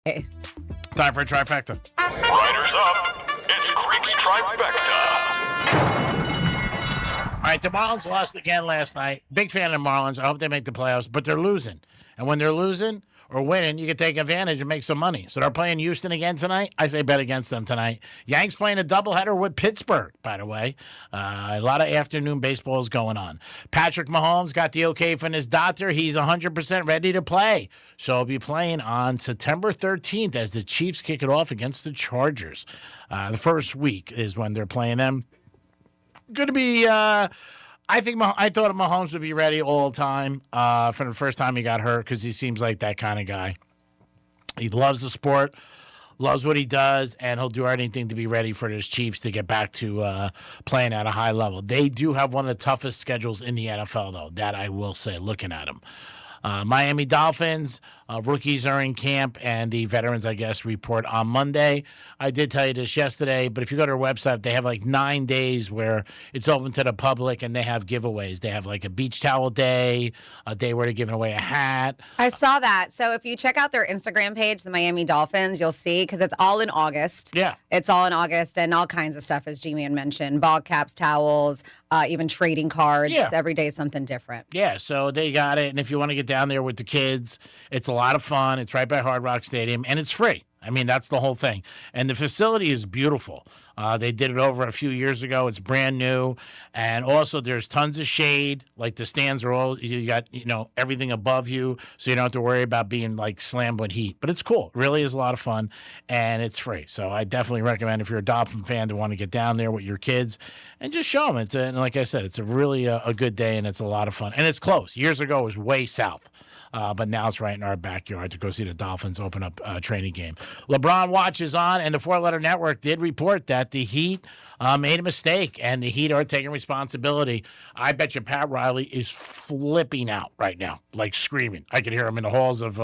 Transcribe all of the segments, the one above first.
Hey. Time for a trifecta. Riders up. It's Greek's Trifecta. All right, the Marlins lost again last night. Big fan of the Marlins. I hope they make the playoffs, but they're losing. And when they're losing or winning, you can take advantage and make some money. So they're playing Houston again tonight. I say bet against them tonight. Yanks playing a doubleheader with Pittsburgh, by the way. A lot of afternoon baseball is going on. Patrick Mahomes got the okay from his doctor. He's 100% ready to play. So he'll be playing on September 13th as the Chiefs kick it off against the Chargers. The first week is when they're playing them. Going to be... I thought Mahomes would be ready all the time from the first time he got hurt because he seems like that kind of guy. He loves the sport, loves what he does, and he'll do anything to be ready for his Chiefs to get back to playing at a high level. They do have one of the toughest schedules in the NFL, though, that I will say, looking at them. Miami Dolphins, rookies are in camp, and the veterans, I guess, report on Monday. I did tell you this yesterday, but if you go to their website, they have like 9 days where it's open to the public, and they have giveaways. They have like a beach towel day, a day where they're giving away a hat. I saw that. So if you check out their Instagram page, the Miami Dolphins, you'll see, because it's all in August. Yeah. It's all in August, and all kinds of stuff, as G-Man mentioned. Ball caps, towels, even trading cards. Yeah. Every day is something different. Yeah, so they got it, and if you want to get down there with the kids, it's a lot of fun. It's right by Hard Rock Stadium, and it's free. I mean, that's the whole thing. And the facility is beautiful. They did it over a few years ago. It's brand new. And also there's tons of shade. Like the stands are all, you got, everything above you. So you don't have to worry about being like slammed with heat. But it's cool. It really is a lot of fun. And it's free. So I definitely recommend if you're a Dolphin fan to want to get down there with your kids and just show them. And like I said, it's a really a good day and it's a lot of fun. And it's close. Years ago it was way south. But now it's right in our backyard to go see the Dolphins open up a training game. LeBron Watch is on, and the Four Letter Network did report that the Heat made a mistake, and the Heat are taking responsibility. I bet you Pat Riley is flipping out right now, like screaming. I could hear him in the halls of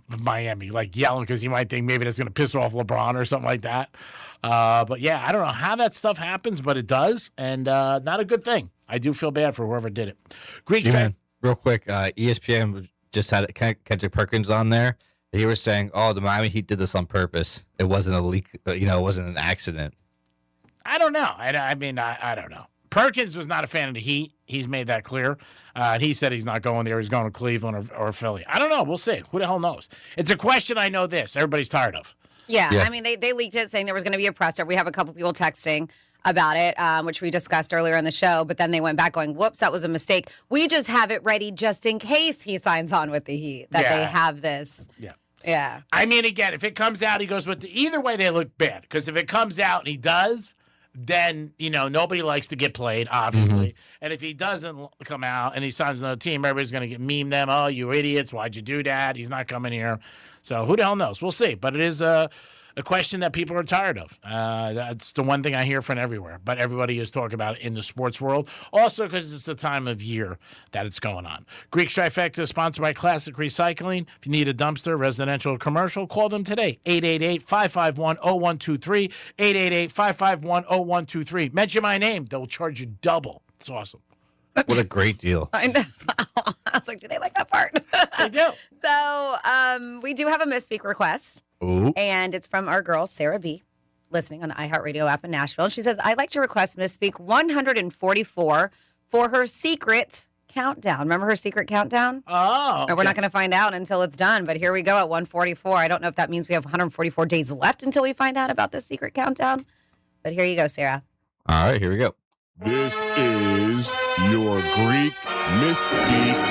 Miami, like yelling because he might think maybe that's going to piss off LeBron or something like that. But, yeah, I don't know how that stuff happens, but it does, and not a good thing. I do feel bad for whoever did it. Greek track. Real quick, ESPN just had Kendrick Perkins on there. He was saying, "Oh, the Miami Heat did this on purpose. It wasn't a leak. It wasn't an accident." I don't know. I mean, I don't know. Perkins was not a fan of the Heat. He's made that clear. He said he's not going there. He's going to Cleveland or Philly. I don't know. We'll see. Who the hell knows? It's a question I know this. Everybody's tired of. Yeah. I mean, they leaked it saying there was going to be a presser. We have a couple people texting about it, which we discussed earlier in the show, but then they went back going, whoops, that was a mistake. We just have it ready just in case he signs on with the Heat, that they have this. Yeah. Yeah. I mean, again, if it comes out, he goes with either way, they look bad. Because if it comes out and he does, then, nobody likes to get played, obviously. Mm-hmm. And if he doesn't come out and he signs another team, everybody's going to get meme them. Oh, you idiots. Why'd you do that? He's not coming here. So who the hell knows? We'll see. But it is a question that people are tired of. That's the one thing I hear from everywhere. But everybody is talking about it in the sports world. Also because it's the time of year that it's going on. Greek Trifecta is sponsored by Classic Recycling. If you need a dumpster, residential or commercial, call them today. 888-551-0123. 888-551-0123. Mention my name. They'll charge you double. It's awesome. What a great deal. I know. I was like, do they like that part? They do. So we do have a misspeak request. Ooh. And it's from our girl, Sarah B., listening on the iHeartRadio app in Nashville. And she said, I'd like to request Misspeak 144 for her secret countdown. Remember her secret countdown? Oh. Okay. We're not going to find out until it's done, but here we go at 144. I don't know if that means we have 144 days left until we find out about this secret countdown. But here you go, Sarah. All right, here we go. This is your Greek Misspeak Review.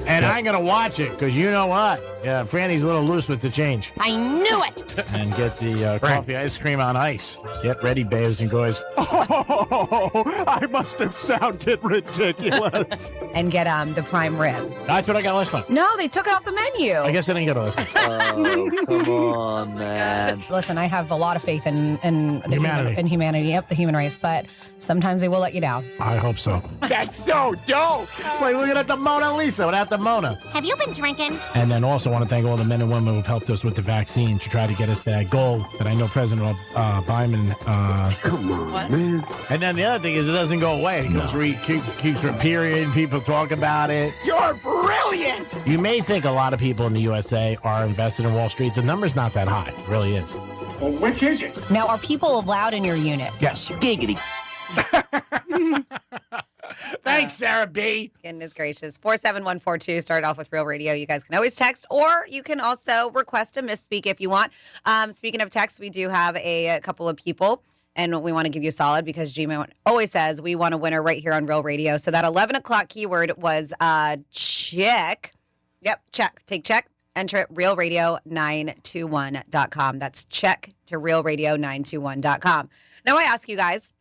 And I'm going to watch it because you know what? Yeah, Franny's a little loose with the change. I knew it! And get the coffee ice cream on ice. Get ready, babes and boys. Oh, I must have sounded ridiculous. And get the prime rib. That's what I got last time. No, they took it off the menu. I guess I didn't get it last time. Oh, come on, man. Listen, I have a lot of faith in Humanity. In humanity, yep, the human race, but sometimes they will let you down. I hope so. That's so dope. It's like looking at the Mona Lisa without the Mona. Have you been drinking? And then also want to thank all the men and women who've helped us with the vaccine to try to get us that goal that I know President Biden. Come on, man. And then the other thing is it doesn't go away. It keeps repeating. People talk about it. You're brilliant. brilliant. You may think a lot of people in the USA are invested in Wall Street. The number's not that high. It really is. Well, which is it? Now, are people allowed in your unit? Yes. Giggity. Thanks, Sarah B. Goodness gracious. 47142 started off with Real Radio. You guys can always text, or you can also request a misspeak if you want. Speaking of text, we do have a couple of people, and we want to give you a solid because Gmail always says we want a winner right here on Real Radio. So that 11 o'clock keyword was check. Yep, check. Take check. Enter it, realradio921.com. That's check to realradio921.com. Now I ask you guys,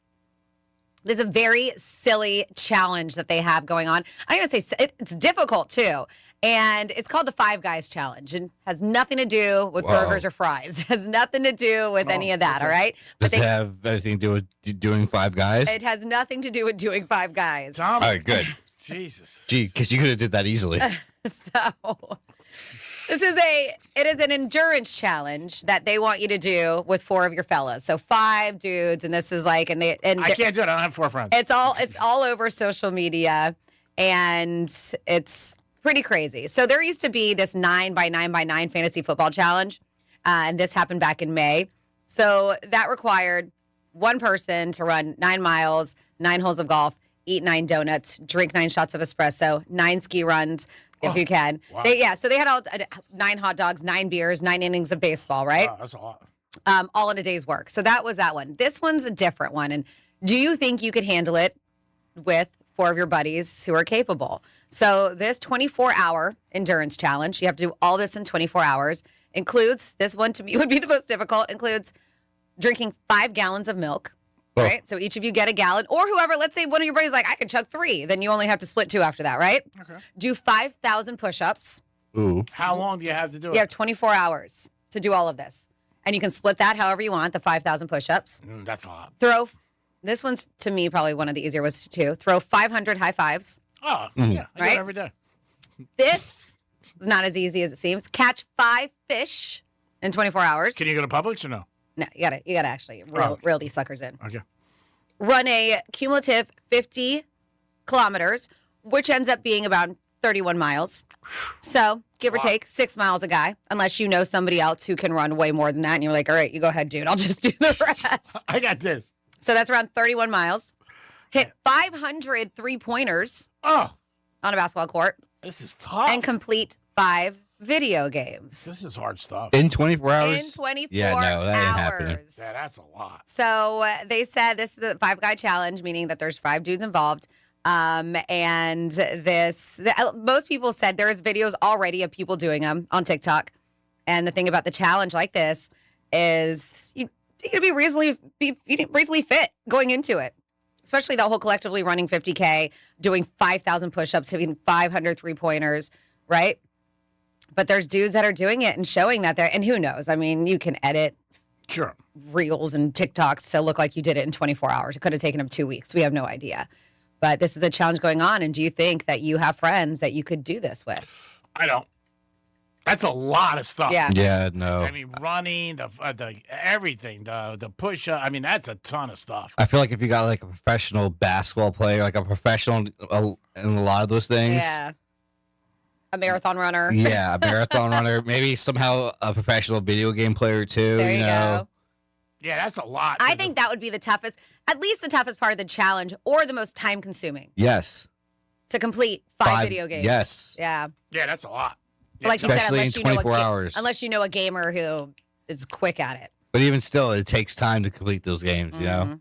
there's a very silly challenge that they have going on. I'm going to say it's difficult, too. And it's called the Five Guys Challenge. And has nothing to do with burgers or fries. Has nothing to do with any of that, all right? Does it have anything to do with doing Five Guys? It has nothing to do with doing Five Guys. Tom. All right, good. Jesus. Gee, because you could have did that easily. So it is an endurance challenge that they want you to do with four of your fellas. So 5 dudes, and this is like, and I can't do it. I don't have 4 friends. It's all over social media, and it's pretty crazy. So there used to be this 9x9x9 fantasy football challenge, and this happened back in May. So that required one person to run 9 miles, 9 holes of golf, eat 9 donuts, drink 9 shots of espresso, 9 ski runs, if you can. Wow. So they had all 9 hot dogs, 9 beers, 9 innings of baseball, right? Wow, that's a lot. All in a day's work. So that was that one. This one's a different one. And do you think you could handle it with 4 of your buddies who are capable? So this 24-hour endurance challenge, you have to do all this in 24 hours, includes, this one to me would be the most difficult, includes drinking 5 gallons of milk. Right? So each of you get a gallon, or whoever, let's say one of your buddies like, I can chug 3. Then you only have to split 2 after that, right? Okay. Do 5,000 push-ups. Ooh. How long do you have to do it? You have 24 hours to do all of this. And you can split that however you want, the 5,000 push-ups. That's a lot. This one's, to me, probably one of the easier ones to throw 500 high fives. Oh, yeah. I do Right? it every day. This is not as easy as it seems. Catch 5 fish in 24 hours. Can you go to Publix or no? No, you gotta actually reel these suckers in. Okay. Run a cumulative 50 kilometers, which ends up being about 31 miles. So give or take 6 miles a guy, unless you know somebody else who can run way more than that. And you're like, all right, you go ahead, dude. I'll just do the rest. I got this. So that's around 31 miles. Hit 500 3-pointers Oh, on a basketball court this is tough. and complete 5 video games. This is hard stuff. In 24 In hours? 24 Yeah, no, that ain't happening. hours. Yeah, that's a lot. So they said this is a 5-guy challenge, meaning that there's 5 dudes involved. And most people said there's videos already of people doing them on TikTok. And the thing about the challenge like this is you need to be reasonably fit going into it. Especially the whole collectively running 50K, doing 5,000 push-ups, hitting 500 3-pointers, right? But there's dudes that are doing it and showing that they're, and who knows? I mean, you can edit Sure. reels and TikToks to look like you did it in 24 hours. It could have taken them 2 weeks. We have no idea. But this is a challenge going on. And do you think that you have friends that you could do this with? I don't. That's a lot of stuff. Yeah. Yeah, no. I mean, running, the everything, the push up. I mean, that's a ton of stuff. I feel like if you got like a professional basketball player, like a professional in a lot of those things. Yeah. A marathon runner. Yeah, a marathon runner. Maybe somehow a professional video game player too. There you know? go. Yeah, that's a lot. I think that would be the toughest, at least the toughest part of the challenge, or the most time consuming Yes. to complete 5 video games. Yes. Yeah. Yeah, that's a lot. But like you said, Especially unless in you know 24 hours. unless you know a gamer who is quick at it. But even still, it takes time to complete those games, you know?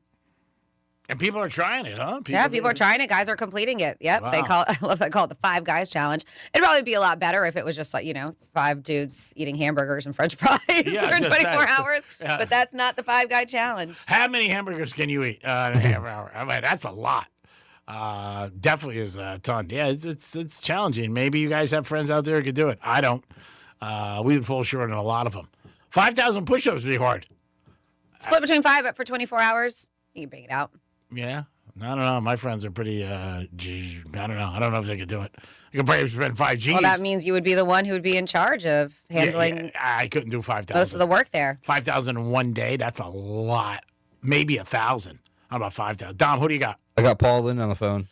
And people are trying it, huh? People are trying it. Guys are completing it. Yep. Wow. I love they call it the 5 Guys Challenge. It'd probably be a lot better if it was just like, 5 dudes eating hamburgers and French fries Yeah, for just 24 that. hours. Yeah. But that's not the 5 Guy Challenge. How many hamburgers can you eat in a half hour? I mean, that's a lot. Definitely is a ton. Yeah, it's challenging. Maybe you guys have friends out there who could do it. I don't. We would fall short on a lot of them. 5,000 push-ups would be hard. Split between 5, but for 24 hours, you can bang it out. Yeah. I don't know. My friends are pretty, I don't know. I don't know if they could do it. You could probably spend 5 Gs. Well, that means you would be the one who would be in charge of handling I couldn't do 5,000. most of the work there. 5,000 in one day, that's a lot. Maybe 1,000. How about 5,000? Dom, who do you got? I got Paul Lynn on the phone.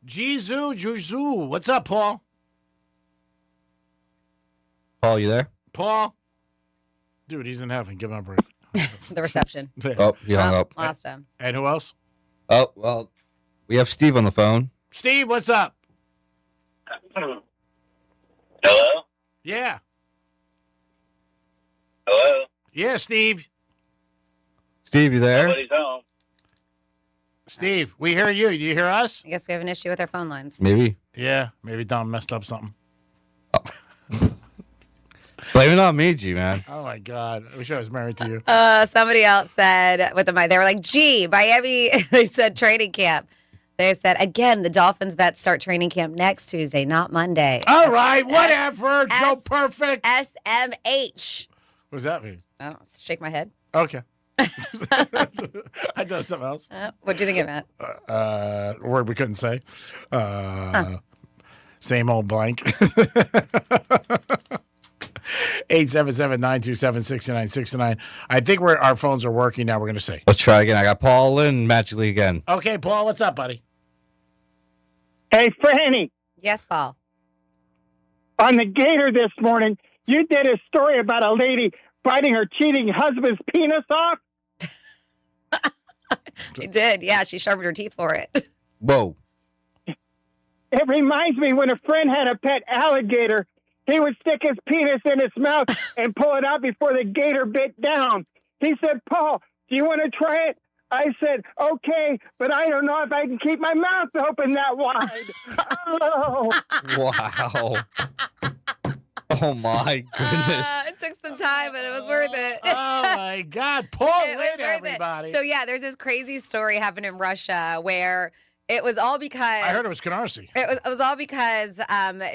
Jizu, what's up, Paul? Paul, you there? Paul? Dude, he's in heaven. Give him a break. The reception. Oh, he hung up. Lost him. And who else? Oh, well, we have Steve on the phone. Steve, what's up? Hello? Yeah. Hello? Yeah, Steve. Steve, you there? Nobody's home. Steve, we hear you. Do you hear us? I guess we have an issue with our phone lines. Maybe. Yeah. Maybe Don messed up something. Blame it on me, G, man. Oh, my God. I wish I was married to you. Somebody else said with the mic, they were like, gee, Miami, they said training camp. They said, again, the Dolphins vets start training camp next Tuesday, not Monday. All right. Whatever. Joe S- Perfect. SMH. What does that mean? Oh, shake my head. Okay. I done something else. What do you think of it? A word we couldn't say. Same old blank. 877-927-6969. I think our phones are working now. We're going to say. Let's try again. I got Paul in magically again. Okay, Paul, what's up, buddy? Hey, Franny, Yes, Paul. on the Gator this morning, you did a story about a lady biting her cheating husband's penis off. She did. Yeah, she sharpened her teeth for it. Whoa. It reminds me when a friend had a pet alligator, he would stick his penis in his mouth and pull it out before the gator bit down. He said, Paul, do you want to try it? I said, okay, but I don't know if I can keep my mouth open that wide. Oh. Wow. Oh, my goodness. It took some time, but it was worth it. Oh, my God. Pull It was in, worth it. everybody. So, yeah, there's this crazy story happened in Russia where it was all because I heard it was Canarsie. It was all because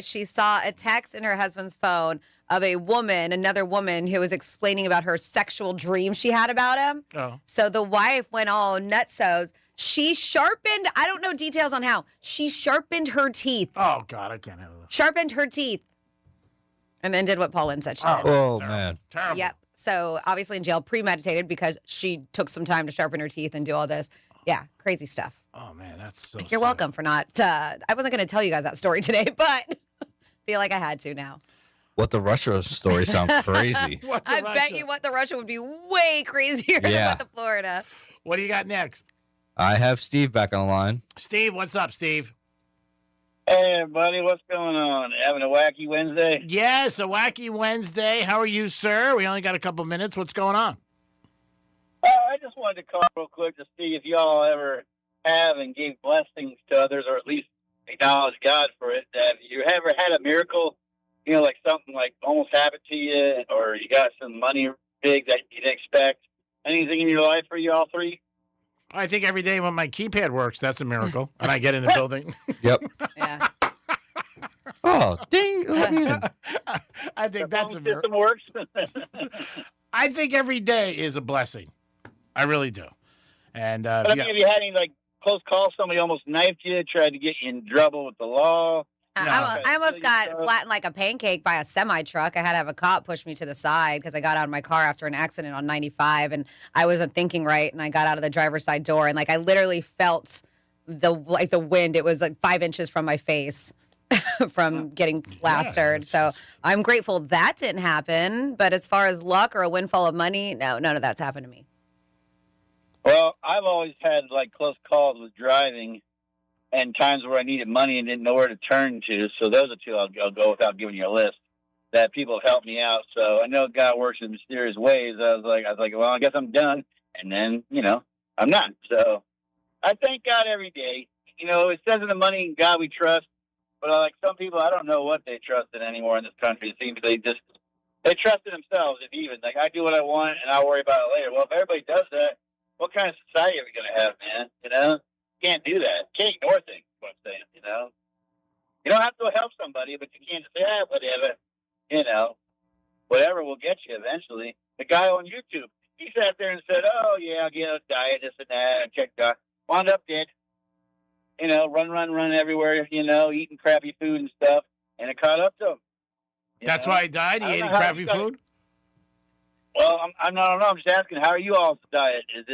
she saw a text in her husband's phone of another woman who was explaining about her sexual dream she had about him. Oh. So the wife went all nutsos. She sharpened, I don't know details on how, she sharpened her teeth. Oh, God, I can't handle this. Sharpened her teeth. And then did what Pauline said she did. Oh, Terrible. man. Terrible. Yep. So obviously in jail, premeditated because she took some time to sharpen her teeth and do all this. Yeah, crazy stuff. Oh, man, that's so You're sad. welcome for not. I wasn't going to tell you guys that story today, but feel like I had to now. What the Russia story sounds crazy. What the I Russia? bet you what the Russia would be way crazier than Yeah. what the Florida. What do you got next? I have Steve back on the line. Steve, what's up, Steve? Hey, everybody, what's going on? Having a wacky Wednesday? Yes, a wacky Wednesday. How are you, sir? We only got a couple minutes. What's going on? I just wanted to call real quick to see if y'all ever have and gave blessings to others, or at least acknowledge God for it. Have you ever had a miracle, like something like almost happened to you, or you got some money big that you didn't expect? Anything in your life for you all three? I think every day when my keypad works, that's a miracle, and I get in the building. Yep. Yeah. Oh, ding. Let me in. I think that's a Phone miracle. system works. I think every day is a blessing. I really do. And But I mean, have you had any close calls? Somebody almost knifed you, tried to get you in trouble with the law. I almost got So- flattened like a pancake by a semi truck. I had to have a cop push me to the side because I got out of my car after an accident on 95 and I wasn't thinking right. And I got out of the driver's side door and I literally felt the wind. It was 5 inches from my face from getting plastered. So I'm grateful that didn't happen. But as far as luck or a windfall of money, no, none of that's happened to me. Well, I've always had close calls with driving, and times where I needed money and didn't know where to turn to. So those are two I'll go without giving you a list that people have helped me out. So I know God works in mysterious ways. I was like, well, I guess I'm done. And then, I'm not. So I thank God every day. It says in the money in God we trust, but some people, I don't know what they trust in anymore in this country. It seems they trust in themselves, if even. I do what I want and I'll worry about it later. Well, if everybody does that, what kind of society are we going to have, man? Can't do that. Can't ignore things, is what I'm saying, You don't have to help somebody, but you can't just say, whatever, whatever will get you eventually. The guy on YouTube, he sat there and said, oh, yeah, I'll get a diet, this and that, and check that. Wound up dead. Run everywhere, eating crappy food and stuff, and it caught up to him. That's why he died? He ate crappy food? Well, I don't know. I'm just asking, how are you all's diet? Is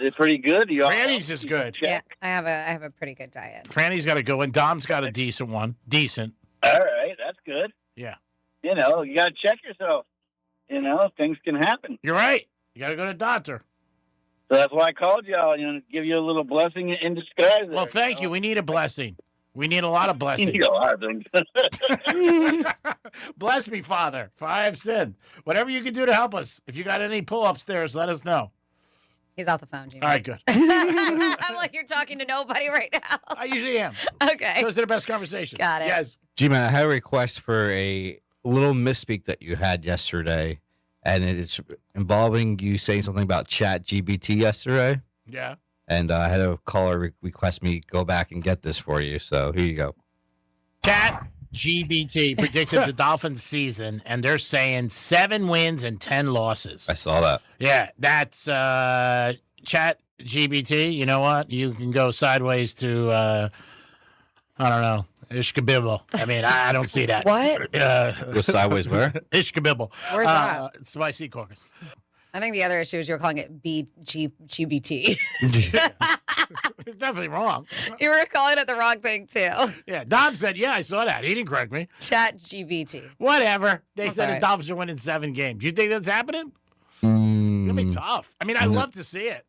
it pretty good? Franny's is good. Yeah, I have a pretty good diet. Franny's got a good one. Dom's got a decent one. Decent. All right, that's good. Yeah. you know, you got to check yourself. You know, things can happen. You're right. You got to go to the doctor. So that's why I called y'all, you know, to give you a little blessing in disguise. Well, thank you. We need a blessing. We need a lot of blessings. You know, a lot of things. Bless me, Father, for I have sinned. Whatever you can do to help us. If you got any pull upstairs, let us know. He's off the phone, Jimmy. All right, good. I'm like, you're talking to nobody right now. I usually am. Okay. Those are the best conversations. Got it. Yes. G-Man, I had a request for a little misspeak that you had yesterday, and it's involving you saying something about Chat GBT yesterday. Yeah. And I had a caller request me go back and get this for you. So here you go. Chat GBT predicted the Dolphins season, and they're saying 7 wins and 10 losses. I saw that. Yeah, that's Chat GBT. You know what? You can go sideways to, I don't know, Ishkabibble. I mean, I don't see that. What? Go sideways where? Ishkabibble. Where's that? It's Spicy Caucus. I think the other issue is you were calling it GBT. It's definitely wrong. You were calling it the wrong thing, too. Yeah, Dom said, yeah, I saw that. He didn't correct me. Chat GBT. Whatever. They said Okay. the Dolphins are winning 7 games. You think that's happening? It's going to be tough. I mean, I'd love to see it.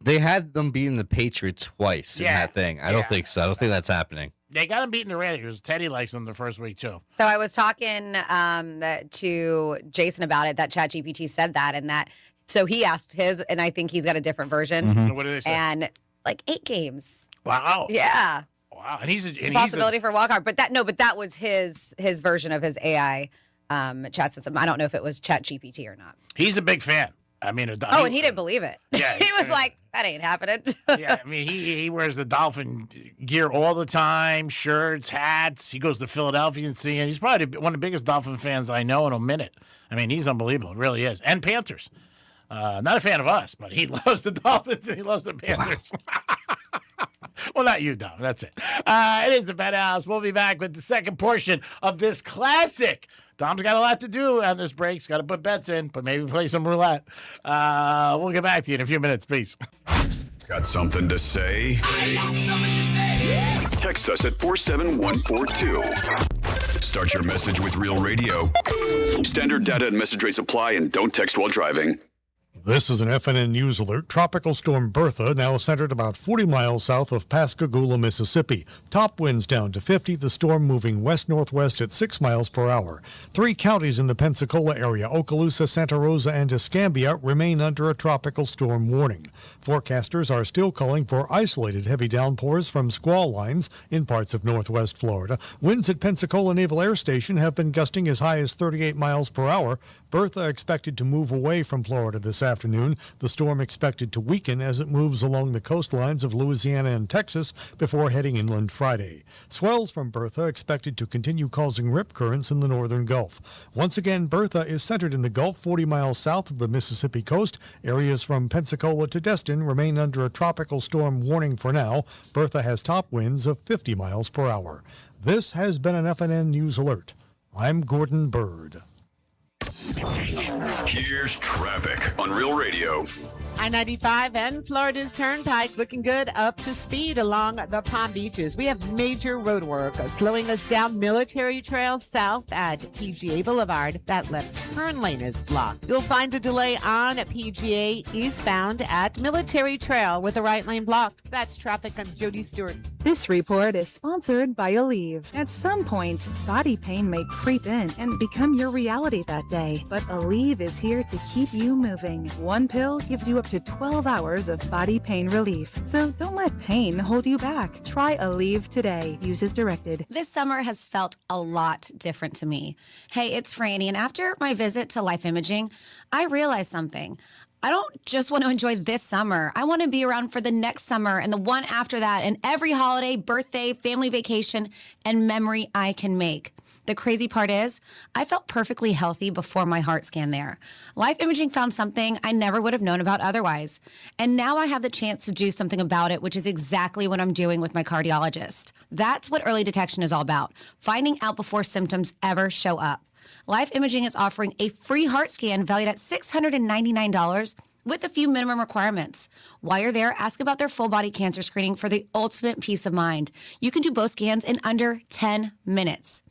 They had them beating the Patriots twice in that thing. I don't think so. I don't think that's happening. They got them beating the Raiders. Teddy likes them the first week, too. So I was talking to Jason about it, that ChatGPT said that, and that, so he asked his, and I think he's got a different version. What did they say? And like 8 games. Wow. Yeah. Wow. And he's a Possibility for a wild card. But that was his version of his AI chat system. I don't know if it was ChatGPT or not. He's a big fan. I mean, And he didn't believe it. Yeah, He was like, that ain't happening. yeah, I mean, he wears the Dolphin gear all the time, shirts, hats. He goes to Philadelphia and see him. He's probably one of the biggest Dolphin fans I know in a minute. I mean, he's unbelievable. It really is. And Panthers. Not a fan of us, but he loves the Dolphins and he loves the Panthers. Well, not you, Dom. That's it. It is the Penthouse. We'll be back with the second portion of this classic. Dom's got a lot to do on this break. He's got to put bets in, but maybe play some roulette. We'll get back to you in a few minutes. Peace. Got something to say? Text us at 47142. Start your message with Real Radio. Standard data and message rates apply, and don't text while driving. This is an FNN News Alert. Tropical storm Bertha now centered about 40 miles south of Pascagoula, Mississippi. Top winds down to 50, the storm moving west-northwest at 6 miles per hour. 3 counties in the Pensacola area, Okaloosa, Santa Rosa, and Escambia, remain under a tropical storm warning. Forecasters are still calling for isolated heavy downpours from squall lines in parts of northwest Florida. Winds at Pensacola Naval Air Station have been gusting as high as 38 miles per hour. Bertha expected to move away from Florida this afternoon. The storm expected to weaken as it moves along the coastlines of Louisiana and Texas before heading inland Friday. Swells from Bertha expected to continue causing rip currents in the northern Gulf. Once again, Bertha is centered in the Gulf 40 miles south of the Mississippi coast. Areas from Pensacola to Destin remain under a tropical storm warning for now. Bertha has top winds of 50 miles per hour. This has been an FNN News Alert. I'm Gordon Bird. Here's traffic on Real Radio. I-95 and Florida's Turnpike looking good, up to speed along the Palm Beaches. We have major road work slowing us down Military Trail south at PGA Boulevard. That left turn lane is blocked. You'll find a delay on PGA eastbound at Military Trail with the right lane blocked. That's traffic. I'm Jody Stewart. This report is sponsored by Aleve. At some point, body pain may creep in and become your reality that day. But Aleve is here to keep you moving. One pill gives you up to 12 hours of body pain relief. So don't let pain hold you back. Try Aleve today. Use as directed. This summer has felt a lot different to me. Hey, it's Franny, and after my visit to Life Imaging, I realized something. I don't just want to enjoy this summer. I want to be around for the next summer and the one after that and every holiday, birthday, family vacation, and memory I can make. The crazy part is, I felt perfectly healthy before my heart scan there. Life Imaging found something I never would have known about otherwise. And now I have the chance to do something about it, which is exactly what I'm doing with my cardiologist. That's what early detection is all about, finding out before symptoms ever show up. Life Imaging is offering a free heart scan valued at $699 with a few minimum requirements. While you're there, ask about their full body cancer screening for the ultimate peace of mind. You can do both scans in under 10 minutes.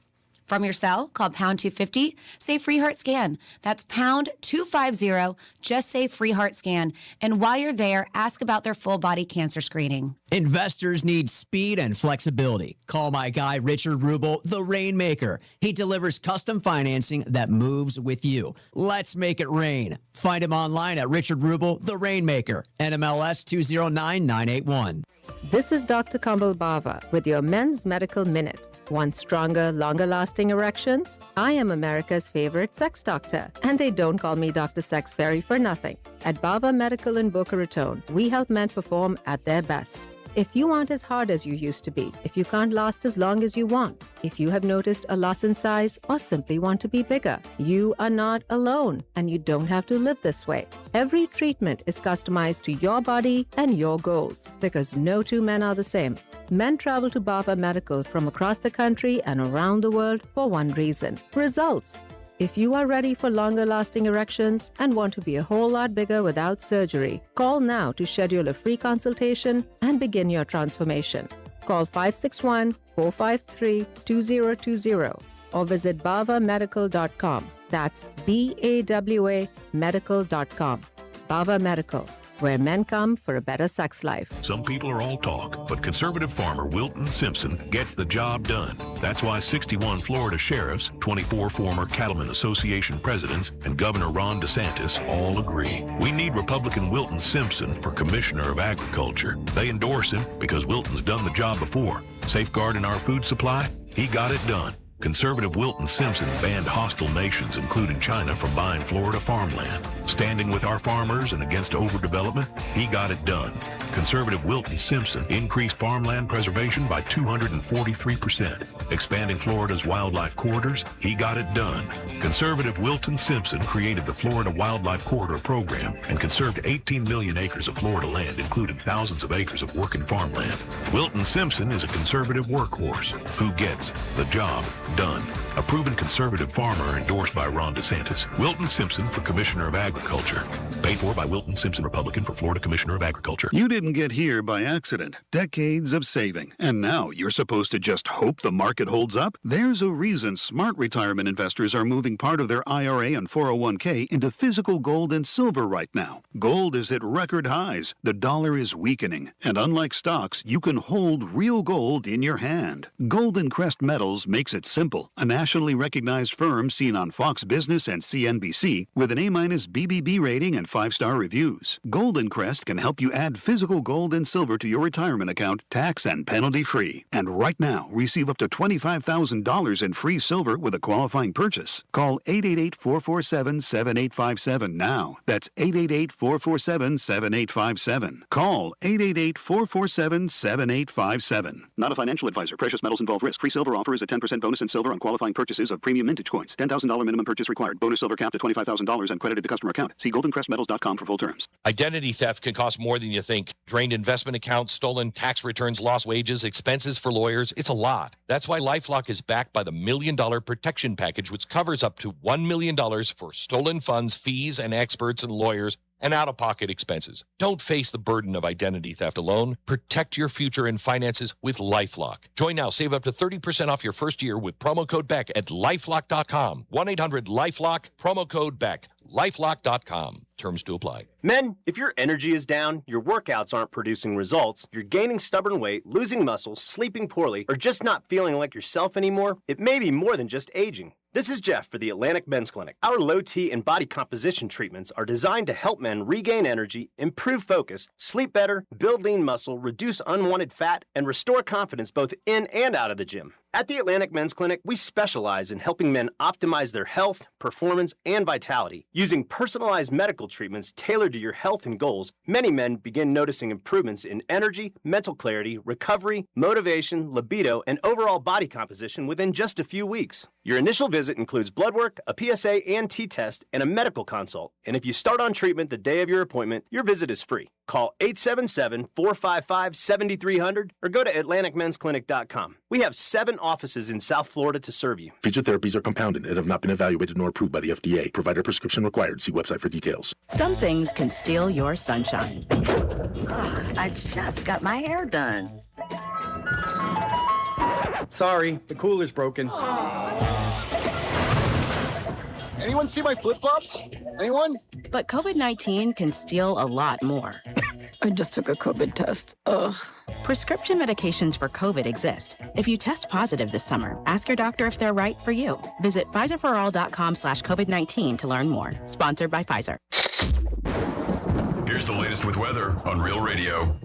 from your cell, call pound 250, say free heart scan. That's pound 250, just say free heart scan. And while you're there, ask about their full body cancer screening. Investors need speed and flexibility. Call my guy, Richard Rubel, the Rainmaker. He delivers custom financing that moves with you. Let's make it rain. Find him online at Richard Rubel, the Rainmaker, NMLS 209981. This is Dr. Kamal Bava with your Men's Medical Minute. Want stronger, longer-lasting erections? I am America's favorite sex doctor, and they don't call me Dr. Sex Fairy for nothing. At Bava Medical in Boca Raton, we help men perform at their best. If you aren't as hard as you used to be, if you can't last as long as you want, if you have noticed a loss in size or simply want to be bigger, you are not alone, and you don't have to live this way. Every treatment is customized to your body and your goals, because no two men are the same. Men travel to Bava Medical from across the country and around the world for one reason: results. If you are ready for longer-lasting erections and want to be a whole lot bigger without surgery, call now to schedule a free consultation and begin your transformation. Call 561-453-2020 or visit bavamedical.com. That's BAWA medical.com. Bava Medical, where men come for a better sex life. Some people are all talk, but conservative farmer Wilton Simpson gets the job done. That's why 61 Florida sheriffs, 24 former Cattlemen Association presidents, and Governor Ron DeSantis all agree. We need Republican Wilton Simpson for Commissioner of Agriculture. They endorse him because Wilton's done the job before. Safeguarding our food supply, he got it done. Conservative Wilton Simpson banned hostile nations, including China, from buying Florida farmland. Standing with our farmers and against overdevelopment, he got it done. Conservative Wilton Simpson increased farmland preservation by 243%. Expanding Florida's wildlife corridors, he got it done. Conservative Wilton Simpson created the Florida Wildlife Corridor Program and conserved 18 million acres of Florida land, including thousands of acres of working farmland. Wilton Simpson is a conservative workhorse who gets the job done. A proven conservative farmer endorsed by Ron DeSantis. Wilton Simpson for Commissioner of Agriculture. Paid for by Wilton Simpson, Republican, for Florida Commissioner of Agriculture. You didn't get here by accident. Decades of saving. And now you're supposed to just hope the market holds up? There's a reason smart retirement investors are moving part of their IRA and 401k into physical gold and silver right now. Gold is at record highs. The dollar is weakening. And unlike stocks, you can hold real gold in your hand. Golden Crest Metals makes it simple. A nationally recognized firm seen on Fox Business and CNBC with an A- BBB rating and 5-star reviews. Golden Crest can help you add physical gold and silver to your retirement account, tax and penalty free. And right now, receive up to $25,000 in free silver with a qualifying purchase. Call 888-447-7857 now. That's 888-447-7857. Call 888-447-7857. Not a financial advisor. Precious metals involve risk. Free silver offer is a 10% bonus in silver on qualifying purchases of premium mintage coins. $10,000 minimum purchase required. Bonus silver capped at $25,000 and credited to customer account. See goldencrestmetals.com for full terms. Identity theft can cost more than you think. Drained investment accounts, stolen tax returns, lost wages, expenses for lawyers. It's a lot. That's why LifeLock is backed by the $1 Million Protection Package, which covers up to $1 million for stolen funds, fees, and experts and lawyers, and out-of-pocket expenses. Don't face the burden of identity theft alone. Protect your future and finances with LifeLock. Join now. Save up to 30% off your first year with promo code BECK at LifeLock.com. 1-800-LifeLock, promo code BECK. LifeLock.com. Terms to apply. Men, if your energy is down, your workouts aren't producing results, you're gaining stubborn weight, losing muscle, sleeping poorly, or just not feeling like yourself anymore, it may be more than just aging. This is Jeff for the Atlantic Men's Clinic. Our low T and body composition treatments are designed to help men regain energy, improve focus, sleep better, build lean muscle, reduce unwanted fat, and restore confidence both in and out of the gym. At the Atlantic Men's Clinic, we specialize in helping men optimize their health, performance, and vitality. Using personalized medical treatments tailored to your health and goals, many men begin noticing improvements in energy, mental clarity, recovery, motivation, libido, and overall body composition within just a few weeks. Your initial visit includes blood work, a PSA and T-test, and a medical consult. And if you start on treatment the day of your appointment, your visit is free. Call 877-455-7300 or go to AtlanticMen'sClinic.com. We have 7 offices in South Florida to serve you. Future therapies are compounded and have not been evaluated nor approved by the FDA. Provider prescription required. See website for details. Some things can steal your sunshine. Ugh, I just got my hair done. Sorry, the cooler's broken. Anyone see my flip-flops? Anyone? But COVID-19 can steal a lot more. I just took a COVID test. Ugh. Prescription medications for COVID exist. If you test positive this summer, ask your doctor if they're right for you. Visit PfizerForAll.com/COVID-19 to learn more. Sponsored by Pfizer. Here's the latest with weather on Real Radio.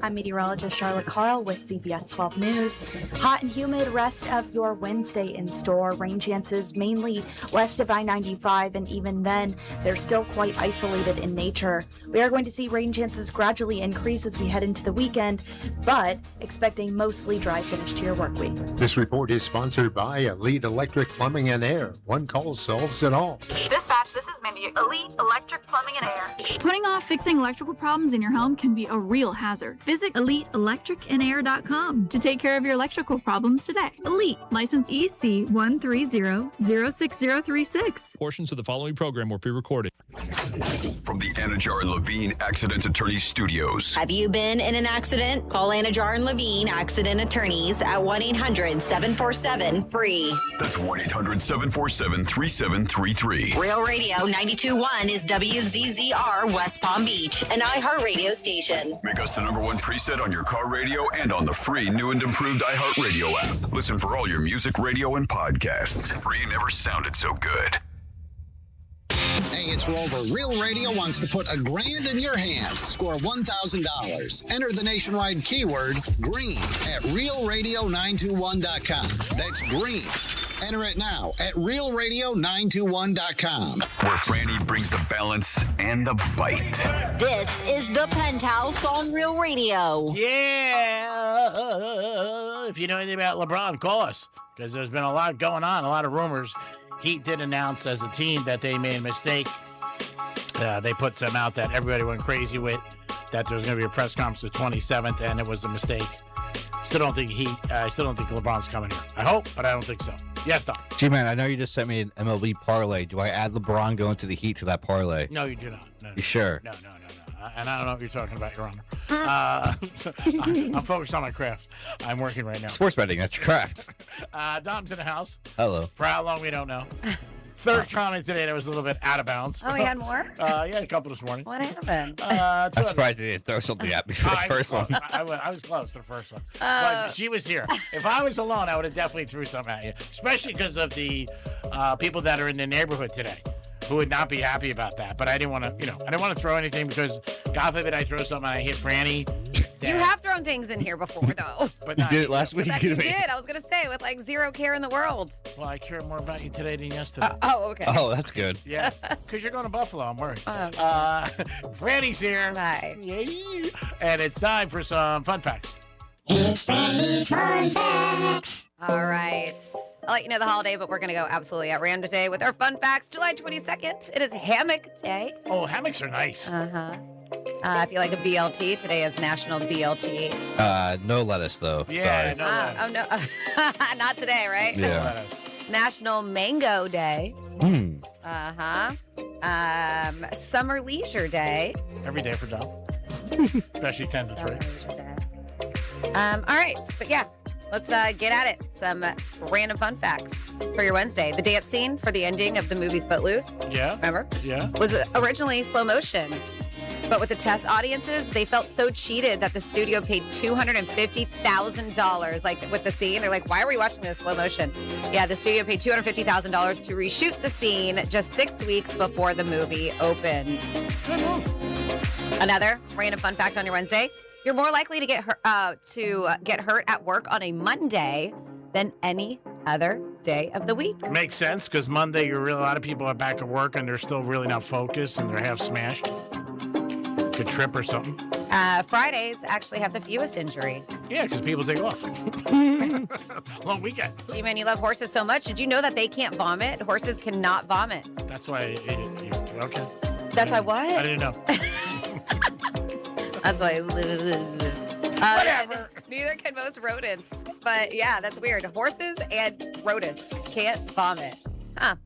I'm meteorologist Charlotte Carl with CBS 12 News. Hot and humid rest of your Wednesday in store. Rain chances mainly west of I-95, and even then, they're still quite isolated in nature. We are going to see rain chances gradually increase as we head into the weekend, but expect a mostly dry finish to your work week. This report is sponsored by Elite Electric Plumbing and Air. One call solves it all. Dispatch, this is Mindy, Elite Electric Plumbing and Air. Putting off fixing electrical problems in your home can be a real hazard. Visit EliteElectricAndAir.com to take care of your electrical problems today. Elite, license EC 130-06036. Portions of the following program were pre-recorded. From the Anajar and Levine Accident Attorney Studios. Have you been in an accident? Call Anajar and Levine Accident Attorneys at 1-800-747-FREE. That's 1-800-747-3733. Real Radio 92.1 is WZZR West Palm Beach, an iHeartRadio station. Make us the #1 preset on your car radio and on the free new and improved iHeartRadio app. Listen for all your music, radio, and podcasts. Free never sounded so good. Hey, it's Rover. Real Radio wants to put $1,000 in your hands. Score $1,000. Enter the nationwide keyword green at realradio921.com. That's green. Enter it now at realradio921.com. Where Franny brings the balance and the bite. This is the Penthouse on Real Radio. Yeah. If you know anything about LeBron, call us, because there's been a lot going on, a lot of rumors. Heat did announce as a team that they made a mistake. They put some out that everybody went crazy with, that there was going to be a press conference the 27th, and it was a mistake. Still don't think LeBron's coming here. I hope, but I don't think so. Yes, Doc. G-Man, I know you just sent me an MLB parlay. Do I add LeBron going to the Heat to that parlay? No, you do not. No, You sure? No. And I don't know what you're talking about, Your Honor. I'm focused on my craft. I'm working right now. Sports betting, that's your craft. Dom's in the house. Hello. For how long, we don't know. Third comment today that was a little bit out of bounds. Oh, we had more? Yeah, a couple this morning. What happened? I'm surprised he didn't throw something at me for the first one. I was close to the first one. But she was here. If I was alone, I would have definitely threw something at you, especially because of the people that are in the neighborhood today who would not be happy about that. But I didn't want to, I didn't want to throw anything because, God forbid, I throw something and I hit Franny. You have thrown things in here before, though. But you did it last week. You did. I was going to say, with like zero care in the world. Well, I care more about you today than yesterday. Okay. Oh, that's good. Yeah, because you're going to Buffalo. I'm worried. Franny's here. Hi. Yay. And it's time for some fun facts. It's Franny's Fun Facts. All right. I'll let you know the holiday, but we're going to go absolutely at random today with our fun facts. July 22nd, it is Hammock Day. Oh, hammocks are nice. If you like a BLT, today is National BLT. No lettuce, though. Yeah, Sorry. no lettuce. Oh, no. Not today, right? Yeah. National Mango Day. Summer Leisure Day. Every day for Dom. Especially 10 to 3. All right. But yeah, let's get at it. Some random fun facts for your Wednesday. The dance scene for the ending of the movie Footloose. Yeah. Remember? Yeah. Was originally slow motion. But with the test audiences, they felt so cheated that the studio paid $250,000, like with the scene. They're like, why are we watching this slow motion? Yeah, the studio paid $250,000 to reshoot the scene just 6 weeks before the movie opens. Another random fun fact on your Wednesday. You're more likely to get hurt at work on a Monday than any other day of the week. Makes sense, because Monday, a lot of people are back at work and they're still really not focused and they're half smashed. A trip or something. Fridays actually have the fewest injury. Yeah, because people take off. Long weekend. G-Man, you love horses so much. Did you know that they can't vomit? Horses cannot vomit. That's why. Okay. That's why what? I didn't know. That's why. Neither can most rodents. But yeah, that's weird. Horses and rodents can't vomit. Huh.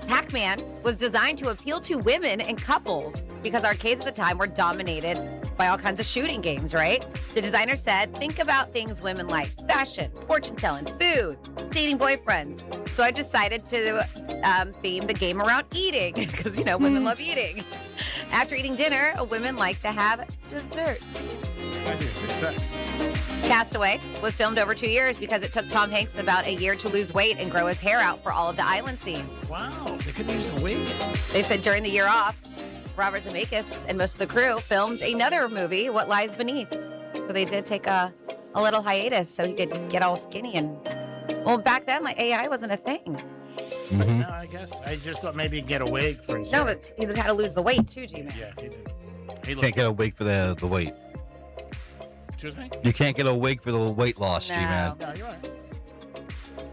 Pac-Man was designed to appeal to women and couples because arcades at the time were dominated by all kinds of shooting games, right? The designer said, think about things women like: fashion, fortune telling, food, dating boyfriends. So I decided to themed the game around eating because, women love eating. After eating dinner, women like to have desserts. I think it's success. Castaway was filmed over 2 years because it took Tom Hanks about a year to lose weight and grow his hair out for all of the island scenes. Wow, they couldn't use the wig. They said during the year off, Robert Zemeckis and most of the crew filmed another movie, What Lies Beneath. So they did take a little hiatus so he could get all skinny. And, well, back then, AI wasn't a thing. Mm-hmm. No, I guess. I just thought maybe he'd get a wig for his hair. But he had to lose the weight too, G-Man. Yeah, he did. Can't get a wig for the weight. Excuse me? You can't get a wig for the weight loss, No. G-Man. No, you're right.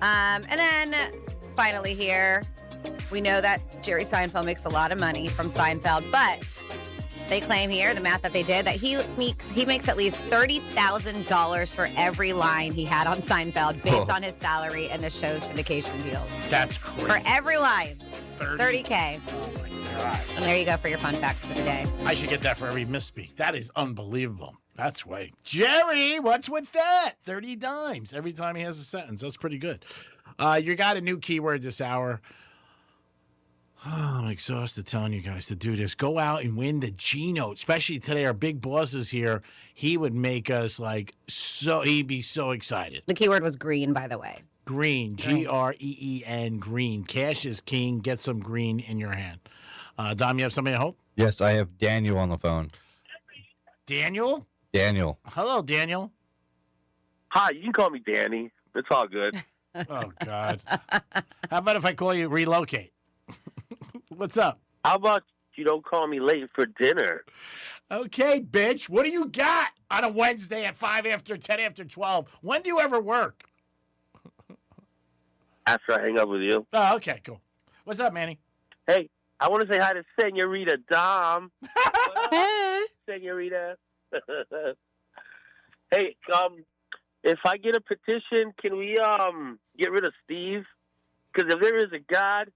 And then finally here, we know that Jerry Seinfeld makes a lot of money from Seinfeld, but they claim here, the math that they did, that he makes at least $30,000 for every line he had on Seinfeld based on his salary and the show's syndication deals. That's crazy. For every line, 30K. $30K. Oh, my God. And there you go for your fun facts for the day. I should get that for every misspeak. That is unbelievable. That's way. Jerry, what's with that? 30 dimes every time he has a sentence. That's pretty good. You got a new keyword this hour. Oh, I'm exhausted telling you guys to do this. Go out and win the G-Note. Especially today, our big boss is here. He would make us he'd be so excited. The keyword was green, by the way. Green, Green, green. Cash is king. Get some green in your hand. Dom, you have somebody to hold? Yes, I have Daniel on the phone. Daniel? Daniel. Hello, Daniel. Hi, you can call me Danny. It's all good. Oh, God. How about if I call you Relocate? What's up? How about you don't call me late for dinner? Okay, bitch. What do you got on a Wednesday at 5 after 10 after 12? When do you ever work? After I hang up with you. Oh, okay, cool. What's up, Manny? Hey, I want to say hi to Senorita Dom. Senorita. Hey, if I get a petition, can we get rid of Steve? Because if there is a God,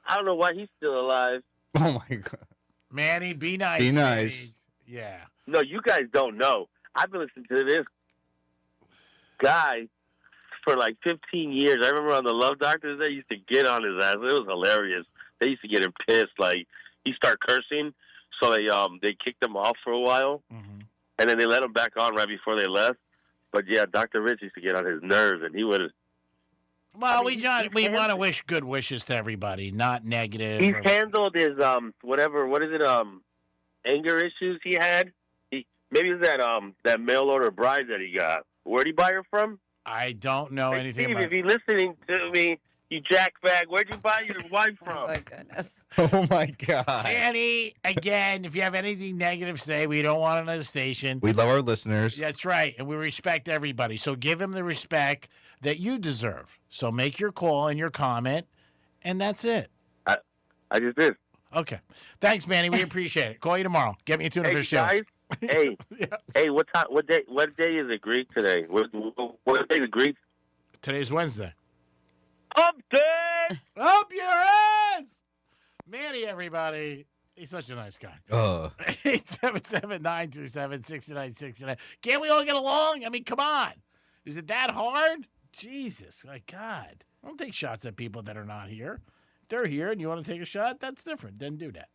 I don't know why he's still alive. Oh my God, Manny, be nice. Be nice. Manny. Yeah. No, you guys don't know. I've been listening to this guy for like 15 years. I remember on the Love Doctors, they used to get on his ass. It was hilarious. They used to get him pissed. Like, he started cursing, so they kicked him off for a while, and then they let him back on right before they left. But yeah, Dr. Rich used to get on his nerves, and he would. Well, we want to wish good wishes to everybody, not negative. He's handled his anger issues he had. Maybe it's that mail order bride that he got. Where'd he buy her from? I don't know anything Steve, about if you're listening to me, you jackbag, where'd you buy your wife from? Oh, my goodness. Oh, my God. Manny, again, if you have anything negative to say, we don't want it on the station. We love our listeners. That's right, and we respect everybody. So give him the respect that you deserve. So make your call and your comment, and that's it. I just did. Okay. Thanks, Manny. We appreciate it. Call you tomorrow. Get me a tuna fish show. Guys, hey, hey, what day is it Greek today? What day is Greek? Today's Wednesday. Up day! Up your ass! Manny, everybody. He's such a nice guy. 877-927-6969. Can't we all get along? I mean, come on. Is it that hard? Jesus, my God. Don't take shots at people that are not here. If they're here and you want to take a shot, that's different. Then do that.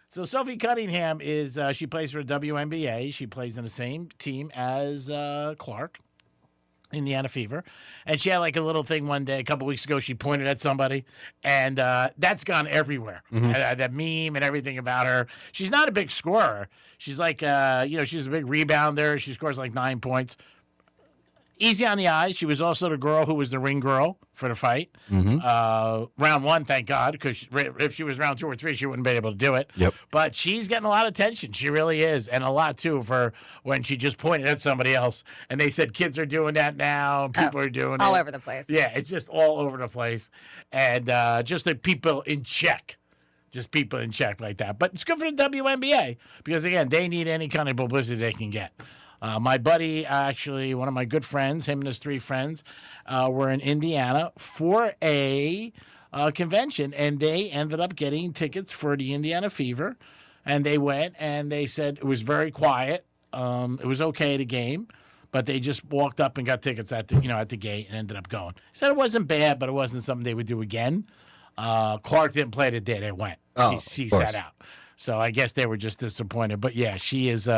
So Sophie Cunningham she plays for WNBA. She plays in the same team as Clark, Indiana Fever. And she had like a little thing one day, a couple weeks ago, she pointed at somebody, and that's gone everywhere. That meme and everything about her. She's not a big scorer. She's like, she's a big rebounder. She scores like 9 points. Easy on the eyes. She was also the girl who was the ring girl for the fight. Round one, thank God, because if she was round 2 or 3, she wouldn't be able to do it. Yep. But she's getting a lot of attention. She really is. And a lot, too, for when she just pointed at somebody else. And they said kids are doing that now. And people are doing it. All over the place. Yeah, it's just all over the place. And just the people in check. Just people in check like that. But it's good for the WNBA because, again, they need any kind of publicity they can get. My buddy, actually, one of my good friends, him and his 3 friends, were in Indiana for a convention, and they ended up getting tickets for the Indiana Fever. And they went, and they said it was very quiet. It was okay, the game, but they just walked up and got tickets at the gate and ended up going. Said it wasn't bad, but it wasn't something they would do again. Clark didn't play the day they went. Oh, she of course. sat out. So I guess they were just disappointed. But yeah, she is.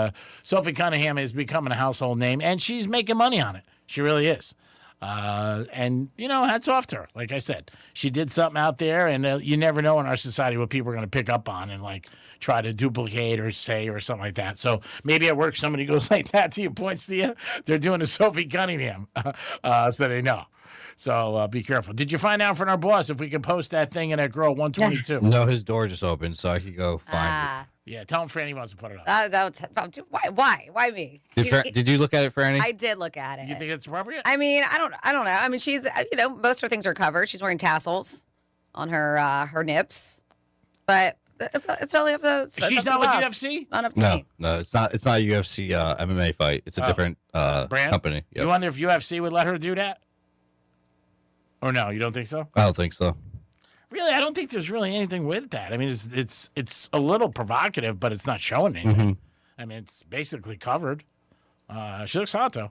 Sophie Cunningham is becoming a household name, and she's making money on it. She really is. And, hats off to her. Like I said, she did something out there, and you never know in our society what people are going to pick up on and, try to duplicate or say or something like that. So maybe at work somebody goes like that to you, points to you. They're doing a Sophie Cunningham, so they know. So be careful. Did you find out from our boss if we can post that thing in that girl 122? No, his door just opened, so I could go find Yeah, tell him Franny wants to put it up. Why me? it. Did you look at it, Franny? I did look at it. You think it's appropriate? I mean, I don't know. I mean, she's, most of her things are covered. She's wearing tassels on her nips, but it's only up to. She's not with UFC. Not up to me. No, it's not. It's not a UFC MMA fight. It's a different brand company. Yep. You wonder if UFC would let her do that, or no? You don't think so? I don't think so. Really, I don't think there's really anything with that. I mean, it's a little provocative, but it's not showing anything. Mm-hmm. I mean, it's basically covered. She looks hot though.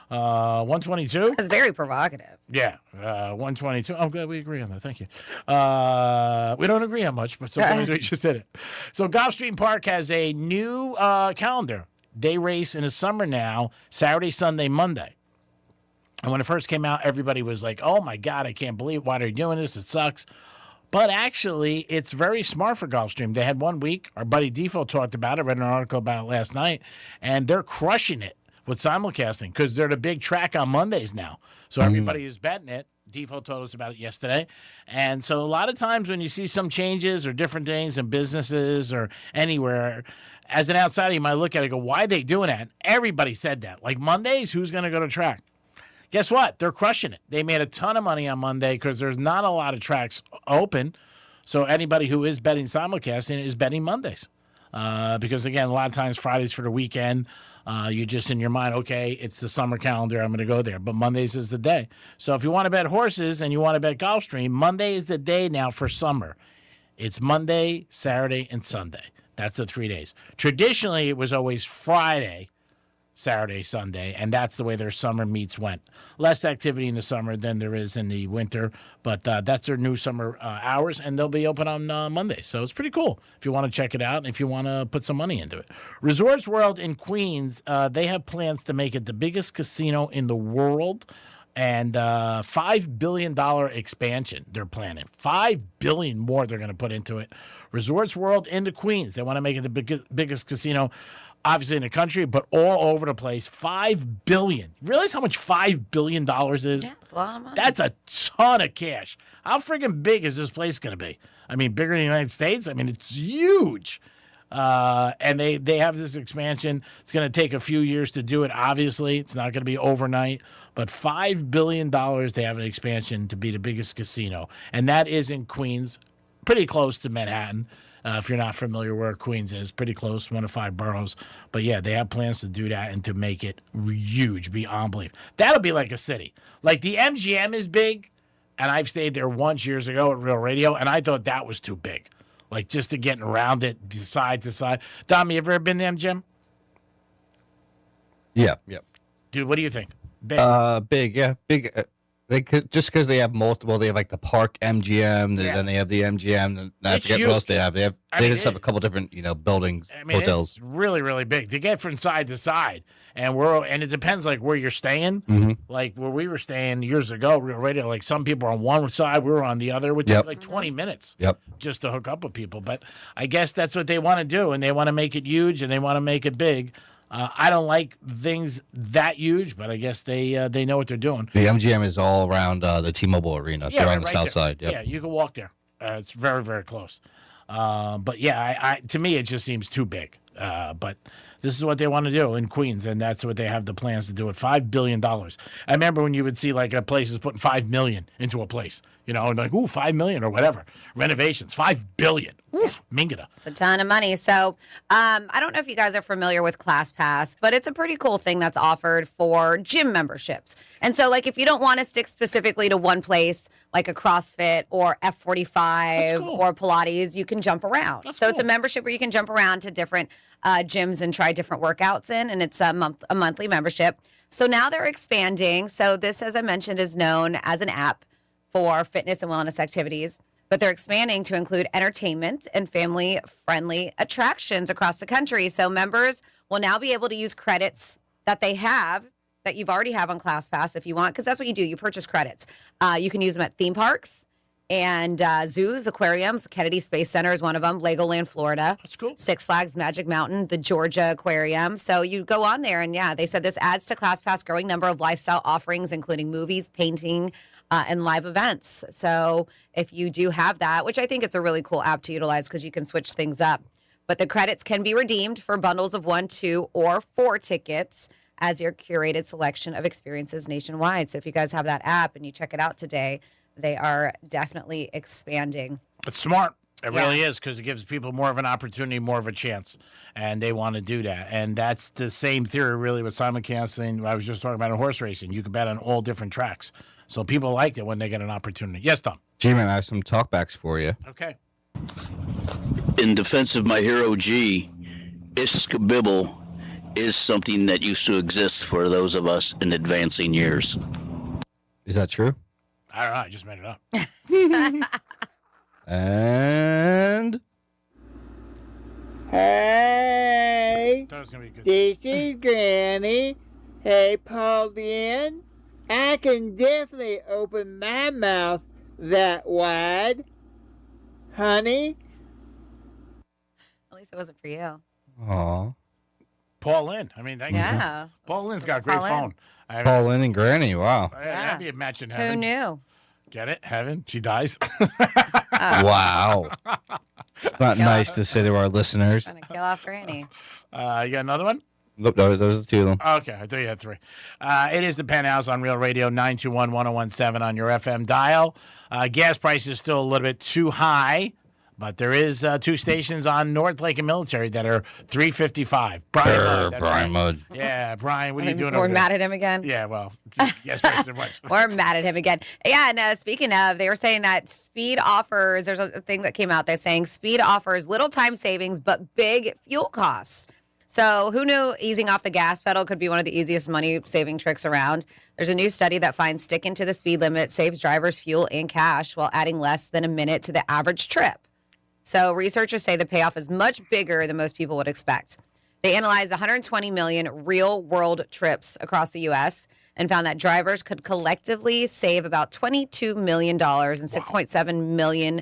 122. It's very provocative. Yeah, 122. I'm glad we agree on that. Thank you. We don't agree on much, but sometimes we just did it. So Gulfstream Park has a new calendar. They race in the summer now, Saturday, Sunday, Monday. And when it first came out, everybody was like, oh, my God, I can't believe why they're doing this. It sucks. But actually, it's very smart for Gulfstream. They had 1 week. Our buddy Defo talked about it, read an article about it last night, and they're crushing it with simulcasting because they're the big track on Mondays now. So everybody is betting it. Defo told us about it yesterday. And so a lot of times when you see some changes or different things in businesses or anywhere, as an outsider, you might look at it and go, why are they doing that? Everybody said that. Like Mondays, who's going to go to track? Guess what? They're crushing it. They made a ton of money on Monday because there's not a lot of tracks open. So anybody who is betting simulcasting is betting Mondays. Because, again, a lot of times Fridays for the weekend, you're just in your mind, okay, it's the summer calendar, I'm going to go there. But Mondays is the day. So if you want to bet horses and you want to bet Gulfstream, Monday is the day now for summer. It's Monday, Saturday, and Sunday. That's the 3 days. Traditionally, it was always Friday, Saturday, Sunday, and that's the way their summer meets went. Less activity in the summer than there is in the winter, but that's their new summer hours, and they'll be open on Monday. So it's pretty cool if you want to check it out and if you want to put some money into it. Resorts World in Queens, they have plans to make it the biggest casino in the world, and $5 billion expansion they're planning. $5 billion more they're going to put into it. Resorts World into Queens. They want to make it the biggest casino obviously in the country, but all over the place. $5 billion. You realize how much $5 billion is? Yeah, it's a lot of money. That's a ton of cash. How friggin' big is this place going to be? I mean, bigger than the United States? I mean, it's huge. And they have this expansion. It's going to take a few years to do it, obviously. It's not going to be overnight. But $5 billion, they have an expansion to be the biggest casino. And that is in Queens, pretty close to Manhattan. If you're not familiar where Queens is, pretty close, 1 of 5 boroughs. But yeah, they have plans to do that and to make it huge, beyond belief. That'll be like a city. Like the MGM is big, and I've stayed there once years ago at Real Radio, and I thought that was too big. Like just to getting around it, side to side. Dom, you ever been to MGM? Yeah, yep. Dude, what do you think? Big. Big, yeah, big. They could, just because they have multiple, they have like the Park MGM, then they have the MGM, and I forget what else they have. They just have a couple different, buildings, hotels. It's really, really big to get from side to side, and it depends like where you're staying. Mm-hmm. Like where we were staying years ago, Real Radio. Like some people are on one side, we were on the other, which took like 20 minutes. Yep. Just to hook up with people, but I guess that's what they want to do, and they want to make it huge, and they want to make it big. I don't like things that huge, but I guess they know what they're doing. The MGM is all around the T-Mobile Arena. Yeah, they're on the south side. Yep. Yeah, you can walk there. It's very, very close. But yeah, to me, it just seems too big. But this is what they want to do in Queens, and that's what they have the plans to do at $5 billion. I remember when you would see like a place is putting $5 million into a place, and like, ooh, $5 million or whatever. Renovations, $5 billion. Oof, mingada. It's a ton of money. So I don't know if you guys are familiar with ClassPass, but it's a pretty cool thing that's offered for gym memberships. And so like if you don't want to stick specifically to one place, like a CrossFit or F45 or Pilates, you can jump around. It's a membership where you can jump around to different gyms and try different workouts in, and it's a monthly membership. So now they're expanding. So this, as I mentioned, is known as an app for fitness and wellness activities. but they're expanding to include entertainment and family-friendly attractions across the country. So members will now be able to use credits that they have, that you've already have on ClassPass if you want, because that's what you do. You purchase credits. You can use them at theme parks and zoos, aquariums. Kennedy Space Center is one of them. Legoland, Florida. That's cool. Six Flags Magic Mountain, the Georgia Aquarium. So you go on there, and yeah, they said this adds to ClassPass' growing number of lifestyle offerings, including movies, painting, and live events. So if you do have that, which I think it's a really cool app to utilize because you can switch things up. But the credits can be redeemed for bundles of 1, 2, or 4 tickets as your curated selection of experiences nationwide. So if you guys have that app and you check it out today, they are definitely expanding. It's smart. It really is, because it gives people more of an opportunity, more of a chance, and they want to do that. And that's the same theory, really, with simulcasting. I was just talking about in horse racing. You can bet on all different tracks. So people liked it when they get an opportunity. Yes, Tom? G-Man, I have some talkbacks for you. Okay. In defense of my hero G, Ishkabibble is something that used to exist for those of us in advancing years. Is that true? I don't know. I just made it up. And Hey, That was gonna be good. this is Granny. Hey, Pauline, I can definitely open my mouth that wide. Honey, At least it wasn't for you. aw, Paul Lynn. I mean, thank Yeah. you. Paul Lynn's got a great Paul Lynn. phone. I mean, Pauline and Granny. Wow. That'd be a match in Who heaven. knew? Get it? Heaven? She dies? Wow. It's not nice to say to our listeners. Gonna kill off Granny. You got another one? Nope, those are the two of them. Okay, I thought you had 3. It is the Penthouse on Real Radio, 921-1017 on your FM dial. Gas price is still a little bit too high, but there is 2 stations on North Lake and Military that are $3.55. Brian Mudd. That's Brian right. Mudd. Yeah, Brian, what are you doing We're over there? mad at him again. Yeah, well, gas prices are much. We're mad at him again. Yeah, and speaking of, they were saying that speed offers, there's a thing that came out there saying speed offers little time savings but big fuel costs. So who knew easing off the gas pedal could be one of the easiest money-saving tricks around? There's a new study that finds sticking to the speed limit saves drivers fuel and cash while adding less than a minute to the average trip. So researchers say the payoff is much bigger than most people would expect. They analyzed 120 million real-world trips across the U.S. and found that drivers could collectively save about $22 million and 6.7 million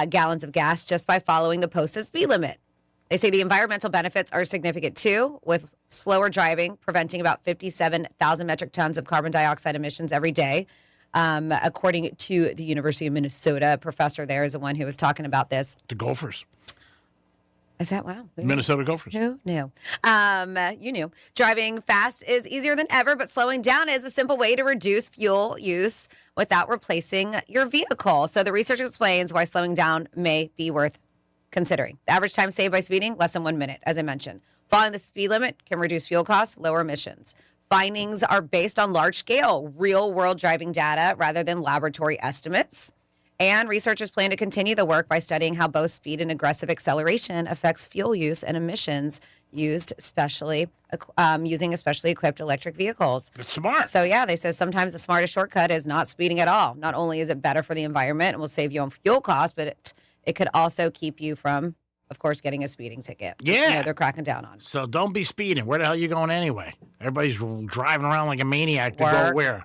gallons of gas just by following the posted speed limit. They say the environmental benefits are significant, too, with slower driving, preventing about 57,000 metric tons of carbon dioxide emissions every day. According to the University of Minnesota, a professor there is the one who was talking about this. The Gophers. Is that wow? Minnesota Gophers. Who knew? You knew. Driving fast is easier than ever, but slowing down is a simple way to reduce fuel use without replacing your vehicle. So the research explains why slowing down may be worth considering. The average time saved by speeding, less than 1 minute, as I mentioned. Following the speed limit can reduce fuel costs, lower emissions. Findings are based on large-scale, real-world driving data rather than laboratory estimates. And researchers plan to continue the work by studying how both speed and aggressive acceleration affects fuel use and emissions using especially equipped electric vehicles. It's smart. So, yeah, they say sometimes the smartest shortcut is not speeding at all. Not only is it better for the environment and will save you on fuel costs, but it could also keep you from, of course, getting a speeding ticket. which, Yeah. they're cracking down on. So don't be speeding. Where the hell are you going anyway? Everybody's driving around like a maniac to go where?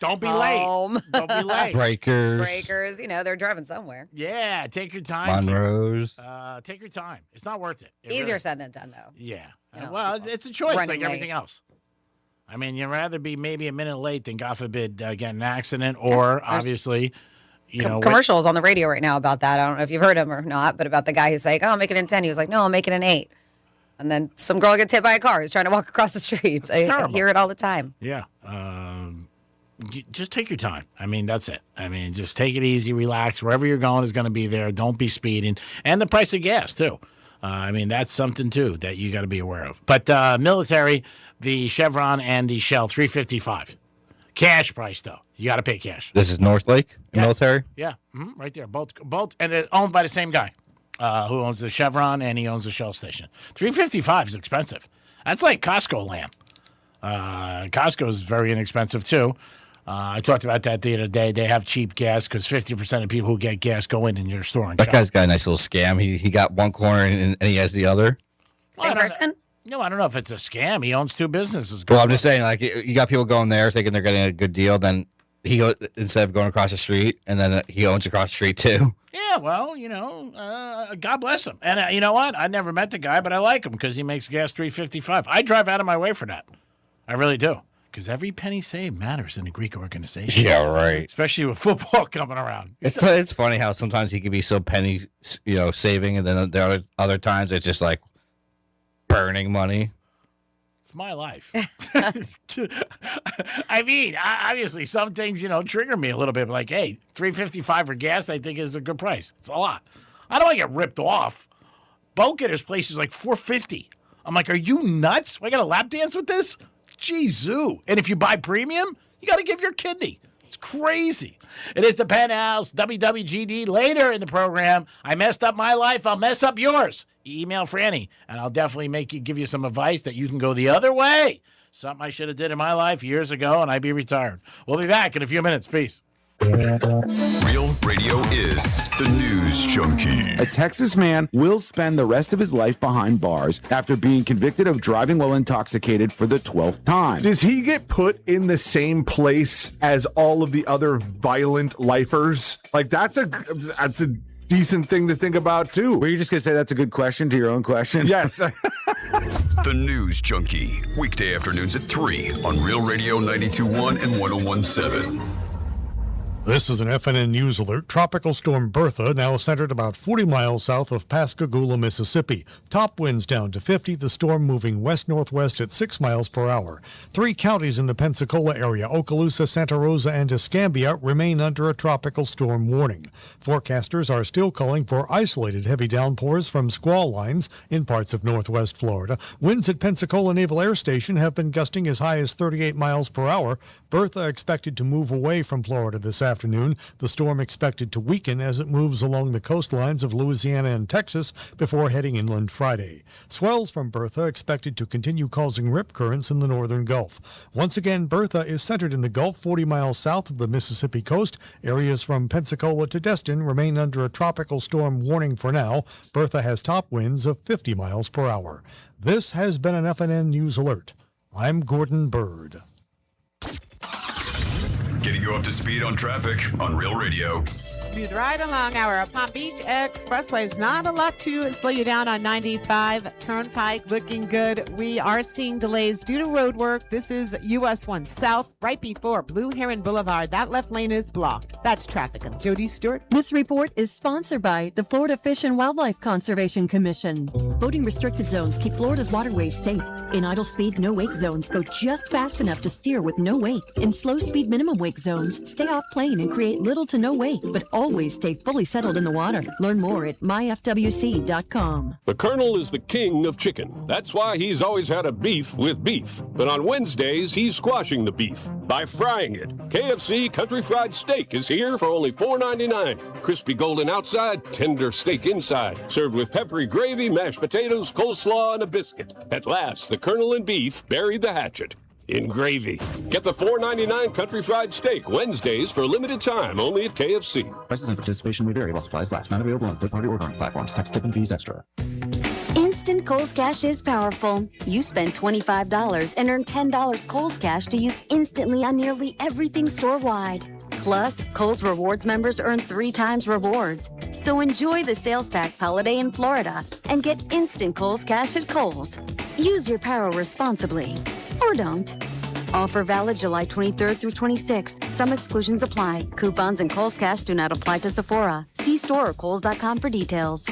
Don't be Home. late. Don't be late. Breakers, they're driving somewhere. Yeah, take your time. Monroe's. Take your time. It's not worth it. Easier said than done, though. Yeah. You know, Well, it's a choice running like late. everything else. I mean, you'd rather be maybe a minute late than, God forbid, get in an accident or, obviously, commercials on the radio right now about that. I don't know if you've heard them or not, but about the guy who's like, "Oh, I'll make it in 10." He was like, "No, I'll make it in 8." And then some girl gets hit by a car who's trying to walk across the streets. I hear it all the time. Yeah. Just take your time. I mean, that's it. I mean, just take it easy, relax. Wherever you're going is going to be there. Don't be speeding. And the price of gas, too. I mean, that's something, too, that you got to be aware of. But military, the Chevron and the Shell, $3.55. Cash price, though. You got to pay cash. This is North Lake Military? Yeah, right there. Both, and it's owned by the same guy who owns the Chevron and he owns the Shell station. $3.55 is expensive. That's like Costco land. Costco is very inexpensive, too. I talked about that the other day. They have cheap gas because 50% of people who get gas go in your store and that shop. guy's got a nice little scam. He got one corner and he has the other. Same person? No, I don't know if it's a scam. He owns two businesses. Well, I'm just saying, like, you got people going there thinking they're getting a good deal. Then he goes, instead of going across the street, and then he owns across the street too. Yeah, well, God bless him. And you know what? I never met the guy, but I like him because he makes gas $3.55. I drive out of my way for that. I really do. Because every penny saved matters in a Greek organization. Yeah, right. Especially with football coming around. It's funny how sometimes he can be so penny, saving, and then there are other times it's just like burning money. It's my life. I mean, obviously, some things, trigger me a little bit. Like, hey, $3.55 for gas, I think is a good price. It's a lot. I don't want to get ripped off. Boatgetter's place is like $4.50. I'm like, are you nuts? I got a lap dance with this? Jeez-oo. And if you buy premium, you got to give your kidney. It's crazy. It is the Penthouse, WWGD. Later in the program, I messed up my life. I'll mess up yours. Email Franny, and I'll definitely give you some advice that you can go the other way. Something I should have did in my life years ago, and I'd be retired. We'll be back in a few minutes. Peace. Real Radio is the News Junkie. A Texas man will spend the rest of his life behind bars after being convicted of driving while intoxicated for the 12th time. Does he get put in the same place as all of the other violent lifers? Like, that's a decent thing to think about, too. Were you just going to say that's a good question to your own question? Yes. The News Junkie. Weekday afternoons at 3 on Real Radio 92.1 and 101.7. This is an FNN News Alert. Tropical storm Bertha now centered about 40 miles south of Pascagoula, Mississippi. Top winds down to 50. The storm moving west-northwest at 6 miles per hour. 3 counties in the Pensacola area, Okaloosa, Santa Rosa, and Escambia, remain under a tropical storm warning. Forecasters are still calling for isolated heavy downpours from squall lines in parts of northwest Florida. Winds at Pensacola Naval Air Station have been gusting as high as 38 miles per hour. Bertha expected to move away from Florida this afternoon. The storm expected to weaken as it moves along the coastlines of Louisiana and Texas before heading inland Friday. Swells from Bertha expected to continue causing rip currents in the northern Gulf. Once again, Bertha is centered in the Gulf 40 miles south of the Mississippi coast. Areas from Pensacola to Destin remain under a tropical storm warning for now. Bertha has top winds of 50 miles per hour. This has been an FNN News Alert. I'm Gordon Bird. Getting you up to speed on traffic on Real Radio. Smooth ride along our Palm Beach Expressways. Not a lot to slow you down on 95 Turnpike. Looking good. We are seeing delays due to road work. This is US 1 South, right before Blue Heron Boulevard. That left lane is blocked. That's traffic. I'm Jody Stewart. This report is sponsored by the Florida Fish and Wildlife Conservation Commission. Boating restricted zones keep Florida's waterways safe. In idle speed, no wake zones, go just fast enough to steer with no wake. In slow speed, minimum wake zones, stay off plane and create little to no wake, but always stay fully settled in the water. Learn more at myfwc.com. The Colonel is the king of chicken. That's why he's always had a beef with beef. But on Wednesdays, he's squashing the beef by frying it. KFC Country Fried Steak is here for only $4.99. Crispy golden outside, tender steak inside. Served with peppery gravy, mashed potatoes, coleslaw, and a biscuit. At last, the Colonel and beef buried the hatchet in gravy. Get the $4.99 Country Fried Steak Wednesdays for a limited time only at KFC. Prices and participation may vary while supplies last. Not available on third-party ordering platforms. Tax, tip, and fees extra. Instant Kohl's Cash is powerful. You spend $25 and earn $10 Kohl's Cash to use instantly on nearly everything store-wide. Plus, Kohl's Rewards members earn 3 times rewards. So enjoy the sales tax holiday in Florida and get instant Kohl's Cash at Kohl's. Use your power responsibly. Or don't. Offer valid July 23rd through 26th. Some exclusions apply. Coupons and Kohl's Cash do not apply to Sephora. See store or Kohls.com for details.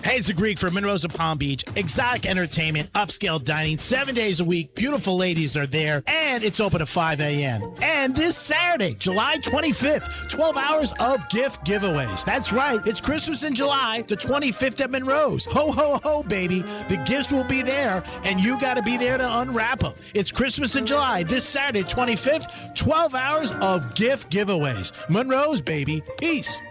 Hey, it's the Greek from Monroe's of Palm Beach. Exotic entertainment, upscale dining, 7 days a week. Beautiful ladies are there, and it's open at 5 a.m. And this Saturday, July 25th, 12 hours of gift giveaways. That's right, it's Christmas in July, the 25th at Monroe's. Ho, ho, ho, baby. The gifts will be there, and you got to be there to unwrap them. It's Christmas in July, this Saturday, 25th, 12 hours of gift giveaways. Monroe's, baby. Peace.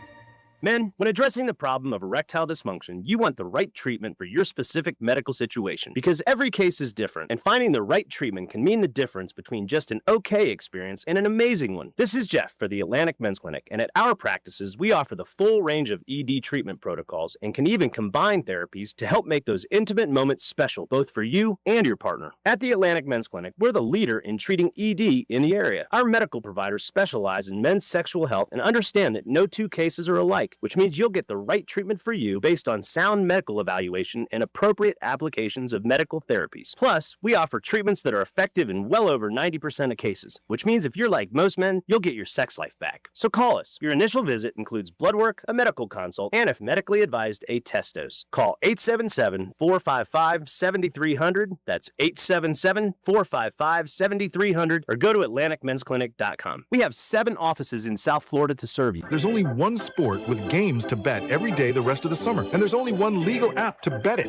Men, when addressing the problem of erectile dysfunction, you want the right treatment for your specific medical situation because every case is different, and finding the right treatment can mean the difference between just an okay experience and an amazing one. This is Jeff for the Atlantic Men's Clinic, and at our practices, we offer the full range of ED treatment protocols and can even combine therapies to help make those intimate moments special, both for you and your partner. At the Atlantic Men's Clinic, we're the leader in treating ED in the area. Our medical providers specialize in men's sexual health and understand that no two cases are alike, which means you'll get the right treatment for you based on sound medical evaluation and appropriate applications of medical therapies. Plus, we offer treatments that are effective in well over 90% of cases, which means if you're like most men, you'll get your sex life back. So call us. Your initial visit includes blood work, a medical consult, and if medically advised, a test dose. Call 877-455-7300. That's 877-455-7300, or go to AtlanticMen'sClinic.com. We have 7 offices in South Florida to serve you. There's only one sport with games to bet every day the rest of the summer, and there's only one legal app to bet it.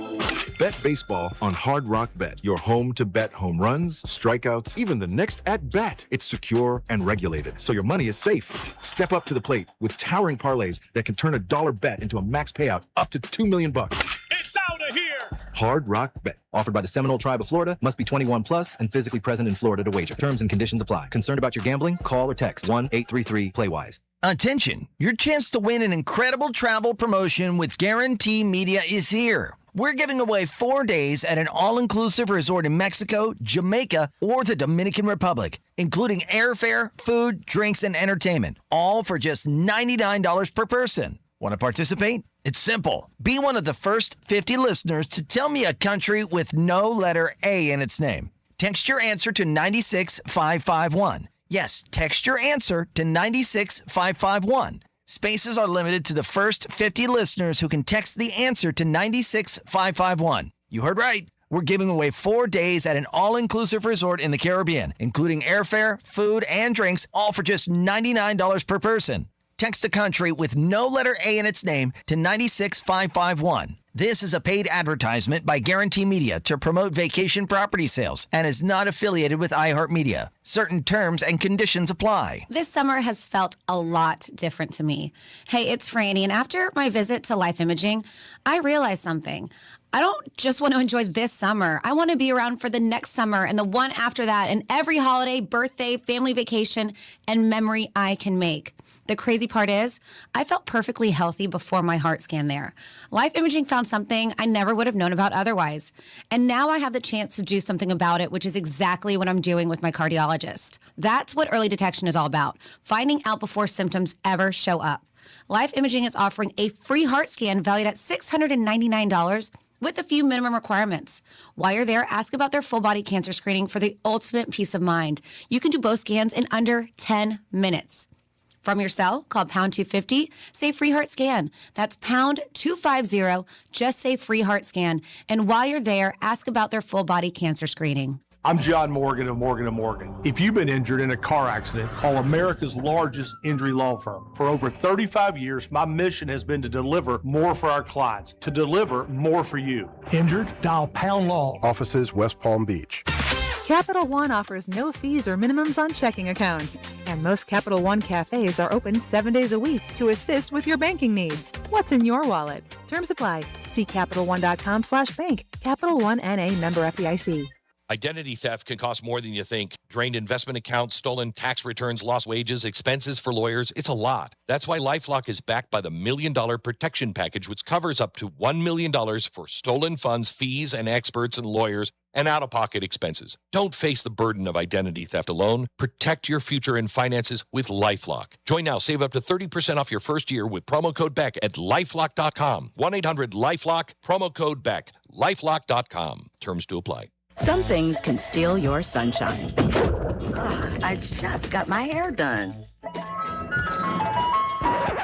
Bet baseball on Hard Rock Bet, your home to bet home runs, strikeouts, even the next at bat. It's secure and regulated, so your money is safe. Step up to the plate with towering parlays that can turn a dollar bet into a max payout up to $2 million. It's out of here! Hard Rock Bet. Offered by the Seminole Tribe of Florida. Must be 21 plus and physically present in Florida to wager. Terms and conditions apply. Concerned about your gambling? Call or text 1-833-PLAY-WISE. Attention! Your chance to win an incredible travel promotion with Guarantee Media is here. We're giving away 4 days at an all-inclusive resort in Mexico, Jamaica, or the Dominican Republic, including airfare, food, drinks, and entertainment, all for just $99 per person. Want to participate? It's simple. Be one of the first 50 listeners to tell me a country with no letter A in its name. Text your answer to 96551. Yes, text your answer to 96551. Spaces are limited to the first 50 listeners who can text the answer to 96551. You heard right. We're giving away 4 days at an all-inclusive resort in the Caribbean, including airfare, food, and drinks, all for just $99 per person. Text a country with no letter A in its name to 96551. This is a paid advertisement by Guarantee Media to promote vacation property sales and is not affiliated with iHeartMedia. Certain terms and conditions apply. This summer has felt a lot different to me. Hey, it's Franny, and after my visit to Life Imaging, I realized something. I don't just want to enjoy this summer. I want to be around for the next summer and the one after that and every holiday, birthday, family vacation, and memory I can make. The crazy part is, I felt perfectly healthy before my heart scan there. Life Imaging found something I never would have known about otherwise. And now I have the chance to do something about it, which is exactly what I'm doing with my cardiologist. That's what early detection is all about, finding out before symptoms ever show up. Life Imaging is offering a free heart scan valued at $699 with a few minimum requirements. While you're there, ask about their full body cancer screening for the ultimate peace of mind. You can do both scans in under 10 minutes. From your cell, call pound 250, say free heart scan. That's pound 250, just say free heart scan. And while you're there, ask about their full body cancer screening. I'm John Morgan of Morgan & Morgan. If you've been injured in a car accident, call America's largest injury law firm. For over 35 years, my mission has been to deliver more for our clients, to deliver more for you. Injured? Dial Pound Law. Offices West Palm Beach. Capital One offers no fees or minimums on checking accounts, and most Capital One cafes are open 7 days a week to assist with your banking needs. What's in your wallet? Terms apply. See CapitalOne.com/bank. Capital One N.A. member FDIC. Identity theft can cost more than you think. Drained investment accounts, stolen tax returns, lost wages, expenses for lawyers. It's a lot. That's why LifeLock is backed by the $1 Million Protection Package, which covers up to $1 million for stolen funds, fees, and experts and lawyers, and out-of-pocket expenses. Don't face the burden of identity theft alone. Protect your future and finances with LifeLock. Join now. Save up to 30% off your first year with promo code BECK at LifeLock.com. 1-800-LifeLock, promo code BECK. LifeLock.com. Terms to apply. Some things can steal your sunshine. Ugh, I just got my hair done.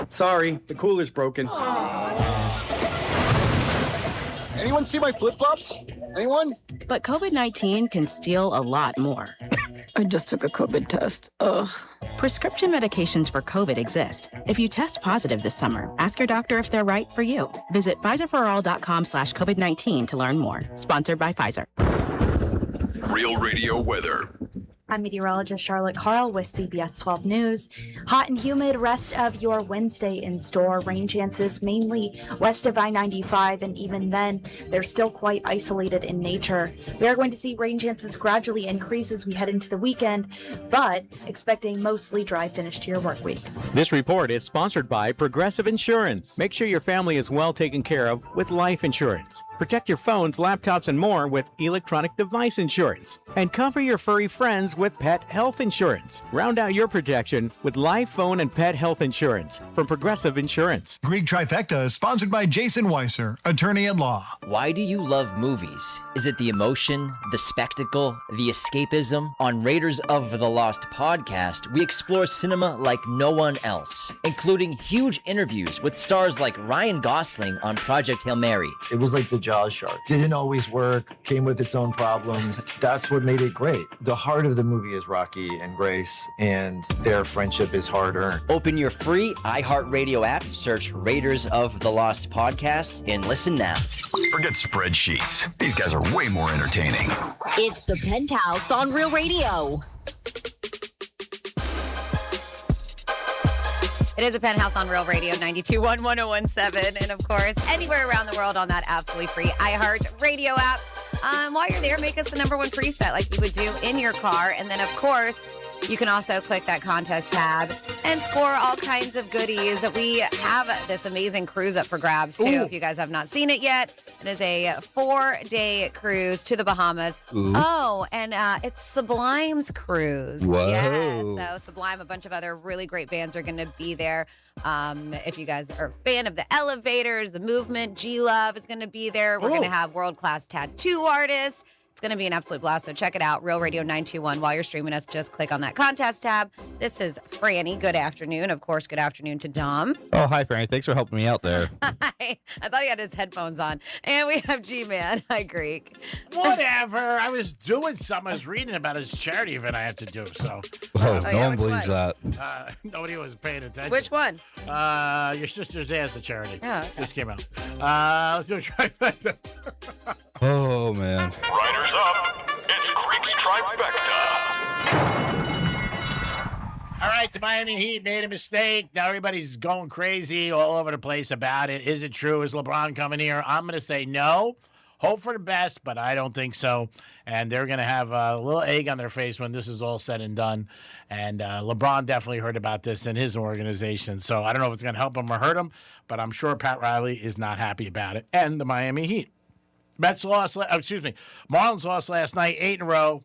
Sorry, the cooler's broken. Anyone see my flip-flops? Anyone? But COVID-19 can steal a lot more. I just took a COVID test. Ugh. Prescription medications for COVID exist. If you test positive this summer, ask your doctor if they're right for you. Visit PfizerForAll.com/COVID-19 to learn more. Sponsored by Pfizer. Real Radio weather. I'm meteorologist Charlotte Carl with CBS 12 News. Hot and humid rest of your Wednesday in store. Rain chances mainly west of I-95, and even then, they're still quite isolated in nature. We are going to see rain chances gradually increase as we head into the weekend, but expecting mostly dry finish to your work week. This report is sponsored by Progressive Insurance. Make sure your family is well taken care of with life insurance. Protect your phones, laptops, and more with electronic device insurance. And cover your furry friends with pet health insurance. Round out your protection with life, phone, and pet health insurance from Progressive Insurance. Greek Trifecta is sponsored by Jason Weiser, attorney at law. Why do you love movies? Is it the emotion, the spectacle, the escapism? On Raiders of the Lost podcast, we explore cinema like no one else, including huge interviews with stars like Ryan Gosling on Project Hail Mary. It was like the Jaws shark. Didn't always work, came with its own problems. That's what made it great. The heart of the movie is Rocky and Grace, and their friendship is hard-earned. Open your free iHeartRadio app, search Raiders of the Lost podcast, and listen now. Forget spreadsheets. These guys are way more entertaining. It's the Penthouse on Real Radio. It is a Penthouse on Real Radio, 92.1, 101.7, and of course, anywhere around the world on that absolutely free iHeart Radio app. While you're there, make us the number one preset like you would do in your car. And then, of course, you can also click that contest tab and score all kinds of goodies. We have this amazing cruise up for grabs, too, if you guys have not seen it yet. It is a 4-day cruise to the Bahamas. Ooh. Oh, and it's Sublime's cruise. Whoa. Yeah, so Sublime, a bunch of other really great bands are going to be there. If you guys are a fan of the Elevators, the Movement, G-Love is going to be there. We're going to have world-class tattoo artists. It's going to be an absolute blast, so check it out, Real Radio 921. While you're streaming us, just click on that contest tab. This is Franny. Good afternoon. Of course, good afternoon to Dom. Oh, hi, Franny. Thanks for helping me out there. Hi. I thought he had his headphones on. And we have G-Man. Hi, Greek. Whatever. I was doing something. I was reading about his charity event I have to do, so. No one believes that. Nobody was paying attention. Which one? Your sister's ass, the charity. Oh, okay. Just came out. Let's do a trifecta. Oh, man. Riders up. It's Greek's Trifecta. All right, the Miami Heat made a mistake. Now everybody's going crazy all over the place about it. Is it true? Is LeBron coming here? I'm going to say no. Hope for the best, but I don't think so. And they're going to have a little egg on their face when this is all said and done. And LeBron definitely heard about this in his organization. So I don't know if it's going to help him or hurt him, but I'm sure Pat Riley is not happy about it. And the Miami Heat. Marlins lost last night, 8 in a row.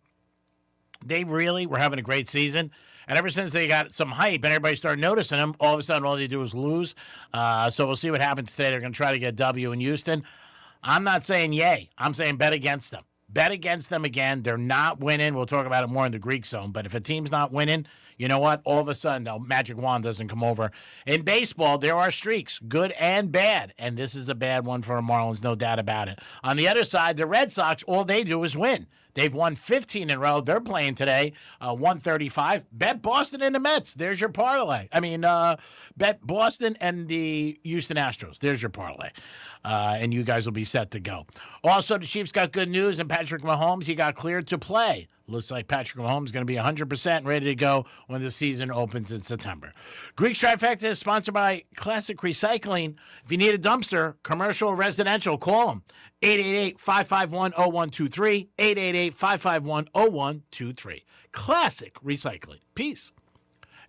They really were having a great season. And ever since they got some hype and everybody started noticing them, all of a sudden all they do is lose. So we'll see what happens today. They're going to try to get a W in Houston. I'm not saying yay. I'm saying bet against them. Bet against them again. They're not winning. We'll talk about it more in the Greek zone. But if a team's not winning, you know what? All of a sudden, the magic wand doesn't come over. In baseball, there are streaks, good and bad. And this is a bad one for the Marlins, no doubt about it. On the other side, the Red Sox, all they do is win. They've won 15 in a row. They're playing today, 135. Bet Boston and the Mets. There's your parlay. Bet Boston and the Houston Astros. There's your parlay. And you guys will be set to go. Also, the Chiefs got good news, and Patrick Mahomes, he got cleared to play. Looks like Patrick Mahomes is going to be 100% ready to go when the season opens in September. Greek Trifecta is sponsored by Classic Recycling. If you need a dumpster, commercial or residential, call them. 888-551-0123, 888-551-0123. Classic Recycling. Peace.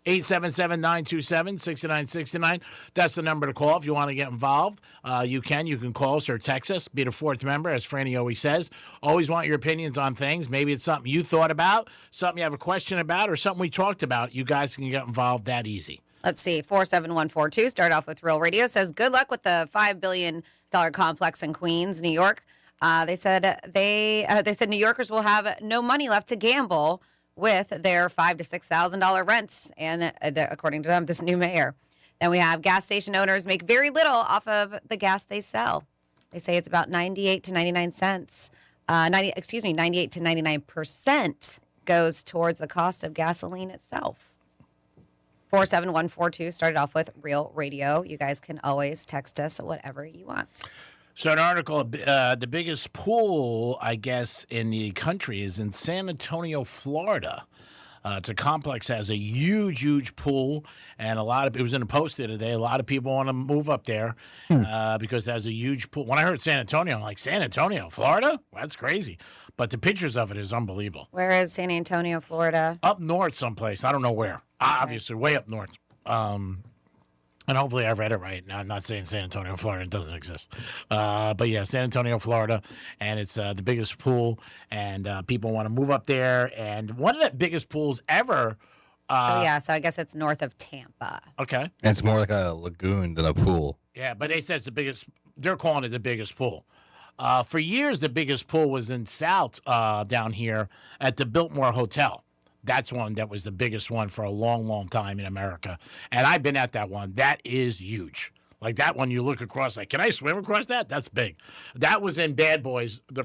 877-927-6969. That's the number to call if you want to get involved. You can call us or text us. Be the fourth member, as Franny always says. Always want your opinions on things. Maybe it's something you thought about, something you have a question about, or something we talked about. You guys can get involved that easy. Let's see. 47142. Start off with Real Radio. Says, good luck with the $5 billion complex in Queens, New York. They said New Yorkers will have no money left to gamble with their $5,000 to $6,000 rents, and according to them, this new mayor. Then we have gas station owners make very little off of the gas they sell. They say it's about 98 to 99 cents. 98 to 99% goes towards the cost of gasoline itself. 47142 started off with Real Radio. You guys can always text us whatever you want. So an article, the biggest pool, I guess, in the country is in San Antonio, Florida. It's a complex that has a huge pool, and it was in the Post the other day. A lot of people want to move up there because it has a huge pool. When I heard San Antonio, I'm like, San Antonio, Florida? That's crazy. But the pictures of it is unbelievable. Where is San Antonio, Florida? Up north someplace. I don't know where. Obviously, way up north. And hopefully I read it right. Now, I'm not saying San Antonio, Florida. It doesn't exist. But yeah, San Antonio, Florida. And it's the biggest pool. And people want to move up there. And one of the biggest pools ever. So I guess it's north of Tampa. Okay. And it's more like a lagoon than a pool. Yeah, but they said it's the biggest. They're calling it the biggest pool. For years, the biggest pool was in South down here at the Biltmore Hotel. That's one that was the biggest one for a long time in America. And I've been at that one. That is huge. Like that one, you look across, like, can I swim across that? That's big. That was in Bad Boys, the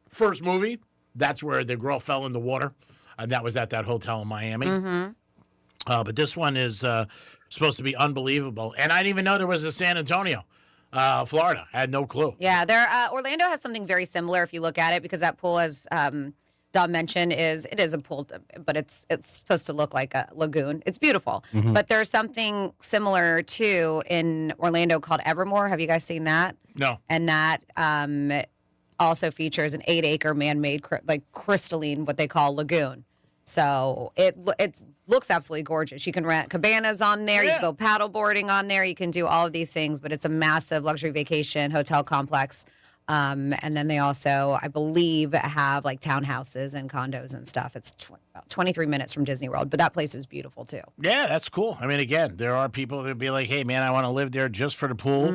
first movie. That's where the girl fell in the water. And that was at that hotel in Miami. Mm-hmm. But this one is supposed to be unbelievable. And I didn't even know there was a San Antonio, Florida. I had no clue. Yeah, Orlando has something very similar if you look at it, because that pool is Dom mentioned it is a pool, but it's supposed to look like a lagoon. It's beautiful. Mm-hmm. But there's something similar too in Orlando called Evermore. Have you guys seen that? No. And that also features an 8-acre man-made crystalline, what they call lagoon. So it looks absolutely gorgeous. You can rent cabanas on there. You can go paddle boarding on there. You can do all of these things, but it's a massive luxury vacation hotel complex. And then they also, I believe, have like townhouses and condos and stuff. It's about 23 minutes from Disney World, but that place is beautiful too. Yeah, that's cool. I mean, again, there are people that be like, hey, man, I want to live there just for the pool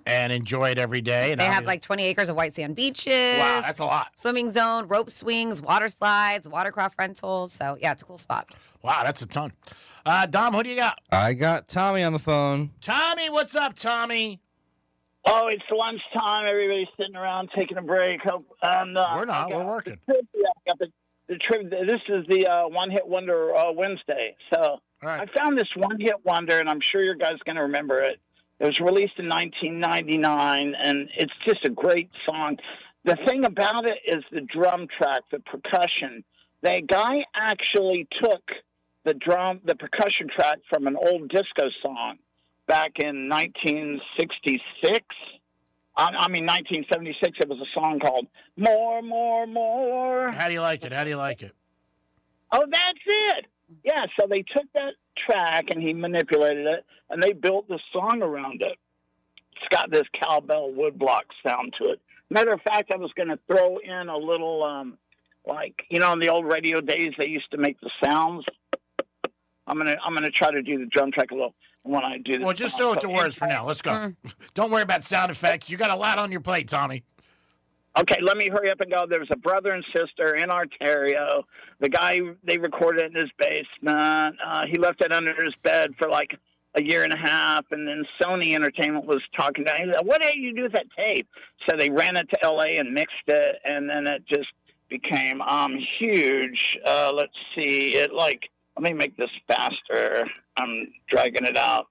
and enjoy it every day. And they have like 20 acres of white sand beaches. Wow, that's a lot. Swimming zone, rope swings, water slides, watercraft rentals. So, yeah, it's a cool spot. Wow, that's a ton. Dom, who do you got? I got Tommy on the phone. Tommy, what's up, Tommy? Oh, it's lunchtime. Everybody's sitting around taking a break. We're not. We're working. I got the trip. This is the one-hit wonder Wednesday. So I found this one-hit wonder, and I'm sure you guys are going to remember it. It was released in 1999, and it's just a great song. The thing about it is the drum track, the percussion. The guy actually took the percussion track from an old disco song back in 1966. I mean, 1976, it was a song called More, More, More. How do you like it? How do you like it? Oh, that's it. Yeah, so they took that track and he manipulated it, and they built the song around it. It's got this cowbell woodblock sound to it. Matter of fact, I was going to throw in a little, in the old radio days, they used to make the sounds. I'm gonna try to do the drum track a little when I do this. Well, just throw it to words for now. Let's go. Don't worry about sound effects. You got a lot on your plate, Tommy. Okay, let me hurry up and go. There's a brother and sister in Ontario. The guy, they recorded it in his basement. He left it under his bed for like a year and a half, and then Sony Entertainment was talking to him. He said, what did you do with that tape? So they ran it to L.A. and mixed it, and then it just became huge. Let's see. Let me make this faster. I'm dragging it out.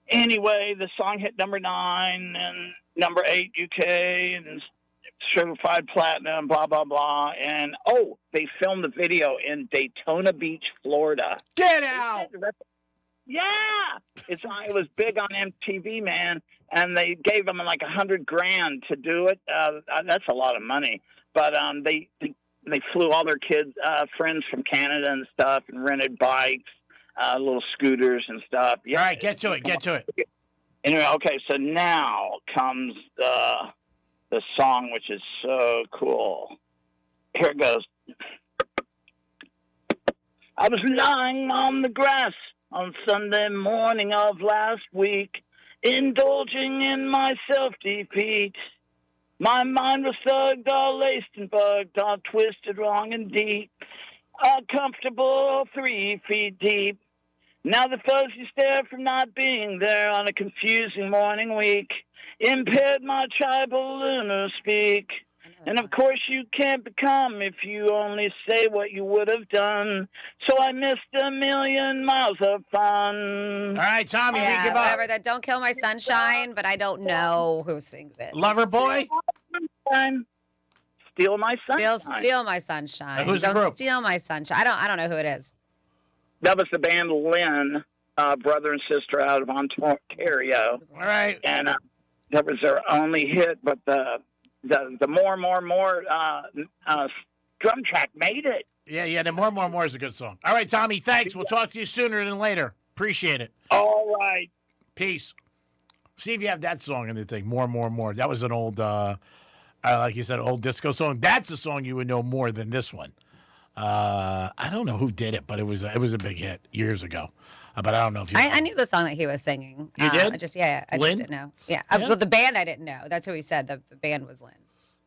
Anyway, the song hit number 9 and number 8 UK and certified platinum, blah, blah, blah. And, they filmed the video in Daytona Beach, Florida. Get out! Yeah! It was big on MTV, man. And they gave them like $100,000 to do it. That's a lot of money. But they flew all their kids, friends from Canada and stuff, and rented bikes, little scooters and stuff. Yeah. All right, get to it. Anyway, okay, so now comes the song, which is so cool. Here it goes. I was lying on the grass on Sunday morning of last week, indulging in my self-defeat. My mind was thugged, all laced and bugged, all twisted wrong and deep, all comfortable 3 feet deep. Now the fuzzy stare from not being there on a confusing morning week impaired my tribal lunar speak. And of course you can't become if you only say what you would have done. So I missed a million miles of fun. All right, Tommy, we give up. Whatever. That Don't Kill My Sunshine, but I don't know who sings it. Lover Boy? Steal My Sunshine. Steal My Sunshine. Who's the Don't group? steal my sunshine. I don't know who it is. That was the band Lynn, brother and sister out of Ontario. All right. And that was their only hit, but the more drum track made it. Yeah, the More is a good song. All right, Tommy, thanks. We'll talk to you sooner than later. Appreciate it. All right. Peace. See if you have that song in the thing. More. That was an old, like you said, old disco song. That's a song you would know more than this one. I don't know who did it, but it was a big hit years ago. But I don't know if you. I knew the song that he was singing. You did? I just didn't know. Yeah. Yeah. Well, the band I didn't know. That's who he said. The band was Lynn.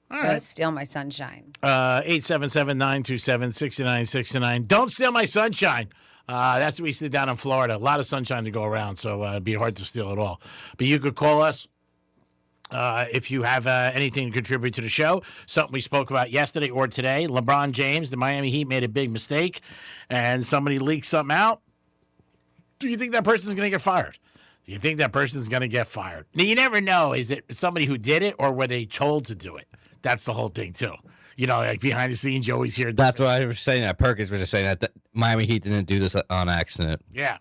All right. Steal My Sunshine. 877-927-6969. Don't steal my sunshine. That's what we see down in Florida. A lot of sunshine to go around, so it'd be hard to steal it all. But you could call us if you have anything to contribute to the show, something we spoke about yesterday or today. LeBron James, the Miami Heat, made a big mistake, and somebody leaked something out. Do you think that person's going to get fired? Do you think that person's going to get fired? Now, you never know. Is it somebody who did it, or were they told to do it? That's the whole thing, too. You know, like behind the scenes, you always hear. That's what I was saying. That Perkins was just saying that Miami Heat didn't do this on accident. Yeah.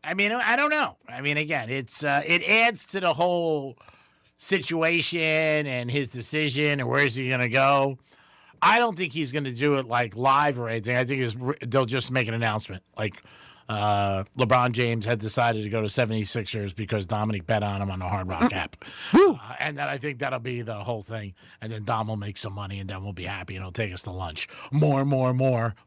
I mean, I don't know. I mean, again, it adds to the whole situation and his decision and where is he going to go. I don't think he's going to do it like live or anything. I think they'll just make an announcement. Like LeBron James had decided to go to 76ers because Dominic bet on him on the Hard Rock app. And then I think that'll be the whole thing. And then Dom will make some money and then we'll be happy and he'll take us to lunch. More.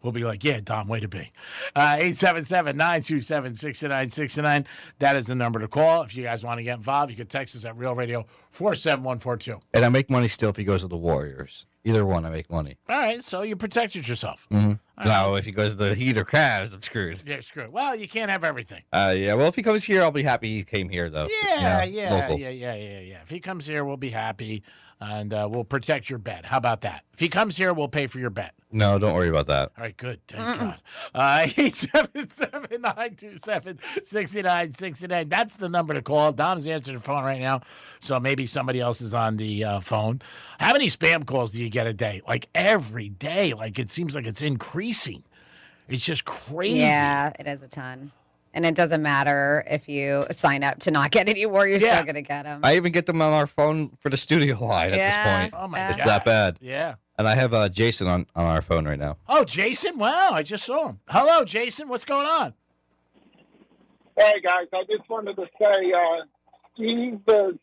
We'll be like, yeah, Dom, way to be. 877-927-6969. That is the number to call. If you guys want to get involved, you can text us at Real Radio 47142. And I make money still if he goes to the Warriors. Either one, I make money. All right, so you protected yourself. Mm-hmm. Now, right. if he goes to the Heat or Cavs, I'm screwed. Yeah, screwed. Well, you can't have everything. Yeah. Well, if he comes here, I'll be happy he came here, though. Yeah. Local. If he comes here, we'll be happy, and we'll protect your bet. How about that? If he comes here, we'll pay for your bet. No, don't worry about that. All right, good. Thank God. 877-927-6969. That's the number to call. Dom's answering the phone right now, so maybe somebody else is on the phone. How many spam calls do you get a day? Like every day. Like it seems like it's increasing. It's just crazy. Yeah, it is a ton. And it doesn't matter if you sign up to not get any more, you're still going to get them. I even get them on our phone for the studio line at this point. Oh, my God. It's that bad. Yeah. And I have Jason on our phone right now. Oh, Jason? Wow, I just saw him. Hello, Jason. What's going on? Hey, guys. I just wanted to say Steve is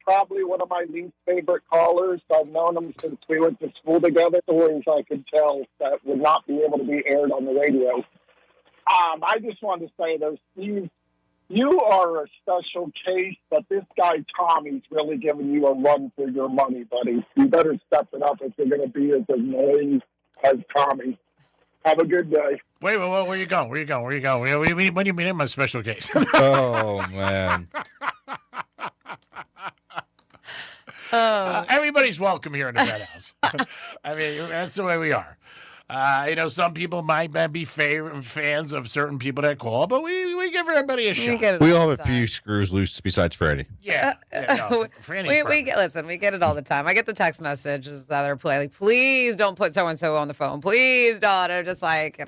probably one of my least favorite callers. I've known him since we went to school together. Stories I could tell that would not be able to be aired on the radio. I just wanted to say, though, Steve, you are a special case, but this guy Tommy's really giving you a run for your money, buddy. You better step it up if you're going to be as annoying as Tommy. Have a good day. Wait, where you going? Where you going? What do you mean I'm a special case? Oh, man. Everybody's welcome here in the Penthouse. I mean, that's the way we are. Some people might be fans of certain people that call, but we give everybody a shot. We all have a few screws loose besides Freddie. Yeah. We get it all the time. I get the text messages that are like, please don't put so-and-so on the phone. Please don't. I'm just like,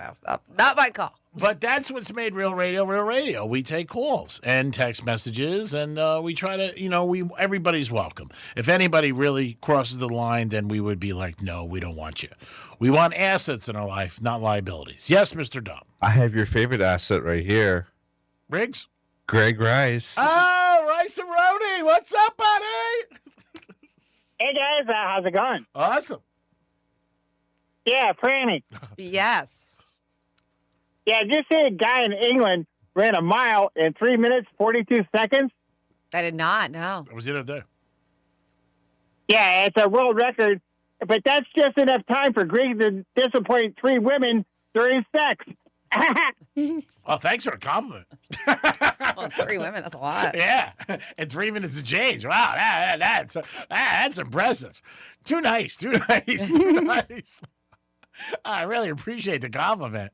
not my call. But that's what's made Real Radio. We take calls and text messages, and we try to, everybody's welcome. If anybody really crosses the line, then we would be like, no, we don't want you. We want assets in our life, not liabilities. Yes, Mr. Dumb. I have your favorite asset right here. Riggs? Greg Rice. Oh, Rice and Roni. What's up, buddy? Hey, guys. How's it going? Awesome. Yeah, Franny. Yes. Yeah, just say a guy in England ran a mile in 3 minutes, 42 seconds. I did not, no. That was the other day. Yeah, it's a world record, but that's just enough time for Greg to disappoint 3 women during sex. Oh, thanks for the compliment. Well, 3 women, that's a lot. Yeah, and 3 minutes to change. Wow, that's impressive. Too nice, too nice. I really appreciate the compliment.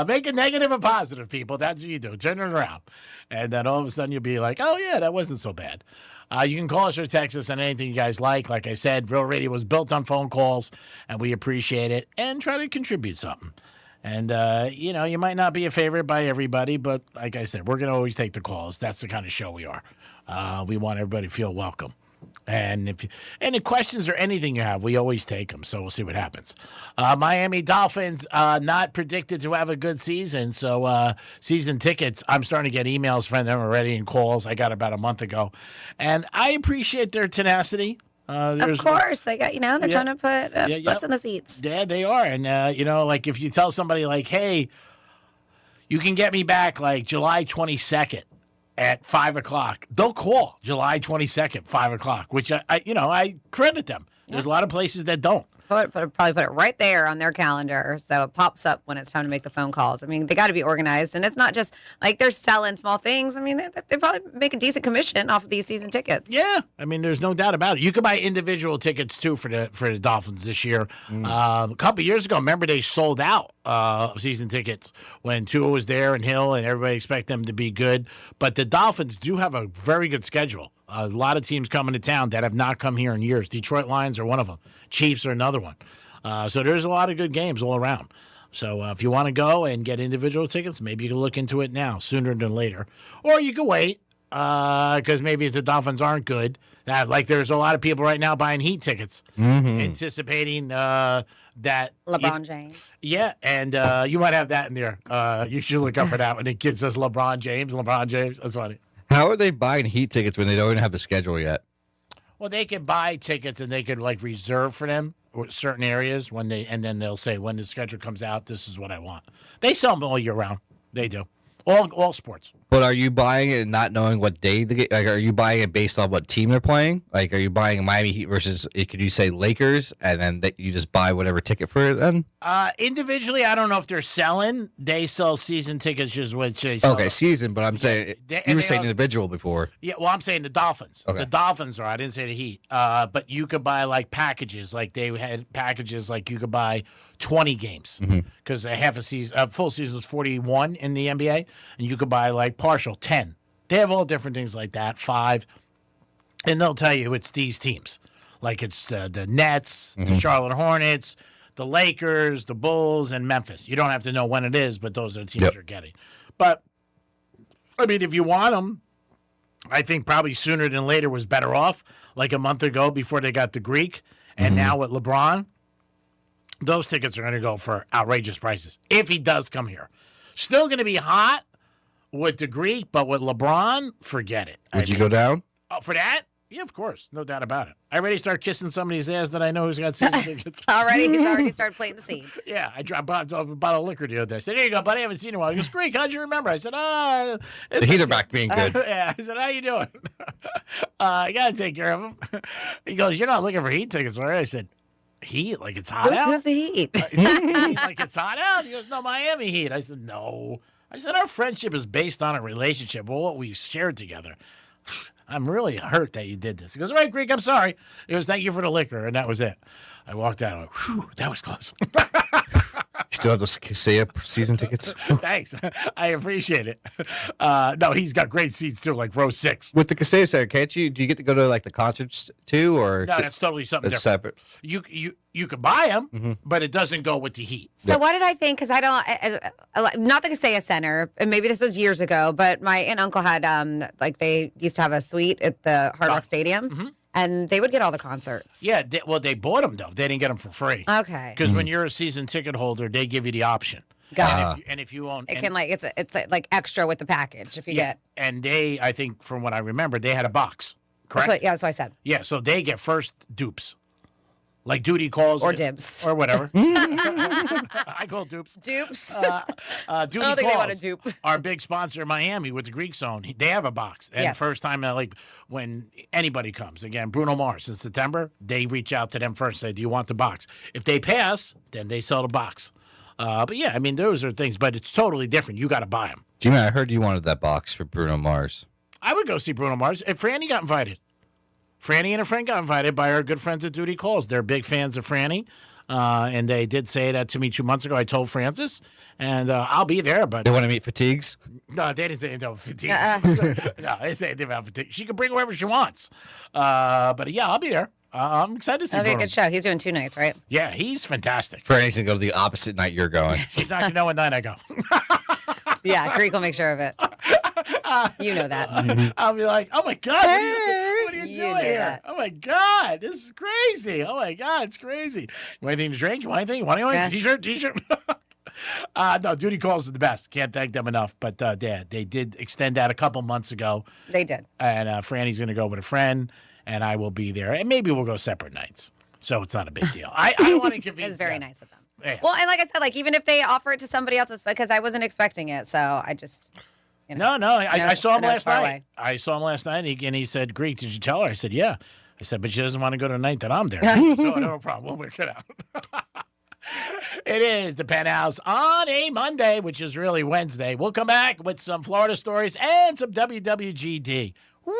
Make it negative and positive, people. That's what you do. Turn it around. And then all of a sudden you'll be like, oh, yeah, that wasn't so bad. You can call us or text us on anything you guys like. Like I said, Real Radio was built on phone calls, and we appreciate it. And try to contribute something. And, you might not be a favorite by everybody, but like I said, we're going to always take the calls. That's the kind of show we are. We want everybody to feel welcome. And if any questions or anything you have, we always take them. So we'll see what happens. Miami Dolphins not predicted to have a good season. So season tickets, I'm starting to get emails from them already and calls. I got about a month ago. And I appreciate their tenacity. Of course. They got, they're trying to put butts in the seats. Yeah, they are. And, like if you tell somebody like, hey, you can get me back like July 22nd. At 5 o'clock, they'll call July 22nd, 5 o'clock, which I credit them. There's a lot of places that don't. Probably put it right there on their calendar so it pops up when it's time to make the phone calls. I mean, they got to be organized, and it's not just like they're selling small things. I mean, they probably make a decent commission off of these season tickets. Yeah, I mean, there's no doubt about it. You could buy individual tickets too for the Dolphins this year. A couple of years ago, remember they sold out season tickets when Tua was there and Hill, and everybody expect them to be good. But the Dolphins do have a very good schedule. A lot of teams coming to town that have not come here in years. Detroit Lions are one of them. Chiefs are another one. So there's a lot of good games all around. So if you want to go and get individual tickets, maybe you can look into it now, sooner than later. Or you can wait, because maybe if the Dolphins aren't good, like there's a lot of people right now buying Heat tickets, anticipating that LeBron James. Yeah, and you might have that in there. You should look up for that when the kid says LeBron James. That's funny. How are they buying Heat tickets when they don't even have a schedule yet? Well, they could buy tickets and they could like reserve for them or certain areas and then they'll say when the schedule comes out, this is what I want. They sell them all year round. They do. All sports. But are you buying it and not knowing what day are you buying it based on what team they're playing? Like, are you buying Miami Heat versus, could you say Lakers, and then you just buy whatever ticket for it then? Individually, I don't know if they're selling. They sell season tickets just with season, but I'm saying, you were saying individual before. Yeah, well, I'm saying the Dolphins. Okay. The Dolphins I didn't say the Heat. But you could buy like packages. Like they had packages like you could buy 20 games because a full season was 41 in the NBA, and you could buy like partial 10. They have all different things like that, 5, and they'll tell you it's these teams. Like it's the Nets, the Charlotte Hornets, the Lakers, the Bulls, and Memphis. You don't have to know when it is, but those are the teams you're getting. But, I mean, if you want them, I think probably sooner than later was better off, like a month ago before they got the Greek, and now with LeBron, those tickets are going to go for outrageous prices if he does come here. Still going to be hot with the Greek, but with LeBron, forget it. Would you go down? Oh, for that? Yeah, of course. No doubt about it. I already start kissing somebody's ass that I know who's got season tickets. He's already started planting the seed. Yeah, I bought a bottle of liquor the other day. I said, here you go, buddy. I haven't seen you in a while. He goes, Greek, how'd you remember? I said, the heater back being good. Yeah. I said, how you doing? I got to take care of him. He goes, you're not looking for Heat tickets, are you? I said, Heat? Like it's hot out? Who's the Heat? Like it's hot out? He goes, no, Miami Heat. I said, no. I said, our friendship is based on a relationship, well, what we shared together. I'm really hurt that you did this. He goes, all right, Greek, I'm sorry. He goes, thank you for the liquor, and that was it. I walked out. I went, whew, that was close. Still have those Kaseya season tickets? Thanks. I appreciate it. No, he's got great seats, too, like row 6. With the Kaseya Center, do you get to go to, like, the concerts, too? Or no, that's totally something different. Separate. You could buy them, but it doesn't go with the Heat. So what did I think? Because I don't, not the Kaseya Center, and maybe this was years ago, but my aunt and uncle had, they used to have a suite at the Hard Rock Stadium, and they would get all the concerts. Yeah, they bought them, though. They didn't get them for free. Okay. Because when you're a season ticket holder, they give you the option. Got it. And if you own... It can, it's like extra with the package if you get... And they, I think, from what I remember, they had a box, correct? That's what I said. Yeah, so they get first dupes. Like duty calls. Or dibs. Or whatever. I call dupes. Dupes. Duty I don't think they want a dupe. Our big sponsor, Miami, with the Greek Zone, they have a box. And first time, when anybody comes, again, Bruno Mars in September, they reach out to them first and say, do you want the box? If they pass, then they sell the box. But yeah, I mean, those are things, but it's totally different. You got to buy them. G-Man, I heard you wanted that box for Bruno Mars. I would go see Bruno Mars. If Franny got invited. Franny and a friend got invited by our good friends at Duty Calls. They're big fans of Franny. And they did say that to me 2 months ago. I told Francis, and I'll be there. But They want to meet Fatigues? no, they didn't say anything about Fatigues. No, they say anything about Fatigues. She can bring whoever she wants. But yeah, I'll be there. I'm excited to see That'll be a Bruno. good show. He's doing 2 nights, right? Yeah, he's fantastic. Franny's going to go to the opposite night you're going. He's not going to know what night I go. Yeah, Greek will make sure of it. You know that. I'll be like, oh my God, what are you You doing know here? that. Oh my God, this is crazy. Oh my God, it's crazy. You want anything to drink? You want anything? You want anything? T-shirt? No, Duty Calls is the best. Can't thank them enough. But they did extend that a couple months ago. They did. And Franny's going to go with a friend, and I will be there. And maybe we'll go separate nights. So it's not a big deal. I don't want to confuse It's very them. nice of them. Yeah. Well, and like I said, like even if they offer it to somebody else, it's because I wasn't expecting it. So I just, No, I saw him last night. Away. I saw him last night, and he said, Greek, did you tell her? I said, yeah. I said, but she doesn't want to go to the night that I'm there. So no problem. We'll work it out. It is the Penthouse on a Monday, which is really Wednesday. We'll come back with some Florida stories and some WWGD. Woo!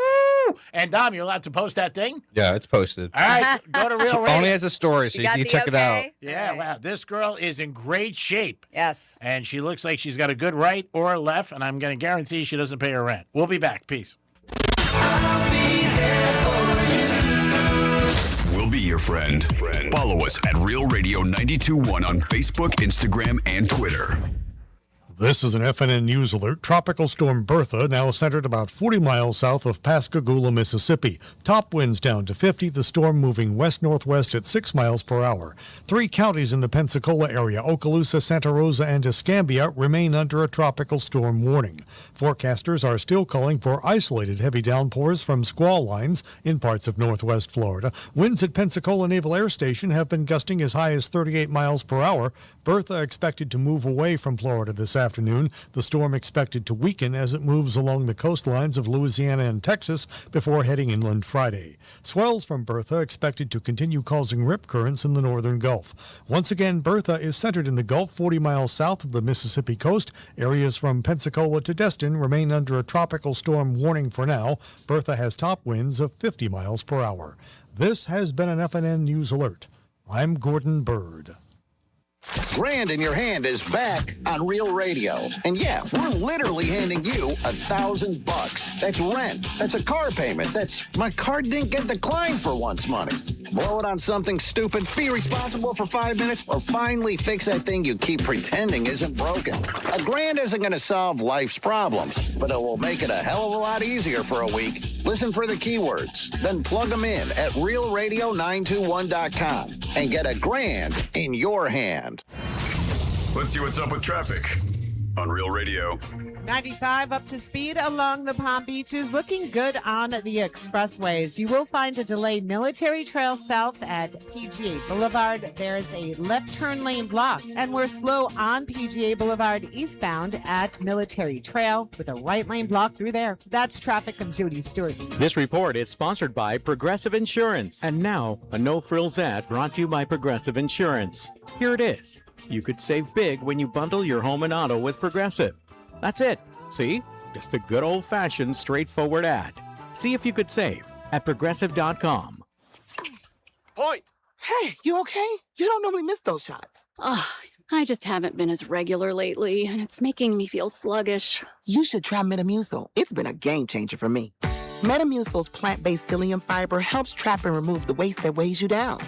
And Dom, you're allowed to post that thing? Yeah, it's posted. All right, go to Real Radio. Only has a story, so you can check it out. Yeah, wow. This girl is in great shape. Yes. And she looks like she's got a good right or a left, and I'm going to guarantee she doesn't pay her rent. We'll be back. Peace. We'll be your friend. Follow us at Real Radio 92.1 on Facebook, Instagram, and Twitter. This is an FNN News Alert. Tropical storm Bertha now centered about 40 miles south of Pascagoula, Mississippi. Top winds down to 50. The storm moving west-northwest at 6 miles per hour. 3 counties in the Pensacola area, Okaloosa, Santa Rosa, and Escambia, remain under a tropical storm warning. Forecasters are still calling for isolated heavy downpours from squall lines in parts of northwest Florida. Winds at Pensacola Naval Air Station have been gusting as high as 38 miles per hour. Bertha expected to move away from Florida this afternoon. The storm expected to weaken as it moves along the coastlines of Louisiana and Texas before heading inland Friday. Swells from Bertha expected to continue causing rip currents in the northern Gulf. Once again, Bertha is centered in the Gulf 40 miles south of the Mississippi coast. Areas from Pensacola to Destin remain under a tropical storm warning for now. Bertha has top winds of 50 miles per hour. This has been an FNN News Alert. I'm Gordon Bird. Grand in Your Hand is back on Real Radio. And yeah, we're literally handing you $1,000. That's rent. That's a car payment. That's my card didn't get declined for once money. Blow it on something stupid, be responsible for 5 minutes, or finally fix that thing you keep pretending isn't broken. $1,000 isn't going to solve life's problems, but it will make it a hell of a lot easier for a week. Listen for the keywords, then plug them in at realradio921.com and get $1,000 in your hand. Let's see what's up with traffic on Real Radio. 95 up to speed along the Palm Beaches, looking good on the expressways. You will find a delayed Military Trail south at PGA Boulevard. There's a left turn lane block, and we're slow on PGA Boulevard eastbound at Military Trail with a right lane block through there. That's traffic. I'm Judy Stewart. This report is sponsored by Progressive Insurance. And now, a no-frills ad brought to you by Progressive Insurance. Here it is. You could save big when you bundle your home and auto with Progressive. That's it. See? Just a good old-fashioned, straightforward ad. See if you could save at Progressive.com. Point. Hey, you okay? You don't normally miss those shots. I just haven't been as regular lately, and it's making me feel sluggish. You should try Metamucil. It's been a game changer for me. Metamucil's plant-based psyllium fiber helps trap and remove the waste that weighs you down.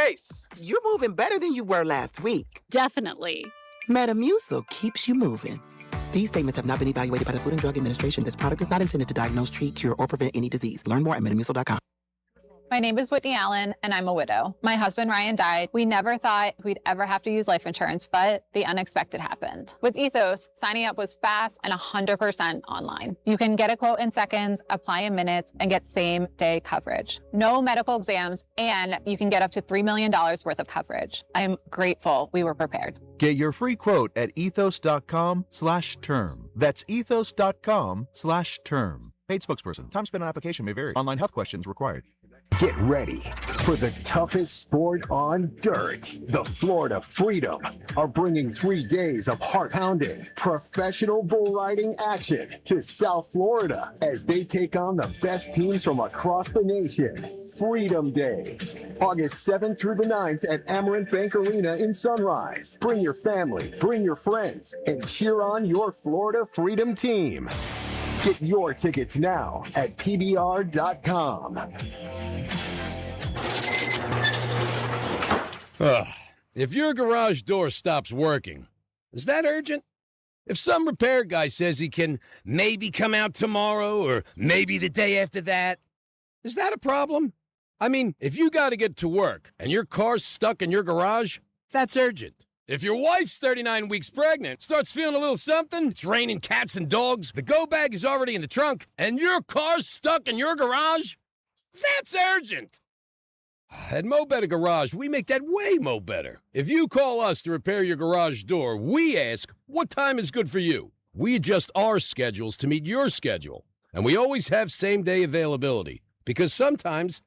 Ace, you're moving better than you were last week. Definitely. Metamucil keeps you moving. These statements have not been evaluated by the Food and Drug Administration. This product is not intended to diagnose, treat, cure, or prevent any disease. Learn more at metamucil.com. My name is Whitney Allen, and I'm a widow. My husband, Ryan, died. We never thought we'd ever have to use life insurance, but the unexpected happened. With Ethos, signing up was fast and 100% online. You can get a quote in seconds, apply in minutes, and get same-day coverage. No medical exams, and you can get up to $3 million worth of coverage. I'm grateful we were prepared. Get your free quote at ethos.com/term. That's ethos.com/term. Paid spokesperson. Time spent on application may vary. Online health questions required. Get ready for the toughest sport on dirt. The Florida Freedom are bringing 3 days of heart-pounding professional bull riding action to South Florida as they take on the best teams from across the nation. Freedom Days, August 7th through the 9th at Amarant Bank Arena in Sunrise. Bring your family, bring your friends, and cheer on your Florida Freedom team. Get your tickets now at PBR.com. If your garage door stops working, is that urgent? If some repair guy says he can maybe come out tomorrow or maybe the day after that, is that a problem? I mean, if you got to get to work and your car's stuck in your garage, that's urgent. If your wife's 39 weeks pregnant, starts feeling a little something, it's raining cats and dogs, the go bag is already in the trunk, and your car's stuck in your garage, that's urgent. At Mo Better Garage, we make that way mo better. If you call us to repair your garage door, we ask, what time is good for you? We adjust our schedules to meet your schedule. And we always have same-day availability, because sometimes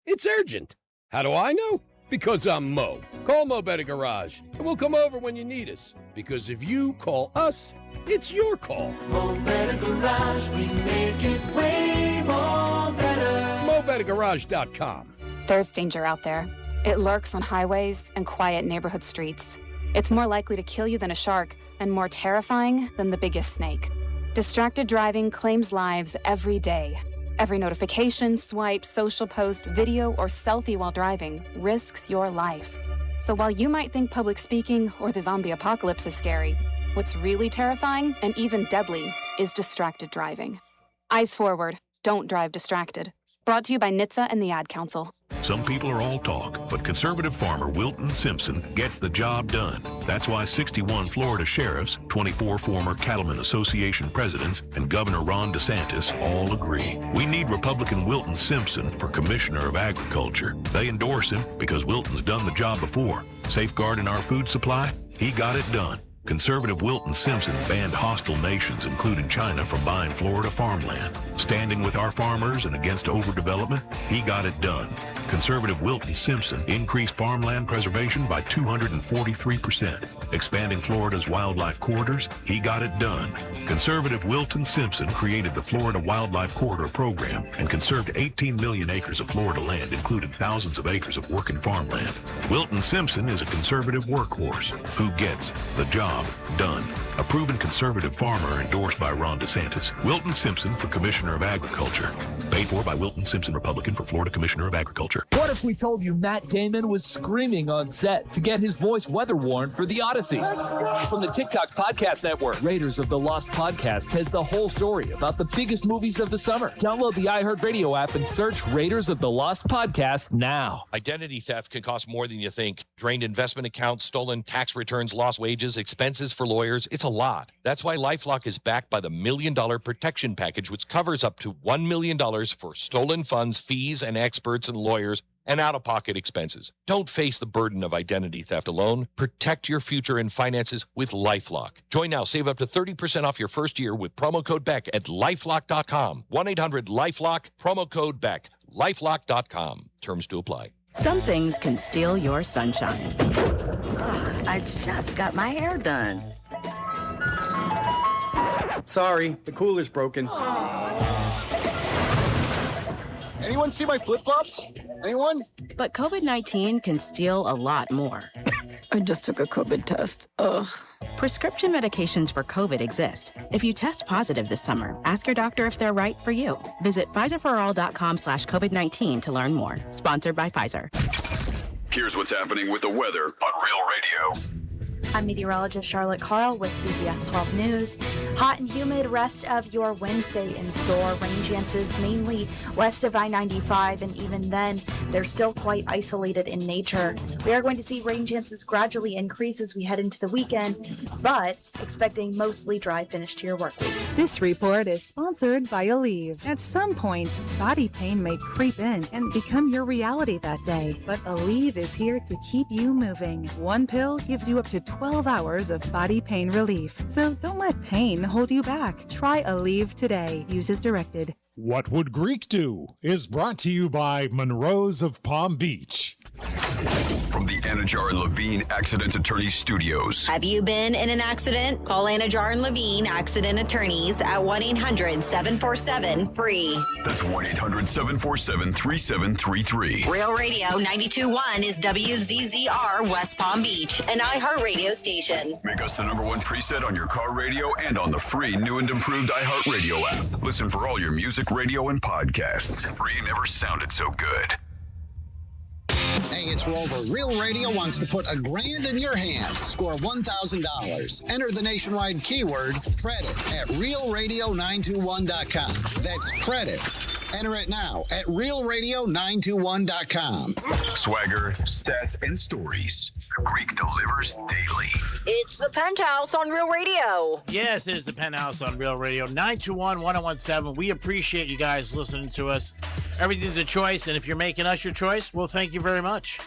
it's urgent. How do I know? Because I'm Mo. Call Mo Better Garage, and we'll come over when you need us. Because if you call us, it's your call. Mo Better Garage, we make it way more better. MoBetterGarage.com. There's danger out there. It lurks on highways and quiet neighborhood streets. It's more likely to kill you than a shark, and more terrifying than the biggest snake. Distracted driving claims lives every day. Every notification, swipe, social post, video, or selfie while driving risks your life. So while you might think public speaking or the zombie apocalypse is scary, what's really terrifying and even deadly is distracted driving. Eyes forward, don't drive distracted. Brought to you by NHTSA and the Ad Council. Some people are all talk, but conservative farmer Wilton Simpson gets the job done. That's why 61 Florida sheriffs, 24 former Cattlemen Association presidents, and Governor Ron DeSantis all agree. We need Republican Wilton Simpson for Commissioner of Agriculture. They endorse him because Wilton's done the job before. Safeguarding our food supply, he got it done. Conservative Wilton Simpson banned hostile nations, including China, from buying Florida farmland. Standing with our farmers and against overdevelopment, he got it done. Conservative Wilton Simpson increased farmland preservation by 243%. Expanding Florida's wildlife corridors, he got it done. Conservative Wilton Simpson created the Florida Wildlife Corridor Program and conserved 18 million acres of Florida land, including thousands of acres of working farmland. Wilton Simpson is a conservative workhorse who gets the job done. A proven conservative farmer endorsed by Ron DeSantis. Wilton Simpson for Commissioner of Agriculture. Paid for by Wilton Simpson, Republican, for Florida Commissioner of Agriculture. What if we told you Matt Damon was screaming on set to get his voice weather-worn for The Odyssey? From the TikTok Podcast Network, Raiders of the Lost Podcast has the whole story about the biggest movies of the summer. Download the iHeartRadio app and search Raiders of the Lost Podcast now. Identity theft can cost more than you think. Drained investment accounts, stolen tax returns, lost wages, expenses for lawyers. It's a lot. That's why LifeLock is backed by the $1 Million Protection Package, which covers up to $1 million for stolen funds, fees, and experts and lawyers, and out-of-pocket expenses. Don't face the burden of identity theft alone. Protect your future and finances with LifeLock. Join now. Save up to 30% off your first year with promo code BECK at LifeLock.com. 1-800-LifeLock, promo code BECK. LifeLock.com. Terms to apply. Some things can steal your sunshine. Ugh, I just got my hair done. Sorry, the cooler's broken. Anyone see my flip-flops? Anyone? But COVID-19 can steal a lot more. I just took a COVID test. Ugh. Prescription medications for COVID exist. If you test positive this summer, ask your doctor if they're right for you. Visit PfizerForAll.com/COVID-19 to learn more. Sponsored by Pfizer. Here's what's happening with the weather on Real Radio. I'm meteorologist Charlotte Carl with CBS 12 News. Hot and humid rest of your Wednesday in store. Rain chances mainly west of I-95, and even then, they're still quite isolated in nature. We are going to see rain chances gradually increase as we head into the weekend, but expecting mostly dry finish to your work week. This report is sponsored by Aleve. At some point, body pain may creep in and become your reality that day, but Aleve is here to keep you moving. One pill gives you up to 12 hours of body pain relief. So don't let pain hold you back. Try Aleve today. Use as directed. What Would Greek Do is brought to you by Monroe's of Palm Beach. From the Anajar and Levine Accident Attorneys Studios. Have you been in an accident? Call Anajar and Levine Accident Attorneys at 1-800-747-FREE. That's 1-800-747-3733. Real Radio 92.1 is WZZR West Palm Beach, an iHeartRadio station. Make us the #1 preset on your car radio and on the free new and improved iHeartRadio app. Listen for all your music, radio, and podcasts. Free never sounded so good. Hey, it's Rover. Real Radio wants to put $1,000 in your hands. Score $1,000. Enter the nationwide keyword credit at realradio921.com. That's credit. Enter it now at realradio921.com. Swagger, stats, and stories. The Greek delivers daily. It's the Penthouse on Real Radio. Yes, it is the Penthouse on Real Radio, 921-1017. We appreciate you guys listening to us. Everything's a choice, and if you're making us your choice, well, thank you very much.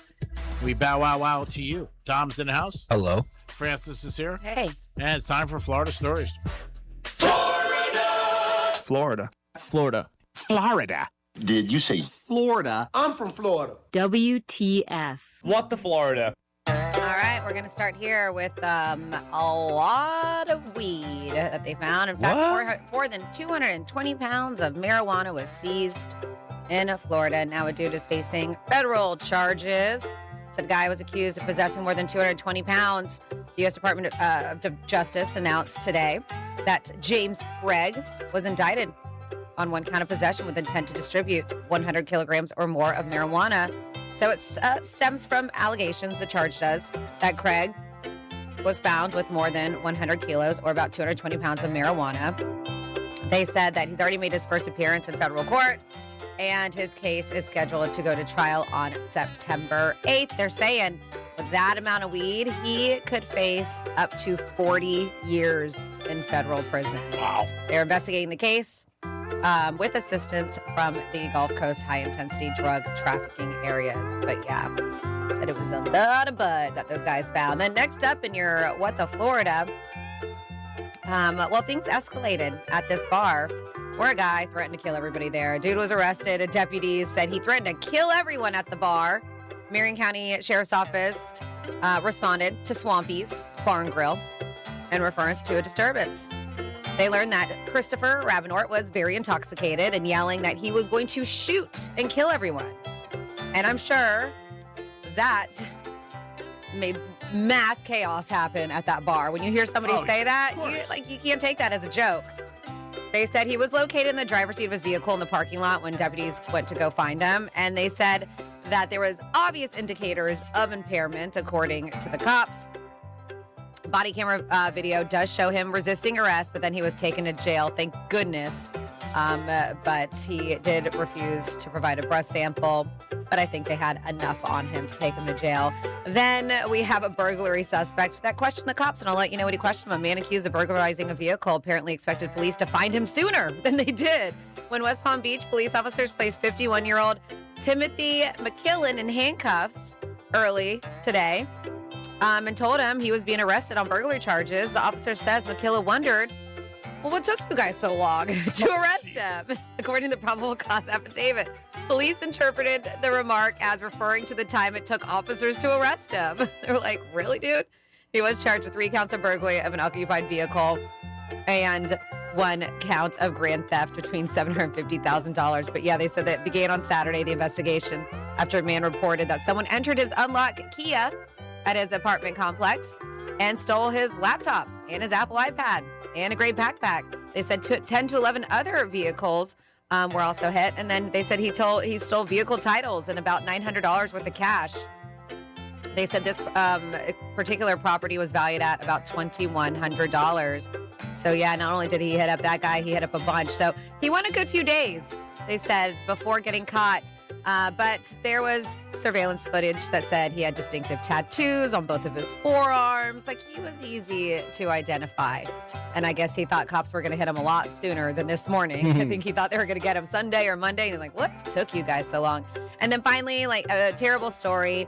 We bow wow to you. Tom's in the house. Hello. Francis is here. Hey. And it's time for Florida Stories. Florida. Florida. Florida. Did you say Florida? I'm from Florida. WTF. What the Florida? All right, we're going to start here with a lot of weed that they found. In fact, more than 220 pounds of marijuana was seized in Florida. Now a dude is facing federal charges. Said guy was accused of possessing more than 220 pounds. The U.S. Department of Justice announced today that James Craig was indicted on one count of possession with intent to distribute 100 kilograms or more of marijuana. So it stems from allegations, the charge does, that Craig was found with more than 100 kilos or about 220 pounds of marijuana. They said that he's already made his first appearance in federal court, and his case is scheduled to go to trial on September 8th. They're saying with that amount of weed, he could face up to 40 years in federal prison. Wow. They're investigating the case with assistance from the Gulf Coast high-intensity drug trafficking areas. But yeah, said it was a lot of bud that those guys found. Then next up in your What the Florida, well, things escalated at this bar where a guy threatened to kill everybody there. A dude was arrested. Deputies said he threatened to kill everyone at the bar. Marion County Sheriff's Office responded to Swampy's Bar and Grill in reference to a disturbance. They learned that Christopher Ravenort was very intoxicated and yelling that he was going to shoot and kill everyone. And I'm sure that made mass chaos happen at that bar. When you hear somebody say that, you can't take that as a joke. They said he was located in the driver's seat of his vehicle in the parking lot when deputies went to go find him. And they said that there was obvious indicators of impairment, according to the cops. Body camera video does show him resisting arrest, but then he was taken to jail, thank goodness. But he did refuse to provide a breath sample. But I think they had enough on him to take him to jail. Then we have a burglary suspect that questioned the cops, and I'll let you know what he questioned him. A man accused of burglarizing a vehicle apparently expected police to find him sooner than they did. When West Palm Beach police officers placed 51-year-old Timothy McKillen in handcuffs early today, and told him he was being arrested on burglary charges. The officer says McKillen wondered, well, what took you guys so long to arrest him? According to the probable cause affidavit, police interpreted the remark as referring to the time it took officers to arrest him. They were like, really, dude? He was charged with 3 counts of burglary of an occupied vehicle and 1 count of grand theft between $750,000. But yeah, they said that it began on Saturday, the investigation, after a man reported that someone entered his unlocked Kia at his apartment complex and stole his laptop and his Apple iPad and a gray backpack. They said 10 to 11 other vehicles were also hit. And then they said he stole vehicle titles and about $900 worth of cash. They said this particular property was valued at about $2,100. So yeah, not only did he hit up that guy, he hit up a bunch. So he went a good few days, they said, before getting caught. But there was surveillance footage that said he had distinctive tattoos on both of his forearms. Like, he was easy to identify. And I guess he thought cops were going to hit him a lot sooner than this morning. I think he thought they were going to get him Sunday or Monday. And he's like, what took you guys so long? And then finally, like, a terrible story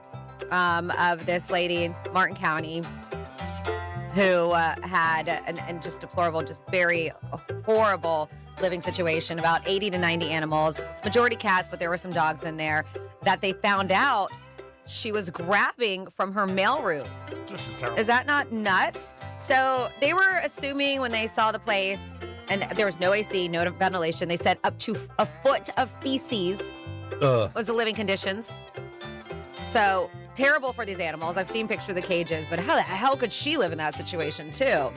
of this lady in Martin County who had, and just deplorable, just very horrible living situation, about 80 to 90 animals, majority cats, but there were some dogs in there, that they found out she was grabbing from her mailroom. This is terrible. Is that not nuts? So they were assuming when they saw the place, and there was no AC, no ventilation, they said up to a foot of feces was the living conditions. So terrible for these animals. I've seen pictures of the cages, but how the hell could she live in that situation too?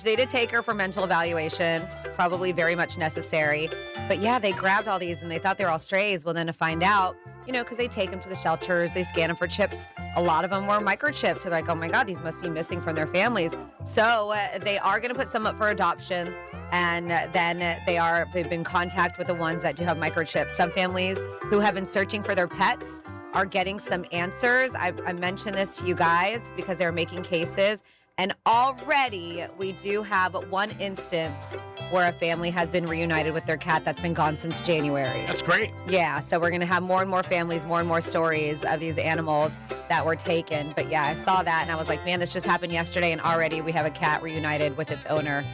They did take her for mental evaluation, probably very much necessary. But yeah, they grabbed all these and they thought they were all strays. Well, then to find out, because they take them to the shelters, they scan them for chips. A lot of them were microchips. They're like, oh my God, these must be missing from their families. So they are going to put some up for adoption. And then they've been in contact with the ones that do have microchips. Some families who have been searching for their pets are getting some answers. I mentioned this to you guys because they're making cases. And already we do have one instance where a family has been reunited with their cat that's been gone since January. That's great. Yeah, so we're going to have more and more families, more and more stories of these animals that were taken. But yeah, I saw that and I was like, man, this just happened yesterday and already we have a cat reunited with its owner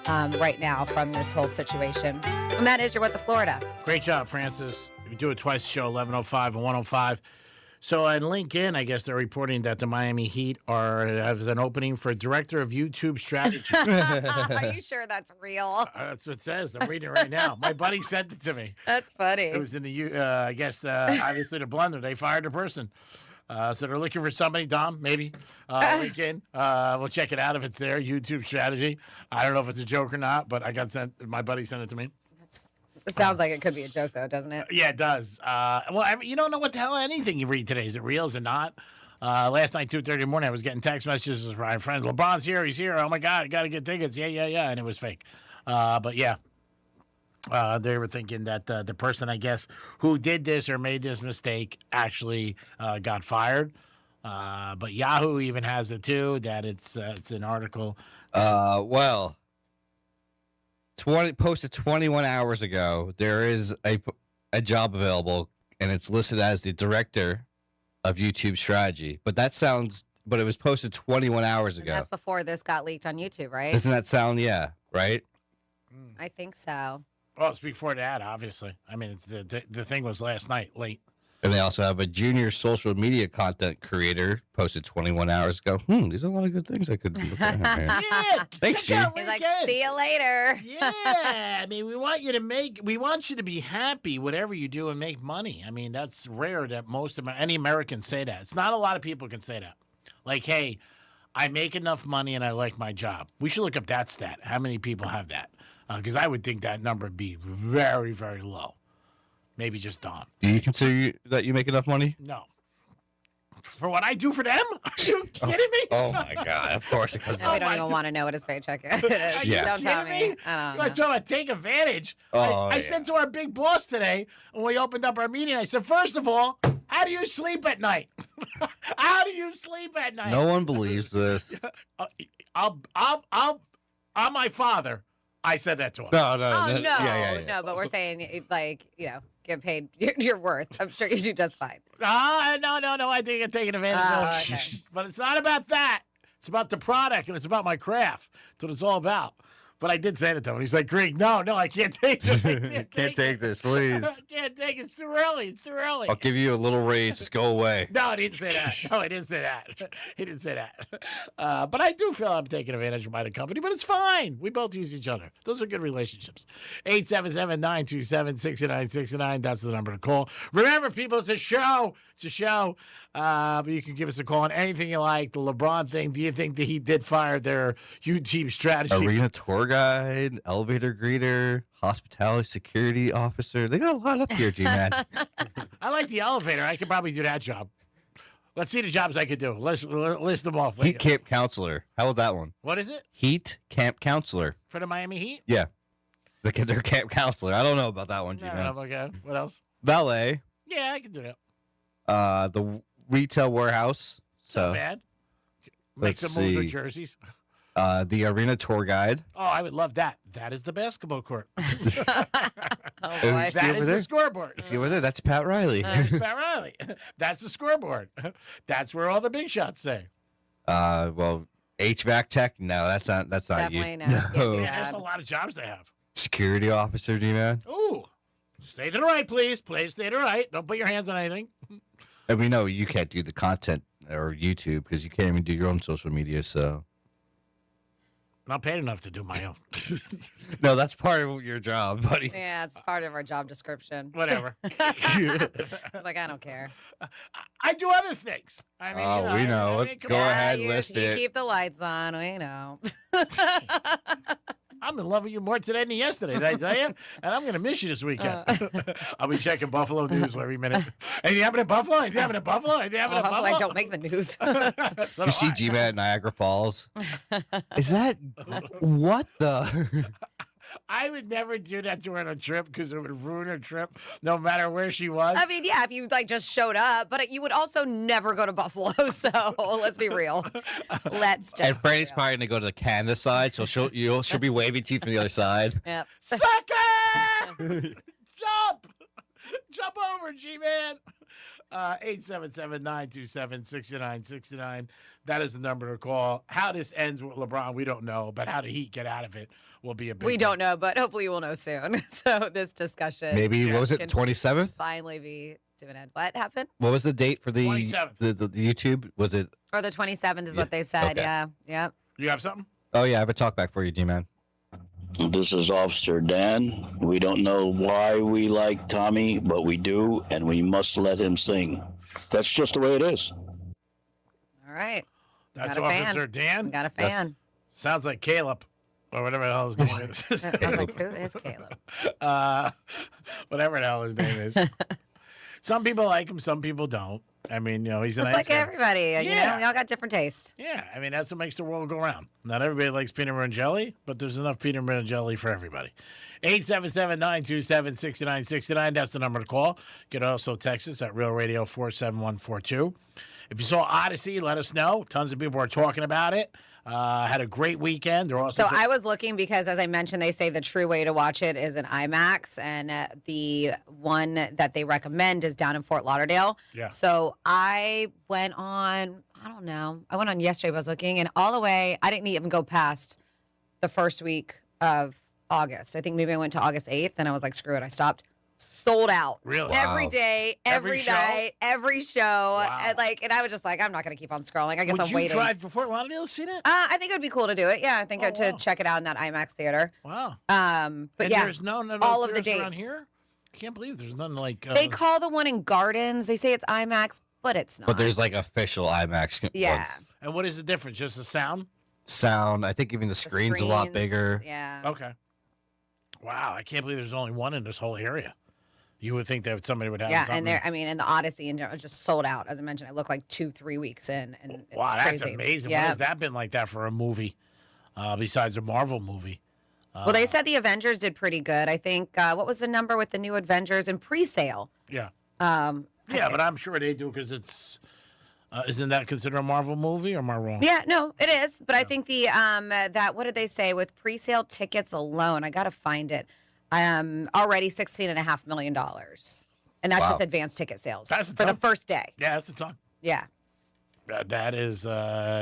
right now from this whole situation. And that is your What the Florida. Great job, Francis. We do it twice a show, 11:05 and 1:05. So on LinkedIn, I guess they're reporting that the Miami Heat have an opening for director of YouTube strategy. Are you sure that's real? That's what it says. I'm reading it right now. My buddy sent it to me. That's funny. It was in the, I guess, obviously the blender. They fired a person. So they're looking for somebody, Dom, maybe. LinkedIn. We'll check it out if it's there. YouTube strategy. I don't know if it's a joke or not, but my buddy sent it to me. It sounds like it could be a joke, though, doesn't it? Yeah, it does. You don't know what the hell anything you read today. Is it real? Is it not? Last night, 2:30 in the morning, I was getting text messages from my friends. LeBron's here. He's here. Oh, my God. I got to get tickets. Yeah. And it was fake. But, yeah. They were thinking that the person, I guess, who did this or made this mistake actually got fired. But Yahoo even has it, too, that it's an article. Posted 21 hours ago, there is a job available, and it's listed as the director of YouTube strategy. But it was posted 21 hours ago. And that's before this got leaked on YouTube, right? Doesn't that sound, right? I think so. Well, it's before that, obviously. I mean, the thing was last night, late. And they also have a junior social media content creator posted 21 hours ago. These are a lot of good things I could do. Yeah, thanks, G. He's like, see you later. Yeah, I mean, we want you to be happy, whatever you do, and make money. I mean, that's rare that any Americans say that. It's not a lot of people can say that. Like, hey, I make enough money and I like my job. We should look up that stat. How many people have that? Because I would think that number would be very, very low. Maybe just Don. Do you consider that you make enough money? No. For what I do for them? Are you kidding me? Oh, my God. Of course. Because we don't even want to know what his paycheck is. Yeah. Don't tell me. I don't know. So I take advantage. I said to our big boss today when we opened up our meeting, I said, first of all, how do you sleep at night? How do you sleep at night? No one believes this. I'm my father. I said that to him. No. No, but we're saying, get paid your worth. I'm sure you do just fine. No. I think you're taking advantage of it. Okay. But it's not about that. It's about the product, and it's about my craft. That's what it's all about. But I did say it to him. He's like, Greg, no, I can't take this. Can't take this, please. I can't take it. It's too early. I'll give you a little raise. Just go away. No, he didn't say that. No, he didn't say that. But I do feel I'm taking advantage by the company, but it's fine. We both use each other. Those are good relationships. 877-927-6969. That's the number to call. Remember, people, it's a show. But you can give us a call on anything you like. The LeBron thing. Do you think that he did fire their YouTube strategy? Arena tour guide, elevator greeter, hospitality security officer. They got a lot up here, G-Man. I like the elevator. I could probably do that job. Let's see the jobs I could do. Let's list them off. Heat camp counselor. How about that one? What is it? Heat camp counselor. For the Miami Heat? Yeah. Their camp counselor. I don't know about that one, G-Man. No, okay. What else? Valet. Yeah, I can do that. The retail warehouse. Not bad. Make some moves with jerseys. The arena tour guide. Oh, I would love that. That is the basketball court. That is the scoreboard. See over there? That's Pat Riley. That's Pat Riley. That's the scoreboard. That's where all the big shots say. Well, HVAC tech? No, that's not you. Definitely no. That's a lot of jobs they have. Security officer, G-Man. Ooh. Stay to the right, please. Please stay to the right. Don't put your hands on anything. And we know you can't do the content or YouTube because you can't even do your own social media. So Not paid enough to do my own. no, that's part of your job, buddy. Yeah, it's part of our job description. Whatever. Like, I don't care. I do other things. I mean, Oh, we know. come Go on. ahead, you, list you it. keep the lights on. We know. I'm in love with you more today than yesterday, did I tell you? And I'm going to miss you this weekend. I'll be checking Buffalo news every minute. Anything happened in Buffalo? Anything happened in Buffalo? Anything happened in Hopefully Buffalo? I don't make the news. So You do see I. G-Man at Niagara Falls? Is that what the? I would never do that to her on a trip because it would ruin her trip, no matter where she was. I mean, yeah, if you like just showed up, but you would also never go to Buffalo. So let's be real. Let's just. And Franny's probably gonna go to the Canada side, so she'll be waving to you from the other side. Yep. Sucker! Jump over, G-Man. 877-927-6969. That is the number to call. How this ends with LeBron, we don't know, but how the Heat get out of it will be a big We thing. don't know, but hopefully we'll know soon. So this discussion. Maybe what was it? can 27th? Finally be doing it. What happened? What was the date for the 27th. the YouTube? Was it? Or the 27th is what they said. Okay. Yeah. Yep. You have something? Oh yeah, I have a talk back for you, G-Man. This is Officer Dan. We don't know why we like Tommy, but we do, and we must let him sing. That's just the way it is. All right. That's Got a fan. Officer Dan. We got a fan. Sounds like Caleb, or whatever the hell his name is. I was like, who is Caleb? Whatever the hell his name is. Some people like him, some people don't. I mean, he's a It's nice like guy. everybody. You know, Yeah. we all got different taste. Yeah, I mean, that's what makes the world go round. Not everybody likes peanut butter and jelly, but there's enough peanut butter and jelly for everybody. 877-927-6969. That's the number to call. You can also text us at Real Radio 47142. If you saw Odyssey, let us know. Tons of people are talking about it. Had a great weekend. They're also So I was looking because, as I mentioned, they say the true way to watch it is an IMAX, and the one that they recommend is down in Fort Lauderdale. Yeah. So I went on, I don't know, I went on yesterday, but I was looking, and all the way, I didn't even go past the first week of August. I think maybe I went to August 8th, and I was like, screw it, I stopped. Sold out. Really? Every Wow. day, every Every night, every show. Wow. And I was just like, I'm not going to keep on scrolling. I guess Would I'm you waiting. drive to Fort Lauderdale to see that? I think it would be cool to do it. Yeah, I think Oh, to wow. check it out in that IMAX theater. Wow. But And yeah, there's none of all those of the theaters around dates. here? Can't believe there's none like... They call the one in Gardens. They say it's IMAX, but it's not. But there's like official IMAX. Yeah. And what is the difference? Just the sound? Sound. I think even the screen's a lot screens, bigger. Yeah. Okay. Wow, I can't believe there's only one in this whole area. You would think that somebody would have Yeah, something. and there, I mean, and the Odyssey and just sold out. As I mentioned, I look like 2-3 weeks in, and it's Wow, that's crazy. amazing. Yeah. When has that been like that for a movie, besides a Marvel movie? Well, they said the Avengers did pretty good. I think what was the number with the new Avengers in pre-sale? Yeah. Um, Yeah, but I'm sure they do because it's... isn't that considered a Marvel movie, or am I wrong? Yeah, no, it is. But I think the that what did they say with pre-sale tickets alone? I got to find it. Already $16.5 million, and that's Wow. just advanced ticket sales That's a for the ton. first day. Yeah, that's the time. Yeah, That is... people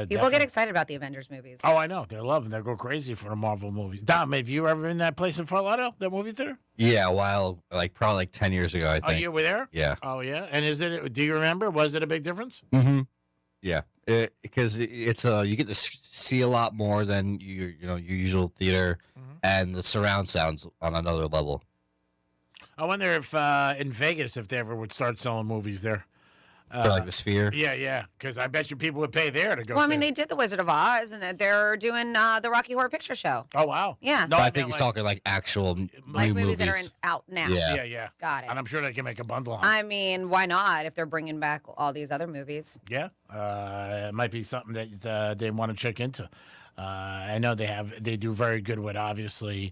definitely- get excited about the Avengers movies. Oh, I know. They love them. They go crazy for the Marvel movies. Dom, have you ever been in that place in Fort Lauderdale, that movie theater? Yeah, a while, probably 10 years ago, I Oh, think. you were there? Yeah. Oh, yeah. And do you remember? Was it a big difference? Mm-hmm. Yeah, because it's you get to see a lot more than your usual theater, and the surround sounds on another level. I wonder if in Vegas, if they ever would start selling movies there. For like the Sphere. Yeah. Because I bet you people would pay there to go. Well, I see mean, it. they did the Wizard of Oz, and they're doing the Rocky Horror Picture Show. Oh wow. Yeah. But I think he's talking like actual Like new movies that are out now. Yeah. Yeah. Got it. And I'm sure they can make a bundle on it. I mean, why not if they're bringing back all these other movies? Yeah. It might be something that they want to check into. I know they do very good with obviously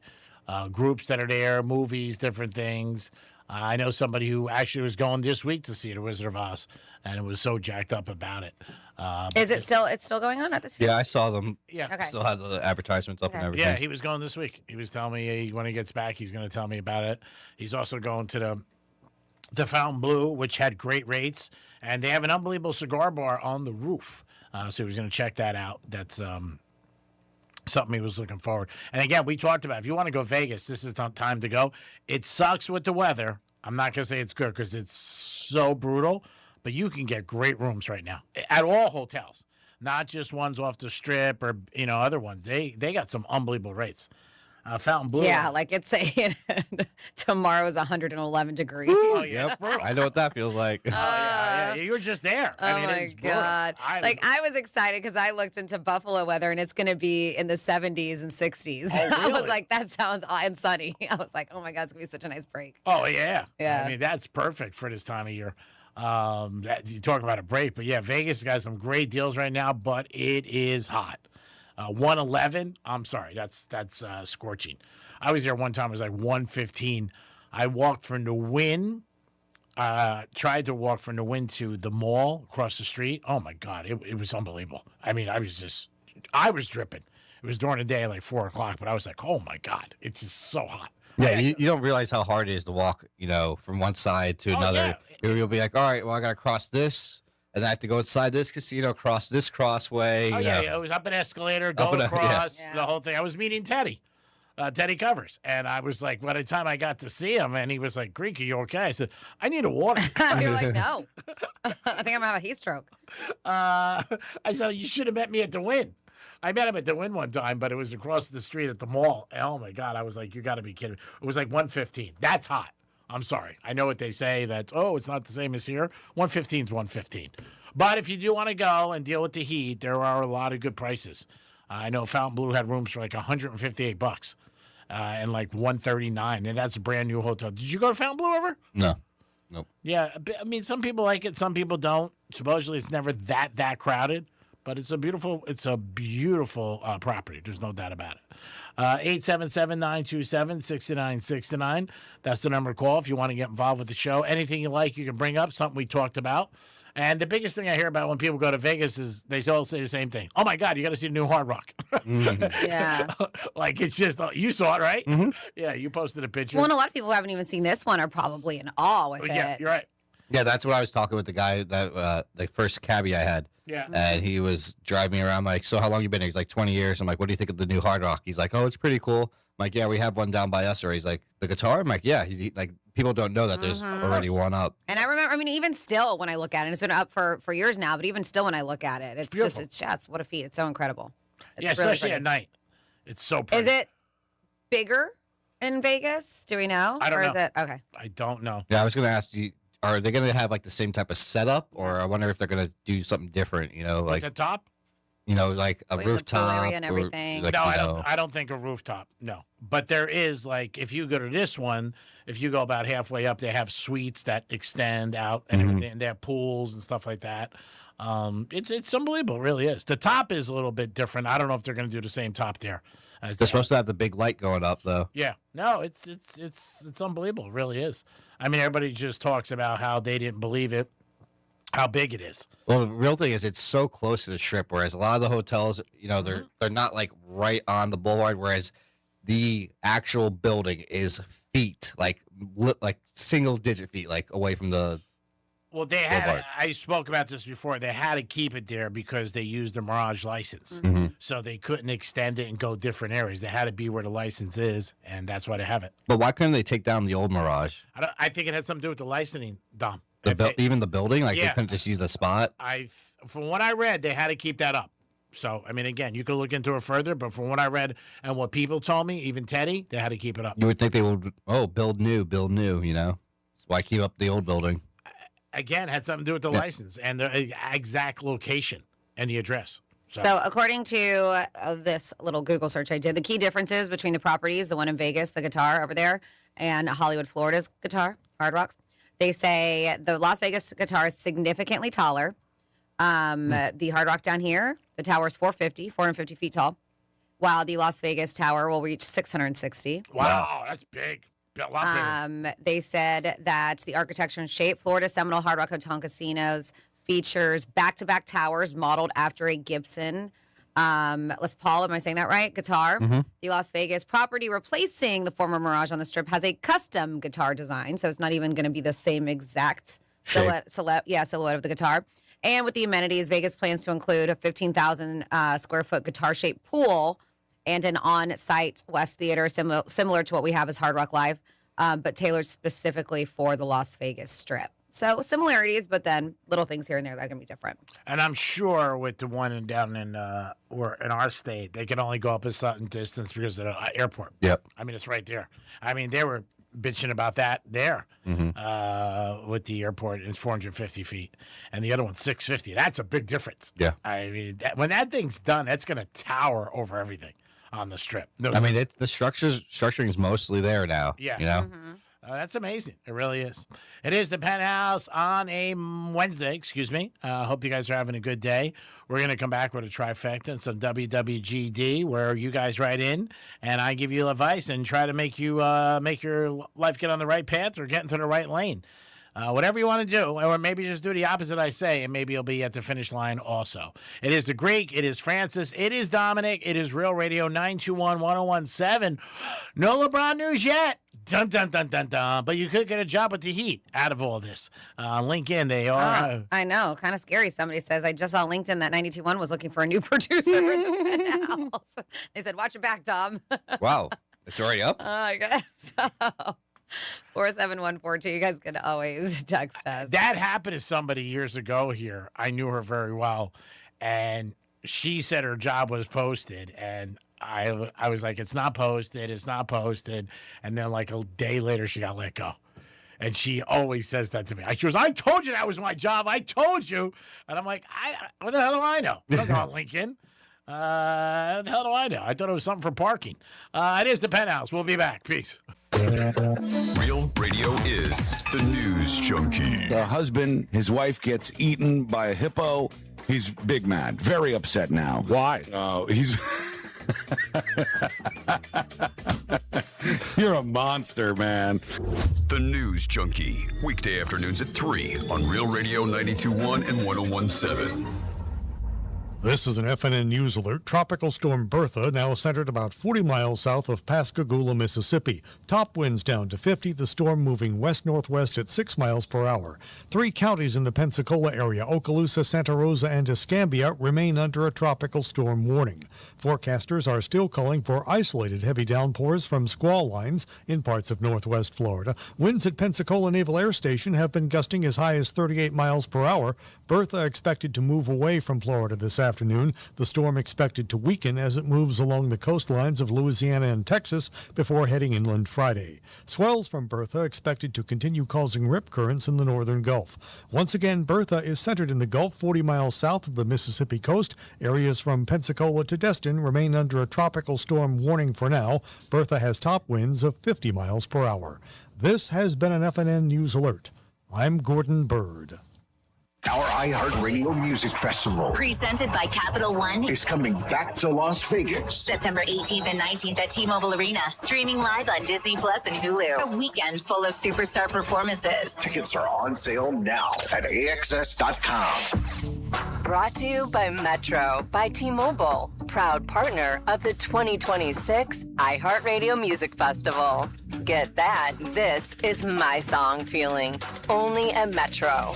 groups that are there, movies, different things. I know somebody who actually was going this week to see The Wizard of Oz, and it was so jacked up about it. Is it still? It's still going on at this? Yeah, I saw them. Yeah. Okay. Still had the advertisements up and everything. Yeah, he was going this week. He was telling me when he gets back, he's going to tell me about it. He's also going to the Fountain Blue, which had great rates, and they have an unbelievable cigar bar on the roof. So he was going to check that out. That's something he was looking forward. And again, we talked about if you want to go Vegas, this is not time to go. It sucks with the weather. I'm not gonna say it's good because it's so brutal, but you can get great rooms right now at all hotels, not just ones off the strip or other ones. They got some unbelievable rates. Fountain Blue. Yeah, like it's saying tomorrow is 111 degrees. Oh, yeah. Yep. I know what that feels like. Yeah, you were just there. Oh my God. I was excited because I looked into Buffalo weather and it's going to be in the 70s and 60s. Oh, I was really? like, that sounds and sunny. I was like, oh my God, it's going to be such a nice break. Oh, yeah. Yeah. I mean, that's perfect for this time of year. You talk about a break, but yeah, Vegas got some great deals right now, but it is hot. 111. I'm sorry, that's scorching. I was there one time. It was like 115. I walked from the Wynn. Tried to walk from the Wynn to the mall across the street. Oh my God, it was unbelievable. I mean, I was dripping. It was during the day, like 4 o'clock, but I was like, oh my God, it's just so hot. Yeah, you don't realize how hard it is to walk, from one side to another. Yeah. You'll be like, all right, well, I got to cross this, and I have to go inside this casino, cross this crossway. Oh, yeah, it was up an escalator, go across, Yeah. the whole thing. I was meeting Teddy Covers, and I was like, by the time I got to see him, and he was like, Greek, are you okay? I said, I need a water. You're like, no. I think I'm going to have a heat stroke. I said, you should have met me at the Wynn. I met him at the Wynn one time, but it was across the street at the mall. Oh, my God. I was like, you got to be kidding me. It was like 115. That's hot. I'm sorry. I know what they say that, it's not the same as here. 115 is 115. But if you do want to go and deal with the heat, there are a lot of good prices. I know Fountain Blue had rooms for like $158 and like 139, and that's a brand new hotel. Did you go to Fountain Blue ever? No. Nope. Yeah, I mean, some people like it, some people don't. Supposedly, it's never that crowded. But it's a beautiful property. There's no doubt about it. 877-927-6969. That's the number to call if you want to get involved with the show. Anything you like, you can bring up, something we talked about. And the biggest thing I hear about when people go to Vegas is they all say the same thing. Oh, my God, you got to see the new Hard Rock. Yeah. Like, it's just, you saw it, right? Mm-hmm. Yeah, you posted a picture. Well, and a lot of people who haven't even seen this one are probably in awe with it. Yeah, you're right. Yeah, that's what I was talking with the guy that the first cabbie I had. Yeah. And he was driving me around. I'm like, so how long you been here? He's like, 20 years. I'm like, what do you think of the new Hard Rock? He's like, oh, it's pretty cool. I'm like, yeah, we have one down by us. Or he's like, the guitar? I'm like, yeah. He's like, people don't know that there's already one up. And I remember, even still when I look at it, it's been up for years now, but even still when I look at it, it's just what a feat. It's so incredible. It's especially really at night. It's so pretty. Is it bigger in Vegas? Do we know? I don't know. Is it? Okay. I don't know. Yeah, I was going to ask you, are they going to have like the same type of setup? Or I wonder if they're going to do something different, like the top? Like a Like the pool rooftop. area and everything. No, I don't think a rooftop. No. But there is, like, if you go to this one, if you go about halfway up, they have suites that extend out and everything. And they have pools and stuff like that. It's unbelievable. It really is. The top is a little bit different. I don't know if they're going to do the same top there. They're supposed to have the big light going up, though. Yeah. No, it's unbelievable. It really is. I mean, everybody just talks about how they didn't believe it, how big it is. Well, the real thing is it's so close to the strip, whereas a lot of the hotels, they're not like right on the boulevard, whereas the actual building is feet, like single digit feet, like away from the Well, they had. I spoke about this before. They had to keep it there because they used the Mirage license, so they couldn't extend it and go different areas. They had to be where the license is, and that's why they have it. But why couldn't they take down the old Mirage? I think it had something to do with the licensing, Dom. Even the building, like Yeah. they couldn't just use the spot. From what I read, they had to keep that up. So, I mean, again, you could look into it further, but from what I read and what people told me, even Teddy, they had to keep it up. You would think they would, build new, So why keep up the old building? Again, had something to do with the license and the exact location and the address. So according to this little Google search I did, the key differences between the properties, the one in Vegas, the guitar over there, and Hollywood, Florida's guitar, Hard Rocks, they say the Las Vegas guitar is significantly taller. The Hard Rock down here, the tower is 450 feet tall, while the Las Vegas tower will reach 660. Wow, that's big. A lot bigger. They said that the architecture and shape, Florida Seminole Hard Rock Hotel and Casinos features back-to-back towers modeled after a Gibson Les Paul, am I saying that right? Guitar. The Las Vegas property replacing the former Mirage on the Strip has a custom guitar design, so it's not even going to be the same exact silhouette of the guitar. And with the amenities, Vegas plans to include a 15,000 square foot guitar-shaped pool and an on-site West Theater, similar to what we have as Hard Rock Live, but tailored specifically for the Las Vegas Strip. So similarities, but then little things here and there that are going to be different. And I'm sure with the one down in or in our state, they can only go up a certain distance because of the airport. Yep. I mean, it's right there. I mean, they were bitching about that there with the airport. It's 450 feet, and the other one's 650. That's a big difference. Yeah. I mean, when that thing's done, that's going to tower over everything on the Strip. I mean, the structuring is mostly there now. Yeah. You know? That's amazing. It really is. It is the Penthouse on a Wednesday. Excuse me. Hope you guys are having a good day. We're going to come back with a trifecta and some WWGD where you guys write in and I give you advice and try to make you make your life get on the right path or get into the right lane. Whatever you want to do, or maybe just do the opposite I say, and maybe you'll be at the finish line also. It is the Greek, it is Francis, it is Dominic, it is Real Radio 921-1017. No LeBron news yet. Dun, dun, dun, dun, dun. But you could get a job with the Heat out of all this. LinkedIn, they are. I know. Kind of scary. Somebody says, I just saw LinkedIn that 92.1 was looking for a new producer for the Penthouse. They said, watch it back, Dom. Wow. It's already up? I guess so. 47142. You guys can always text us. That happened to somebody years ago here. I knew her very well. And she said her job was posted. And I was like, it's not posted. It's not posted. And then like a day later, she got let go. And she always says that to me. She goes, I told you that was my job. I told you. And I'm like, what the hell do I know? I don't know Lincoln. What the hell do I know? I thought it was something for parking. It is the Penthouse. We'll be back. Peace. Real Radio is the news junkie. The husband, his wife gets eaten by a hippo. He's big mad, very upset now. Why? He's... You're a monster, man. The News Junkie. Weekday afternoons at 3 on Real Radio 92.1 and 101.7. This is an FNN News Alert. Tropical storm Bertha now centered about 40 miles south of Pascagoula, Mississippi. Top winds down to 50. The storm moving west-northwest at 6 miles per hour. 3 counties in the Pensacola area, Okaloosa, Santa Rosa, and Escambia, remain under a tropical storm warning. Forecasters are still calling for isolated heavy downpours from squall lines in parts of northwest Florida. Winds at Pensacola Naval Air Station have been gusting as high as 38 miles per hour. Bertha expected to move away from Florida this afternoon. The storm expected to weaken as it moves along the coastlines of Louisiana and Texas before heading inland Friday. Swells from Bertha expected to continue causing rip currents in the northern Gulf. Once again, Bertha is centered in the Gulf 40 miles south of the Mississippi coast. Areas from Pensacola to Destin remain under a tropical storm warning for now. Bertha has top winds of 50 miles per hour. This has been an FNN News Alert. I'm Gordon Bird. Our iHeartRadio Music Festival Presented by Capital One is coming back to Las Vegas. September 18th and 19th at T-Mobile Arena. Streaming live on Disney Plus and Hulu. A weekend full of superstar performances. Tickets are on sale now at AXS.com. Brought to you by Metro by T-Mobile. Proud partner of the 2026 iHeartRadio Music Festival. Get that. This is my song feeling. Only at Metro.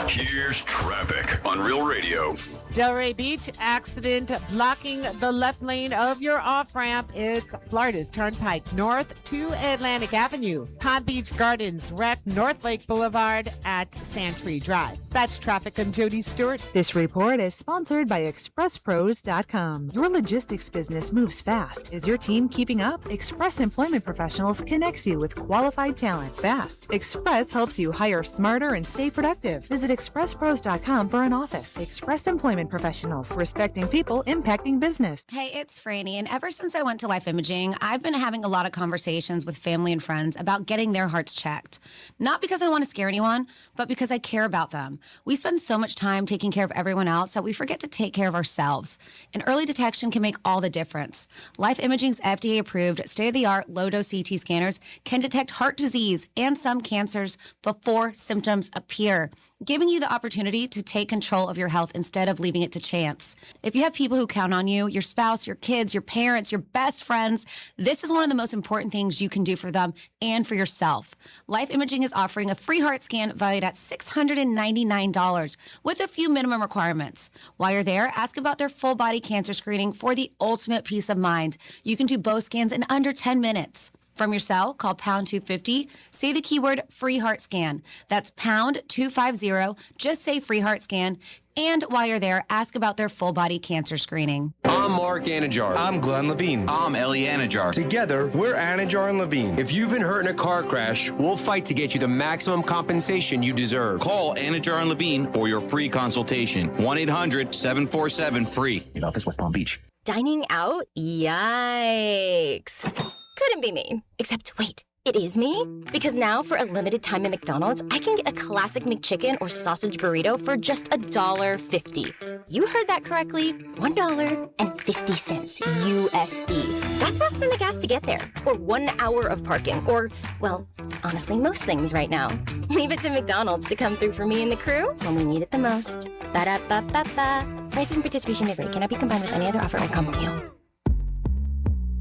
Here's traffic on Real Radio. Delray Beach accident blocking the left lane of your off-ramp. It's Florida's Turnpike north to Atlantic Avenue. Palm Beach Gardens wreck North Lake Boulevard at Santry Drive. That's traffic. I'm Jody Stewart. This report is sponsored by ExpressPros.com. Your logistics business moves fast. Is your team keeping up? Express Employment Professionals connects you with qualified talent fast. Express helps you hire smarter and stay productive. Visit ExpressPros.com for an office. Express Employment Professionals, respecting people, impacting business. Hey, it's Franny, and ever since I went to Life Imaging, I've been having a lot of conversations with family and friends about getting their hearts checked. Not because I want to scare anyone, but because I care about them. We spend so much time taking care of everyone else that we forget to take care of ourselves. And early detection can make all the difference. Life Imaging's FDA-approved, state-of-the-art, low-dose CT scanners can detect heart disease and some cancers before symptoms appear, giving giving you the opportunity to take control of your health instead of leaving it to chance. If you have people who count on you, your spouse, your kids, your parents, your best friends, this is one of the most important things you can do for them and for yourself. Life Imaging is offering a free heart scan valued at $699 with a few minimum requirements. While you're there, ask about their full body cancer screening for the ultimate peace of mind. You can do both scans in under 10 minutes. From your cell, call pound 250, say the keyword free heart scan. That's pound 250, just say free heart scan. And while you're there, ask about their full body cancer screening. I'm Mark Anajar. I'm Glenn Levine. I'm Ellie Anajar. Together, we're Anajar and Levine. If you've been hurt in a car crash, we'll fight to get you the maximum compensation you deserve. Call Anajar and Levine for your free consultation. 1-800-747-FREE. In office, West Palm Beach. Dining out? Yikes. Couldn't be me. Except, wait, it is me? Because now, for a limited time at McDonald's, I can get a classic McChicken or sausage burrito for just $1.50. You heard that correctly. $1.50 USD. That's less than the gas to get there. Or 1 hour of parking. Or, well, honestly, most things right now. Leave it to McDonald's to come through for me and the crew when we need it the most. Ba-da-ba-ba-ba. Prices and participation may vary. Cannot be combined with any other offer or combo meal.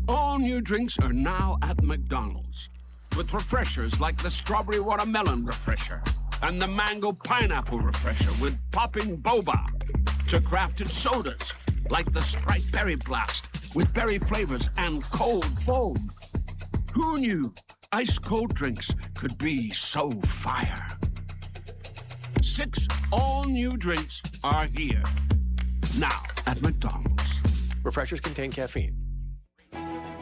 All new drinks are now at McDonald's, with refreshers like the Strawberry Watermelon Refresher and the Mango Pineapple Refresher with popping boba, to crafted sodas like the Sprite Berry Blast with berry flavors and cold foam. Who knew ice cold drinks could be so fire? 6 all-new drinks are here now at McDonald's. Refreshers contain caffeine.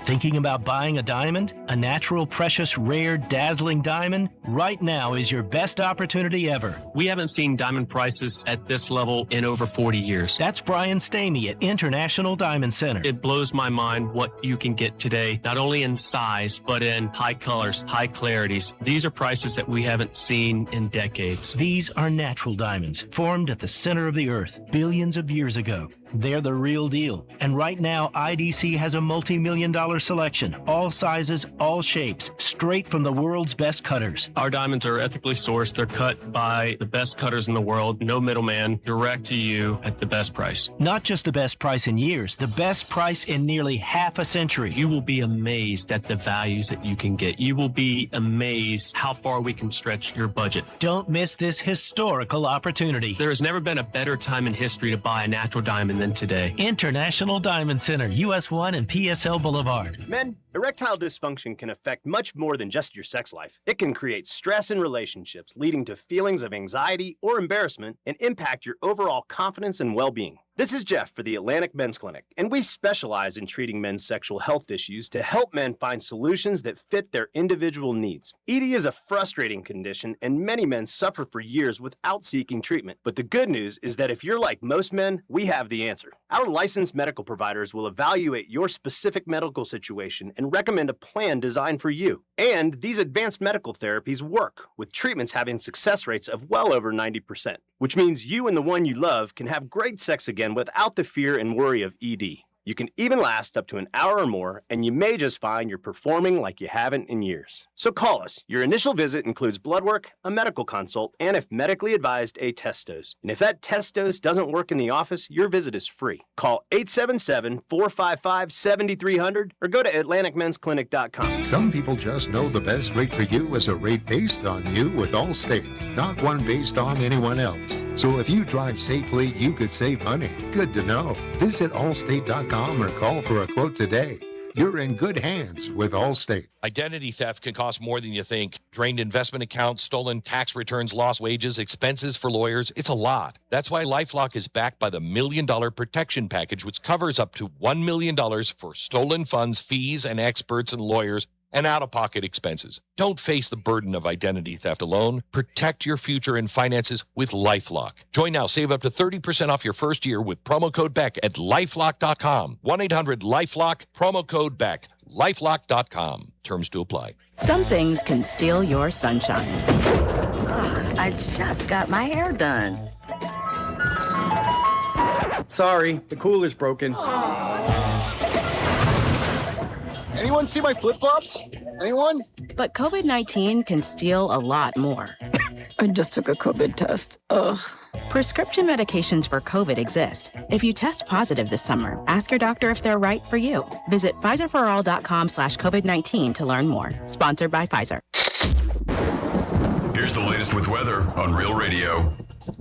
Thinking about buying a diamond? A natural, precious, rare, dazzling diamond? Right now is your best opportunity ever. We haven't seen diamond prices at this level in over 40 years. That's Brian Stamey at International Diamond Center. It blows my mind what you can get today, not only in size, but in high colors, high clarities. These are prices that we haven't seen in decades. These are natural diamonds, formed at the center of the earth billions of years ago. They're the real deal. And right now, IDC has a multi-million-dollar selection, all sizes, all shapes, straight from the world's best cutters. Our diamonds are ethically sourced. They're cut by the best cutters in the world, no middleman, direct to you at the best price. Not just the best price in years, the best price in nearly half a century. You will be amazed at the values that you can get. You will be amazed how far we can stretch your budget. Don't miss this historical opportunity. There has never been a better time in history to buy a natural diamond than today. International Diamond Center, US 1 and PSL Boulevard. Men, erectile dysfunction can affect much more than just your sex life. It can create stress in relationships, leading to feelings of anxiety or embarrassment, and impact your overall confidence and well-being. This is Jeff for the Atlantic Men's Clinic, and we specialize in treating men's sexual health issues to help men find solutions that fit their individual needs. ED is a frustrating condition, and many men suffer for years without seeking treatment. But the good news is that if you're like most men, we have the answer. Our licensed medical providers will evaluate your specific medical situation and recommend a plan designed for you. And these advanced medical therapies work, with treatments having success rates of well over 90%, which means you and the one you love can have great sex again without the fear and worry of ED. You can even last up to an hour or more, and you may just find you're performing like you haven't in years. So call us. Your initial visit includes blood work, a medical consult, and if medically advised, a test dose. And if that test dose doesn't work in the office, your visit is free. Call 877-455-7300 or go to AtlanticMen'sClinic.com. Some people just know the best rate for you is a rate based on you with Allstate, not one based on anyone else. So if you drive safely, you could save money. Good to know. Visit Allstate.com or call for a quote today. You're in good hands with Allstate. Identity theft can cost more than you think. Drained investment accounts, stolen tax returns, lost wages, expenses for lawyers. It's a lot. That's why LifeLock is backed by the $1 Million Protection Package, which covers up to $1 million for stolen funds, fees, and experts and lawyers, and out-of-pocket expenses. Don't face the burden of identity theft alone. Protect your future and finances with LifeLock. Join now. Save up to 30% off your first year with promo code BECK at LifeLock.com. 1-800-LifeLock, promo code BECK. LifeLock.com. Terms to apply. Some things can steal your sunshine. Ugh, I just got my hair done. Sorry, the cooler's broken. Anyone see my flip-flops? Anyone? But COVID-19 can steal a lot more. I just took a COVID test. Ugh. Prescription medications for COVID exist. If you test positive this summer, ask your doctor if they're right for you. Visit PfizerForAll.com/COVID-19 to learn more. Sponsored by Pfizer. Here's the latest with weather on Real Radio.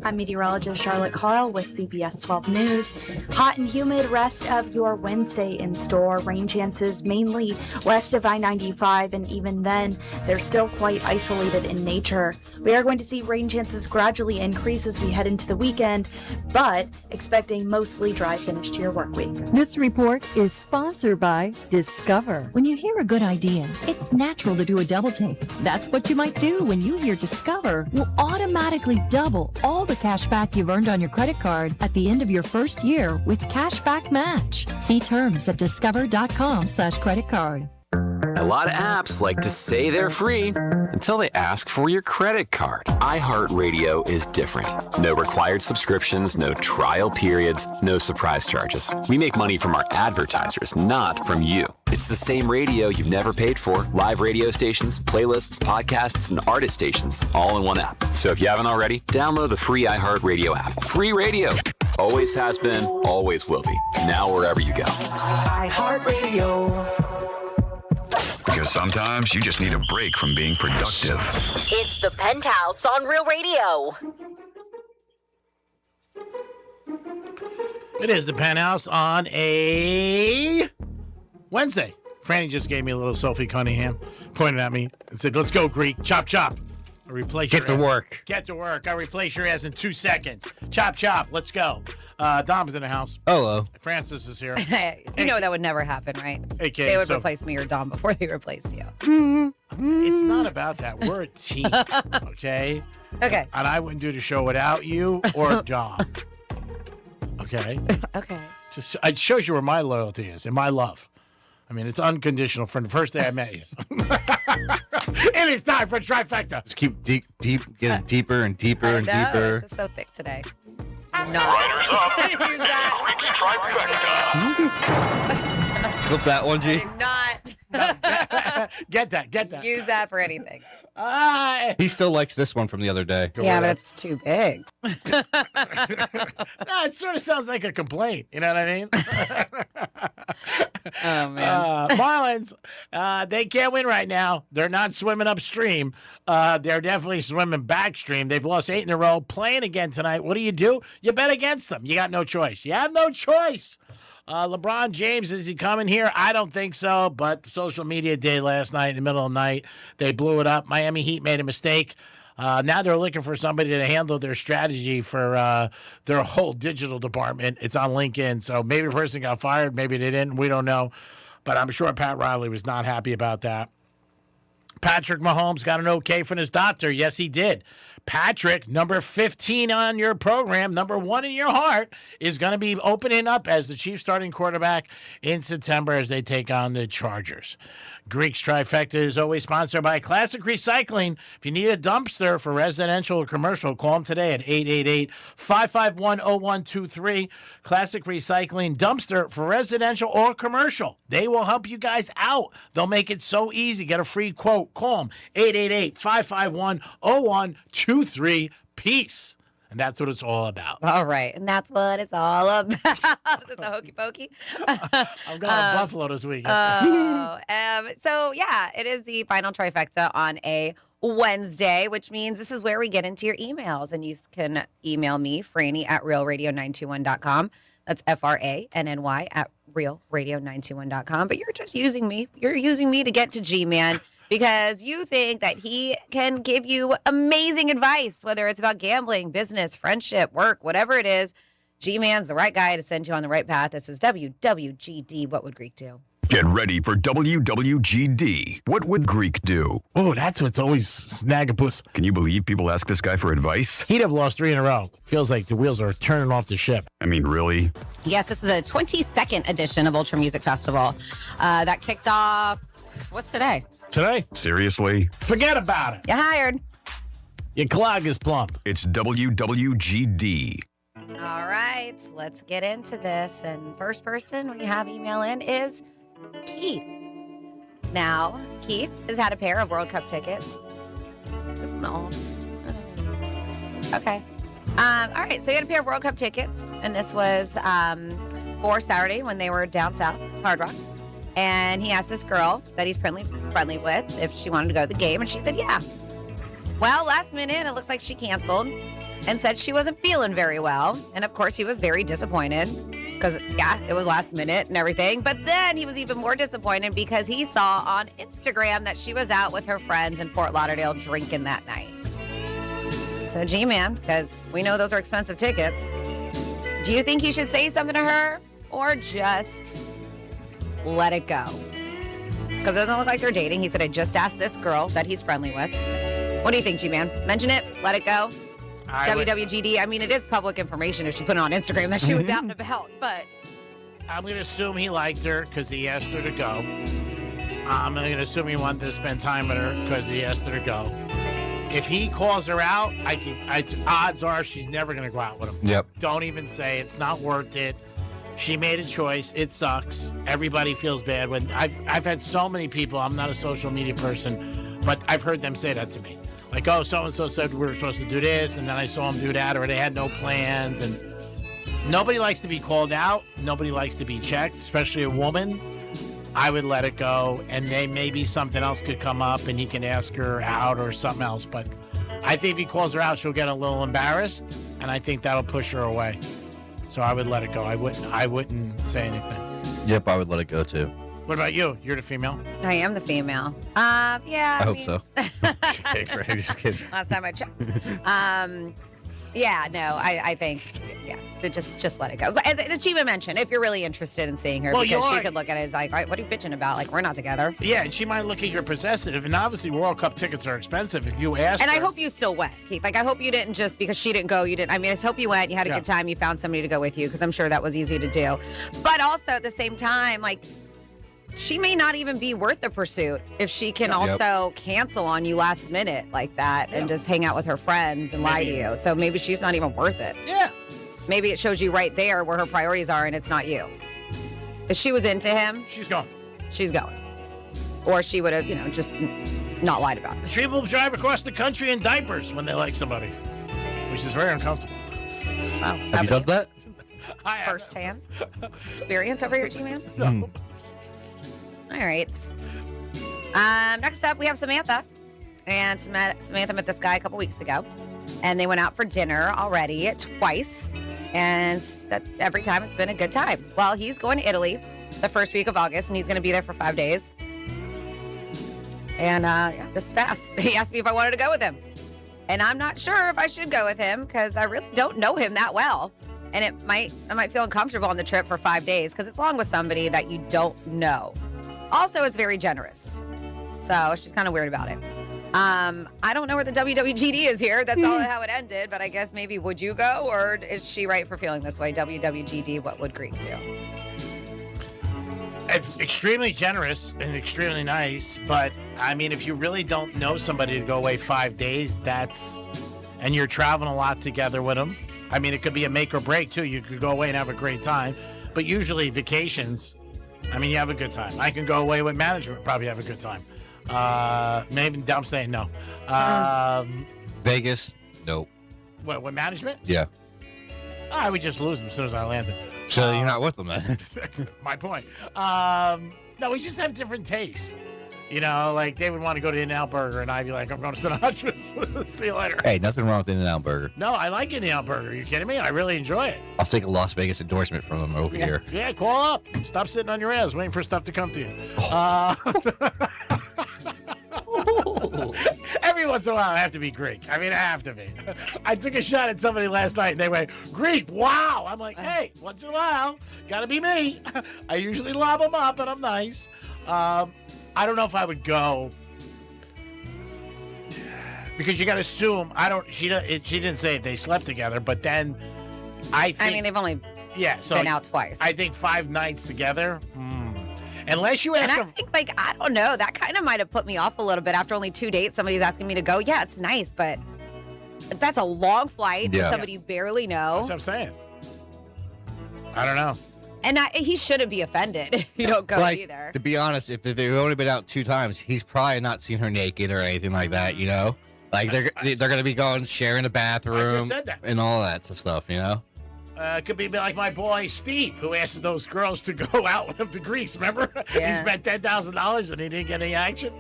I'm meteorologist Charlotte Carl with CBS 12 News. Hot and humid rest of your Wednesday in store. Rain chances mainly west of I-95, and even then, they're still quite isolated in nature. We are going to see rain chances gradually increase as we head into the weekend, but expect a mostly dry finish to your work week. This report is sponsored by Discover. When you hear a good idea, it's natural to do a double take. That's what you might do when you hear Discover will automatically double all the cash back you've earned on your credit card at the end of your first year with Cashback Match. See terms at discover.com/credit card. A lot of apps like to say they're free until they ask for your credit card. iHeartRadio is different. No required subscriptions, no trial periods, no surprise charges. We make money from our advertisers, not from you. It's the same radio you've never paid for. Live radio stations, playlists, podcasts, and artist stations, all in one app. So if you haven't already, download the free iHeartRadio app. Free radio. Always has been, always will be. Now wherever you go. iHeartRadio. Because sometimes you just need a break from being productive. It's the Penthouse on Real Radio. It is the Penthouse on a Wednesday. Franny just gave me a little Sophie Cunningham, pointed at me and said, "Let's go, Greek. Chop, chop. I replace Get to ass. work. Get to work. I replace your ass in 2 seconds. Chop, chop. Let's go." Dom's in the house. Hello. Francis is here. You know that would never happen, right? AKA They would Sophie. replace me or Dom before they replace you. It's not about that. We're a team, okay? Okay. And I wouldn't do the show without you or Dom. Okay? Okay. Just it shows you where my loyalty is and my love. I mean, it's unconditional from the first day I met you. It is time for Trifecta. Just keep deep, getting deeper and deeper and No, deeper. it's just so thick today. No. Use Flip that one, G. Not Get that. use that for anything. He still likes this one from the other day. Yeah, but it's too big. No, it sort of sounds like a complaint. You know what I mean? Oh, man. Marlins, they can't win right now. They're not swimming upstream. They're definitely swimming backstream. They've lost 8 in a row. Playing again tonight. What do? You bet against them. You got no choice. You have no choice. LeBron James, is he coming here? I don't think so, but social media day last night in the middle of the night, they blew it up. Miami Heat made a mistake. Now they're looking for somebody to handle their strategy for their whole digital department. It's on LinkedIn, so maybe the person got fired, maybe they didn't. We don't know, but I'm sure Pat Riley was not happy about that. Patrick Mahomes got an okay from his doctor. Yes, he did. Patrick, number 15 on your program, number 1 in your heart, is going to be opening up as the Chiefs starting quarterback in September as they take on the Chargers. Greek's Trifecta is always sponsored by Classic Recycling. If you need a dumpster for residential or commercial, call them today at 888-551-0123. Classic Recycling dumpster for residential or commercial. They will help you guys out. They'll make it so easy. Get a free quote. Call them 888-551-0123. Peace. And that's what it's all about. All right. And that's what it's all about. Is it the hokey pokey? I'm going to Buffalo this weekend. So, yeah, it is the final Trifecta on a Wednesday, which means this is where we get into your emails. And you can email me, Franny, at realradio921.com. That's FRANNY at realradio921.com. But you're just using me. You're using me to get to G-Man. Because you think that he can give you amazing advice, whether it's about gambling, business, friendship, work, whatever it is. G-Man's the right guy to send you on the right path. This is WWGD. What would Greek do? Get ready for WWGD. What would Greek do? Oh, that's what's always snaggapus. Can you believe people ask this guy for advice? He'd have lost 3 in a row. Feels like the wheels are turning off the ship. I mean, really? Yes, this is the 22nd edition of Ultra Music Festival. That kicked off, what's today? Today? Seriously? Forget about it. Get hired. Your clog is plumped. It's WWGD. All right, let's get into this. And first person we have email in is Keith. Now, Keith has had a pair of World Cup tickets. Okay. All right. So he had a pair of World Cup tickets, and this was for Saturday when they were down south, Hard Rock. And he asked this girl that he's friendly with if she wanted to go to the game, and she said, yeah. Well, last minute, it looks like she canceled and said she wasn't feeling very well. And of course, he was very disappointed because, yeah, it was last minute and everything. But then he was even more disappointed because he saw on Instagram that she was out with her friends in Fort Lauderdale drinking that night. So, G-Man, because we know those are expensive tickets, do you think he should say something to her or just let it go? Because it doesn't look like they're dating. He said, I just asked this girl that he's friendly with. What do you think, G-Man? Mention it? Let it go? WWGD. I mean, it is public information if she put it on Instagram that she was out and about, but I'm going to assume he liked her because he asked her to go. I'm going to assume he wanted to spend time with her because he asked her to go. If he calls her out, odds are she's never going to go out with him. Yep. Don't even say it's not worth it. She made a choice. It sucks. Everybody feels bad. When I've had so many people, I'm not a social media person, but I've heard them say that to me. Like, oh, so-and-so said we were supposed to do this, and then I saw them do that, or they had no plans. And nobody likes to be called out. Nobody likes to be checked, especially a woman. I would let it go, and then maybe something else could come up, and he can ask her out or something else. But I think if he calls her out, she'll get a little embarrassed, and I think that'll push her away. So I would let it go. I wouldn't say anything. Yep, I would let it go too. What about you? You're the female. I am the female. Yeah. I hope so. Just kidding. Last time I checked. Yeah, no, I think, yeah, just let it go. As Chiba mentioned, if you're really interested in seeing her, because she could look at it as like, all right, what are you bitching about? Like, we're not together. Yeah, and she might look at your possessive, and obviously World Cup tickets are expensive. If you ask And her, I hope you still went, Keith. Like, I hope you didn't just, because she didn't go, you didn't. I mean, I just hope you went, you had a good time, you found somebody to go with you, because I'm sure that was easy to do. But also, at the same time, like, she may not even be worth the pursuit if she can also cancel on you last minute like that and just hang out with her friends and lie to you. So maybe she's not even worth it. Yeah. Maybe it shows you right there where her priorities are and it's not you. If she was into him, she's going. She's going. Or she would have, just not lied about it. People drive across the country in diapers when they like somebody, which is very uncomfortable. Wow. Have you done that? First-hand experience over here, G-Man? No. All right. Next up, we have Samantha. And Samantha met this guy a couple weeks ago. And they went out for dinner already twice. And said every time it's been a good time. Well, he's going to Italy the first week of August, and he's going to be there for 5 days. And this is fast. He asked me if I wanted to go with him. And I'm not sure if I should go with him because I really don't know him that well. And I might feel uncomfortable on the trip for 5 days because it's long with somebody that you don't know. Also, it's very generous. So she's kind of weird about it. I don't know where the WWGD is here. That's all how it ended. But I guess maybe would you go, or is she right for feeling this way? WWGD, what would Greek do? It's extremely generous and extremely nice. But, I mean, if you really don't know somebody to go away 5 days, and you're traveling a lot together with them. I mean, it could be a make or break, too. You could go away and have a great time. But usually vacations, I mean, you have a good time. I can go away with management, probably have a good time. Maybe I'm saying no. Vegas, nope. What, with management? Yeah. I would just lose them as soon as I landed. So you're not with them, man. My point. No, we just have different tastes. Like they would want to go to In-N-Out Burger, and I'd be like, I'm going to Sinatra's. See you later. Hey, nothing wrong with In-N-Out Burger. No, I like In-N-Out Burger. Are you kidding me? I really enjoy it. I'll take a Las Vegas endorsement from them over here. Yeah, call up. Stop sitting on your ass waiting for stuff to come to you. Every once in a while, I have to be Greek. I mean, I have to be. I took a shot at somebody last night, and they went, Greek, wow. I'm like, hey, once in a while, gotta be me. I usually lob them up, and I'm nice. I don't know if I would go because you got to assume she didn't say if they slept together, but then I mean they've only been out twice. I think 5 nights together. Unless you ask them. I think I don't know, that kind of might have put me off a little bit after only 2 dates. Somebody's asking me to go. Yeah, it's nice, but that's a long flight with somebody you barely know. That's what I'm saying. I don't know. And he shouldn't be offended if you don't go either. To be honest, if they've only been out 2 times, he's probably not seen her naked or anything like that, Like they're gonna be going sharing a bathroom said that. and all that stuff, you know. It could be like my boy Steve, who asked those girls to go out with him to Greece. Remember? Yeah. He spent $10,000 and he didn't get any action.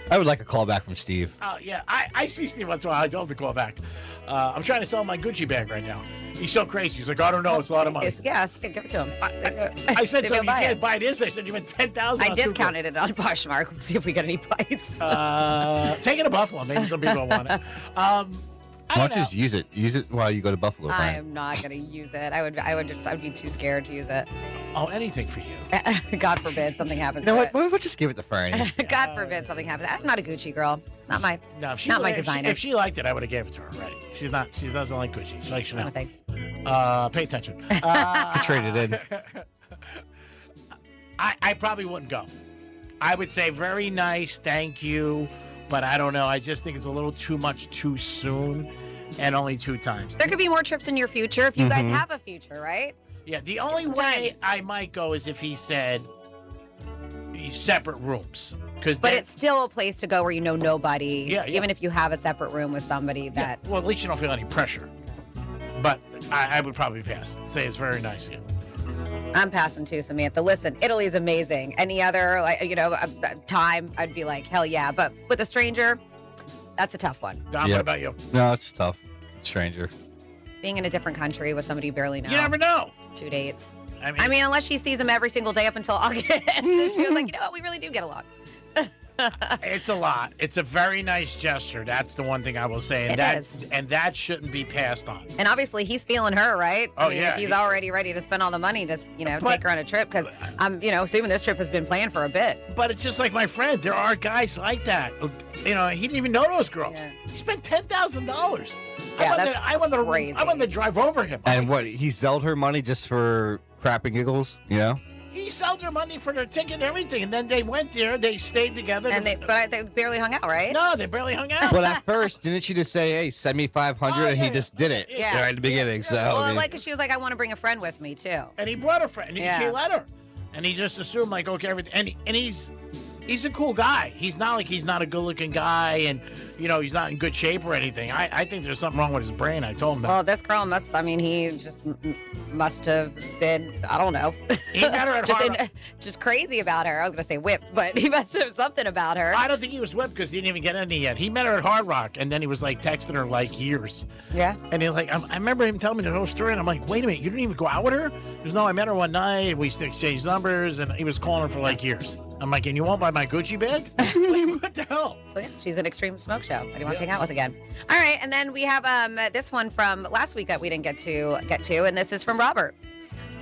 I would like a call back from Steve. Oh yeah, I see Steve once in a while. I told him to call back. I'm trying to sell my Gucci bag right now. He's so crazy. He's like, I don't know, it's a lot of money. Yes, give it to him. I said to him, you can't buy this. I said, you spent $10,000. I discounted it on Poshmark. We'll see if we get any bites. Take it to Buffalo. Maybe some people want it. Why don't you just use it? Use it while you go to Buffalo. I Brian. am not going to use it. I'd be too scared to use it. Oh, anything for you. God forbid something happens. You know to what? We'll just give it to Franny. God forbid something happens. I'm not a Gucci girl. Not my. No, if she not my if she- designer. If she liked it, I would have gave it to her already. She's not. She doesn't like Gucci. She likes Chanel. Okay. Pay attention. You traded in. I probably wouldn't go. I would say very nice, thank you, but I don't know. I just think it's a little too much too soon, and only 2 times. There could be more trips in your future if you guys Mhm. have a future, right? Yeah, the only some way I might go is if he said separate rooms, But it's still a place to go where you know nobody. Yeah, yeah. Even if you have a separate room with somebody that. well, at least you don't feel any pressure. But I would probably pass. Say it's very nice of you. I'm passing too, Samantha. Listen, Italy's amazing. Any other time, I'd be like, hell yeah. But with a stranger, that's a tough one. Don, what about you? No, it's tough. Stranger. Being in a different country with somebody you barely know. You never know. 2 dates. I mean, unless she sees him every single day up until August. So she was like, you know what? We really do get along. It's a lot. It's a very nice gesture. That's the one thing I will say. And that shouldn't be passed on. And obviously, he's feeling her, right? Oh, I mean, yeah. if he's already ready to spend all the money to, take her on a trip, because I'm, assuming this trip has been planned for a bit. But it's just like my friend. There are guys like that. He didn't even know those girls. He spent $10,000. Yeah, that's crazy. I wanted to drive over him. And what? He sold her money just for crap and giggles, you know? He sold her money for their ticket and everything, and then they went there. They stayed together. And they barely hung out, right? No, they barely hung out. Well, at first, didn't she just say, "Hey, send me 500," and he just did it Yeah. right at the beginning? So Well, I mean, she was like, I want to bring a friend with me too. And he brought a friend. And Yeah. She let her. And he just assumed, like, okay, everything. And he's a cool guy. He's not like he's not a good-looking guy, and he's not in good shape or anything. I think there's something wrong with his brain. I told him that. Well, this girl he just must have been, I don't know, He met her at just crazy about her. I was going to say whipped, but he must have something about her. I don't think he was whipped because he didn't even get any yet. He met her at Hard Rock, and then he was like texting her like years. Yeah. And he I remember him telling me the whole story, and I'm like, wait a minute, you didn't even go out with her? He goes, no, I met her one night, and we exchanged numbers, and he was calling her for like years. I'm like, and you won't buy my Gucci bag? What the hell? So yeah, she's an extreme smoke show. I do want to hang out with again. All right, and then we have this one from last week that we didn't get to, and this is from Robert.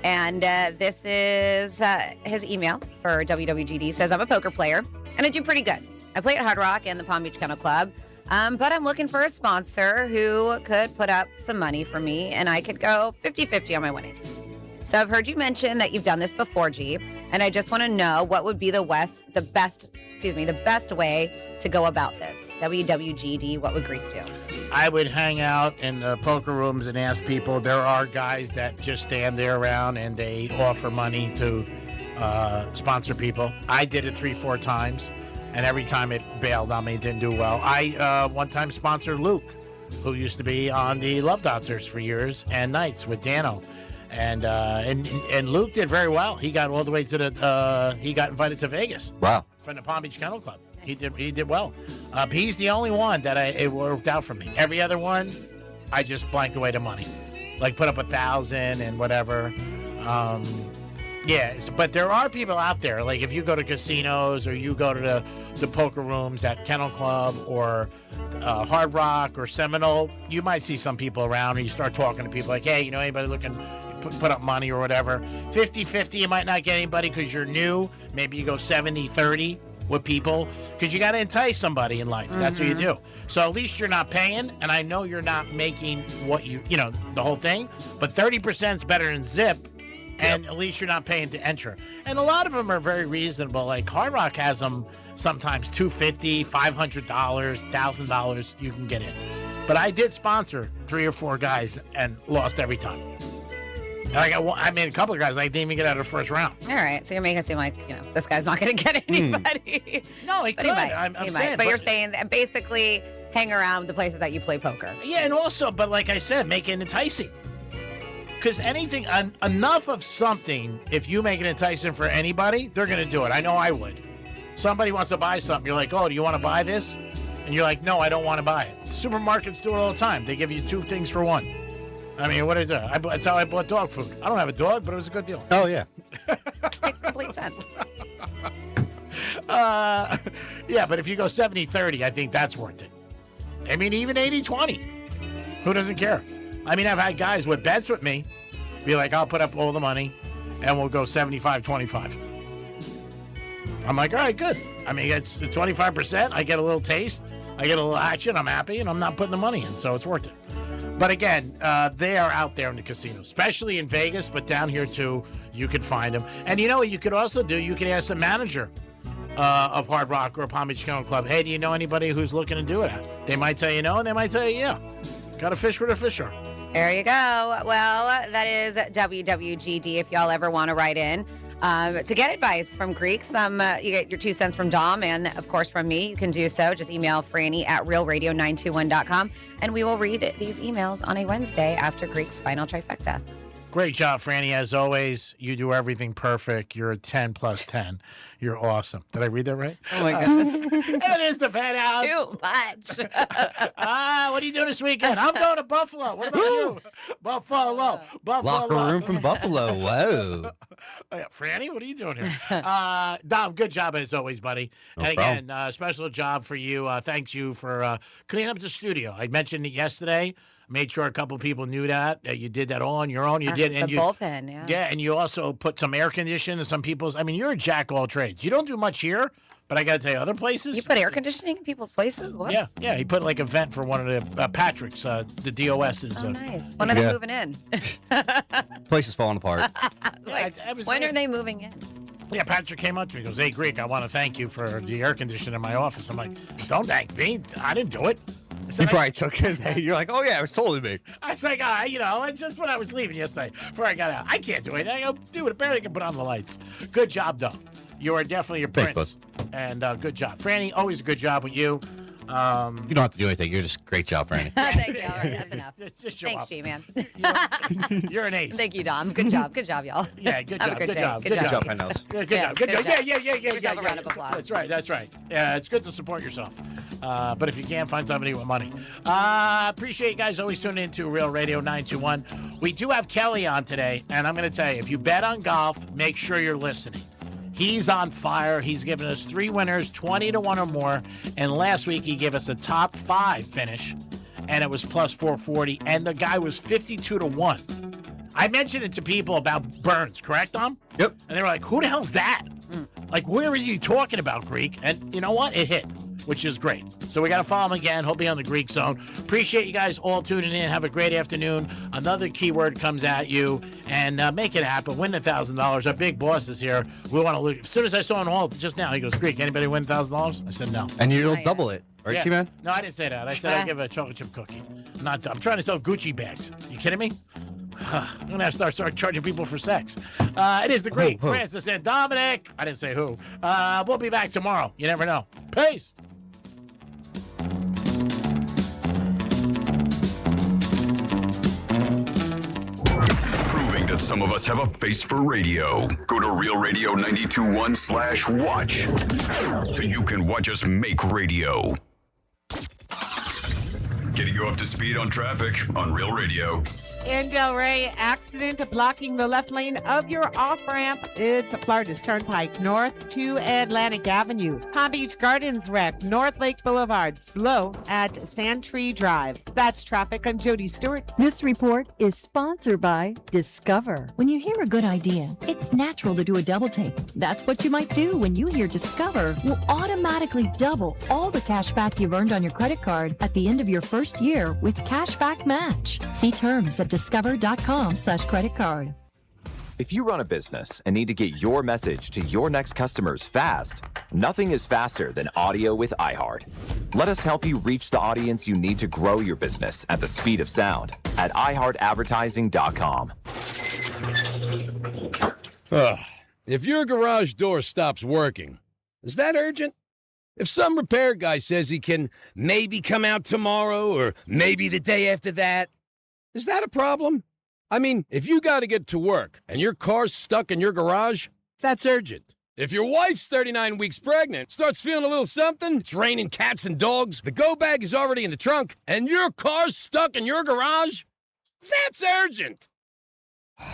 And this is his email for WWGD. Says, I'm a poker player, and I do pretty good. I play at Hard Rock and the Palm Beach Kennel Club, but I'm looking for a sponsor who could put up some money for me, and I could go 50-50 on my winnings. So I've heard you mention that you've done this before, G, and I just want to know what would be the best way to go about this. WWGD, what would Greek do? I would hang out in the poker rooms and ask people. There are guys that just stand there around and they offer money to sponsor people. I did it 3-4 times, and every time it bailed on me, didn't do well. I one time sponsored Luke, who used to be on the Love Doctors for years and nights with Dano. And Luke did very well. He got all the way to he got invited to Vegas. Wow. From the Palm Beach Kennel Club. Nice. He did well. He's the only one that it worked out for me. Every other one, I just blanked away the money. Like put up 1,000 and whatever. But there are people out there. Like if you go to casinos or you go to the poker rooms at Kennel Club or Hard Rock or Seminole, you might see some people around, and you start talking to people like, hey, anybody looking put up money or whatever. 50-50, you might not get anybody because you're new. Maybe you go 70-30 with people because you got to entice somebody in life. That's what you do. So at least you're not paying, and I know you're not making what the whole thing, but 30% is better than zip. And at least you're not paying to enter. And a lot of them are very reasonable. Like Hard Rock has them sometimes $250, $500, $1,000 you can get in. But I did sponsor 3 or 4 guys and lost every time. Like I made a couple of guys, I didn't even get out of the first round. All right, so you're making it seem like this guy's not going to get anybody. No, he but could. he might. I'm he saying, might. But you're saying that basically hang around the places that you play poker. Yeah, and also, but like I said, make it enticing. Because anything, enough of something, if you make it enticing for anybody, they're going to do it. I know I would. Somebody wants to buy something. You're like, oh, do you want to buy this? And you're like, no, I don't want to buy it. Supermarkets do it all the time. They give you 2 things for 1. I mean, what is that? That's how I bought dog food. I don't have a dog, but it was a good deal. Oh, yeah. Makes complete sense. Yeah, but if you go 70-30, I think that's worth it. I mean, even 80-20. Who doesn't care? I mean, I've had guys with bets with me be like, I'll put up all the money, and we'll go 75-25. I'm like, all right, good. I mean, it's 25%. I get a little taste. I get a little action. I'm happy, and I'm not putting the money in, so it's worth it. But again, they are out there in the casino, especially in Vegas, but down here, too, you could find them. And you know what you could also do? You could ask the manager of Hard Rock or Palm Beach Kennel Club, hey, do you know anybody who's looking to do it? They might tell you no, and they might tell you yeah. Got to fish where the fish are. There you go. Well, that is WWGD if y'all ever want to write in. To get advice from Greek, you get your 2 cents from Dom and, of course, from me. You can do so. Just email Franny at realradio921.com, and we will read these emails on a Wednesday after Greek's final trifecta. Great job, Franny. As always, you do everything perfect. You're a 10 plus 10. You're awesome. Did I read that right? Oh, my goodness. It is the Penthouse. Too much. What are you doing this weekend? I'm going to Buffalo. What about you? Buffalo. Locker room from Buffalo. Whoa. Franny, what are you doing here? Dom, good job as always, buddy. No and again, special job for you. Thanks you for cleaning up the studio. I mentioned it yesterday. Made sure a couple people knew that you did that all on your own. You did, and the bullpen, yeah. Yeah, and you also put some air conditioning in some people's. I mean, you're a jack of all trades. You don't do much here, but I got to tell you, other places. You put air conditioning in people's places? What? Yeah. He put like a vent for one of the Patrick's, the DOS's. So nice. When are they moving in? Place is falling apart. When are they moving in? Yeah, Patrick came up to me and goes, hey, Greek, I want to thank you for the air conditioning in my office. I'm like, don't thank me. I didn't do it. You probably took it. You're like, oh, yeah, it was totally me. I was like, it's just when I was leaving yesterday before I got out. I can't do it. I go, dude, I barely can put on the lights. Good job, though. You are definitely a prince. Thanks, and good job. Franny, always a good job with you. You don't have to do anything. You're just great job, Franny. Thank you. All right, that's enough. Just show Thanks, up. G-Man. You're an ace. Thank you, Dom. Good job, y'all. Yeah, good job. Have a good good day. job. Good job, Penthouse. Good Yes, job. Good good job. job. Yeah. Give yourself a round of applause. That's right. Yeah, it's good to support yourself. But if you can't find somebody with money. Appreciate you guys always tuning in to Real Radio 921. We do have Kelly on today, and I'm going to tell you, if you bet on golf, make sure you're listening. He's on fire. He's given us 3 winners, 20-1 or more. And last week, he gave us a top 5 finish, and it was plus 440. And the guy was 52-1. I mentioned it to people about Burns, correct, Dom? Yep. And they were like, who the hell's that? Like, where are you talking about, Greek? And you know what? It hit, which is great. So we got to follow him again. He'll be on the Greek Zone. Appreciate you guys all tuning in. Have a great afternoon. Another keyword comes at you, and make it happen. Win $1,000. Our big boss is here. We want to look. As soon as I saw him all just now, he goes, Greek, anybody win $1,000? I said no. And you'll double it, right, T-Man? No, I didn't say that. I said I'd give a chocolate chip cookie. I'm trying to sell Gucci bags. You kidding me? I'm going to have to start charging people for sex. It is the Greek, Francis and Dominic. I didn't say who. We'll be back tomorrow. You never know. Peace. Proving that some of us have a face for radio. Go to realradio921.com/watch so you can watch us make radio. Getting you up to speed on traffic on Real Radio. In Del Rey, accident blocking the left lane of your off-ramp. It's Florida's Turnpike north to Atlantic Avenue. Palm Beach Gardens wreck, North Lake Boulevard, slow at Sandtree Drive. That's traffic. I'm Jody Stewart. This report is sponsored by Discover. When you hear a good idea, it's natural to do a double take. That's what you might do when you hear Discover will automatically double all the cash back you've earned on your credit card at the end of your first year with Cashback Match. See terms at discover.com/credit card. If you run a business and need to get your message to your next customers fast, nothing is faster than audio with iHeart. Let us help you reach the audience you need to grow your business at the speed of sound at iHeartAdvertising.com. If your garage door stops working, is that urgent? If some repair guy says he can maybe come out tomorrow or maybe the day after that, is that a problem? I mean, if you got to get to work and your car's stuck in your garage, that's urgent. If your wife's 39 weeks pregnant, starts feeling a little something, it's raining cats and dogs, the go bag is already in the trunk, and your car's stuck in your garage, that's urgent.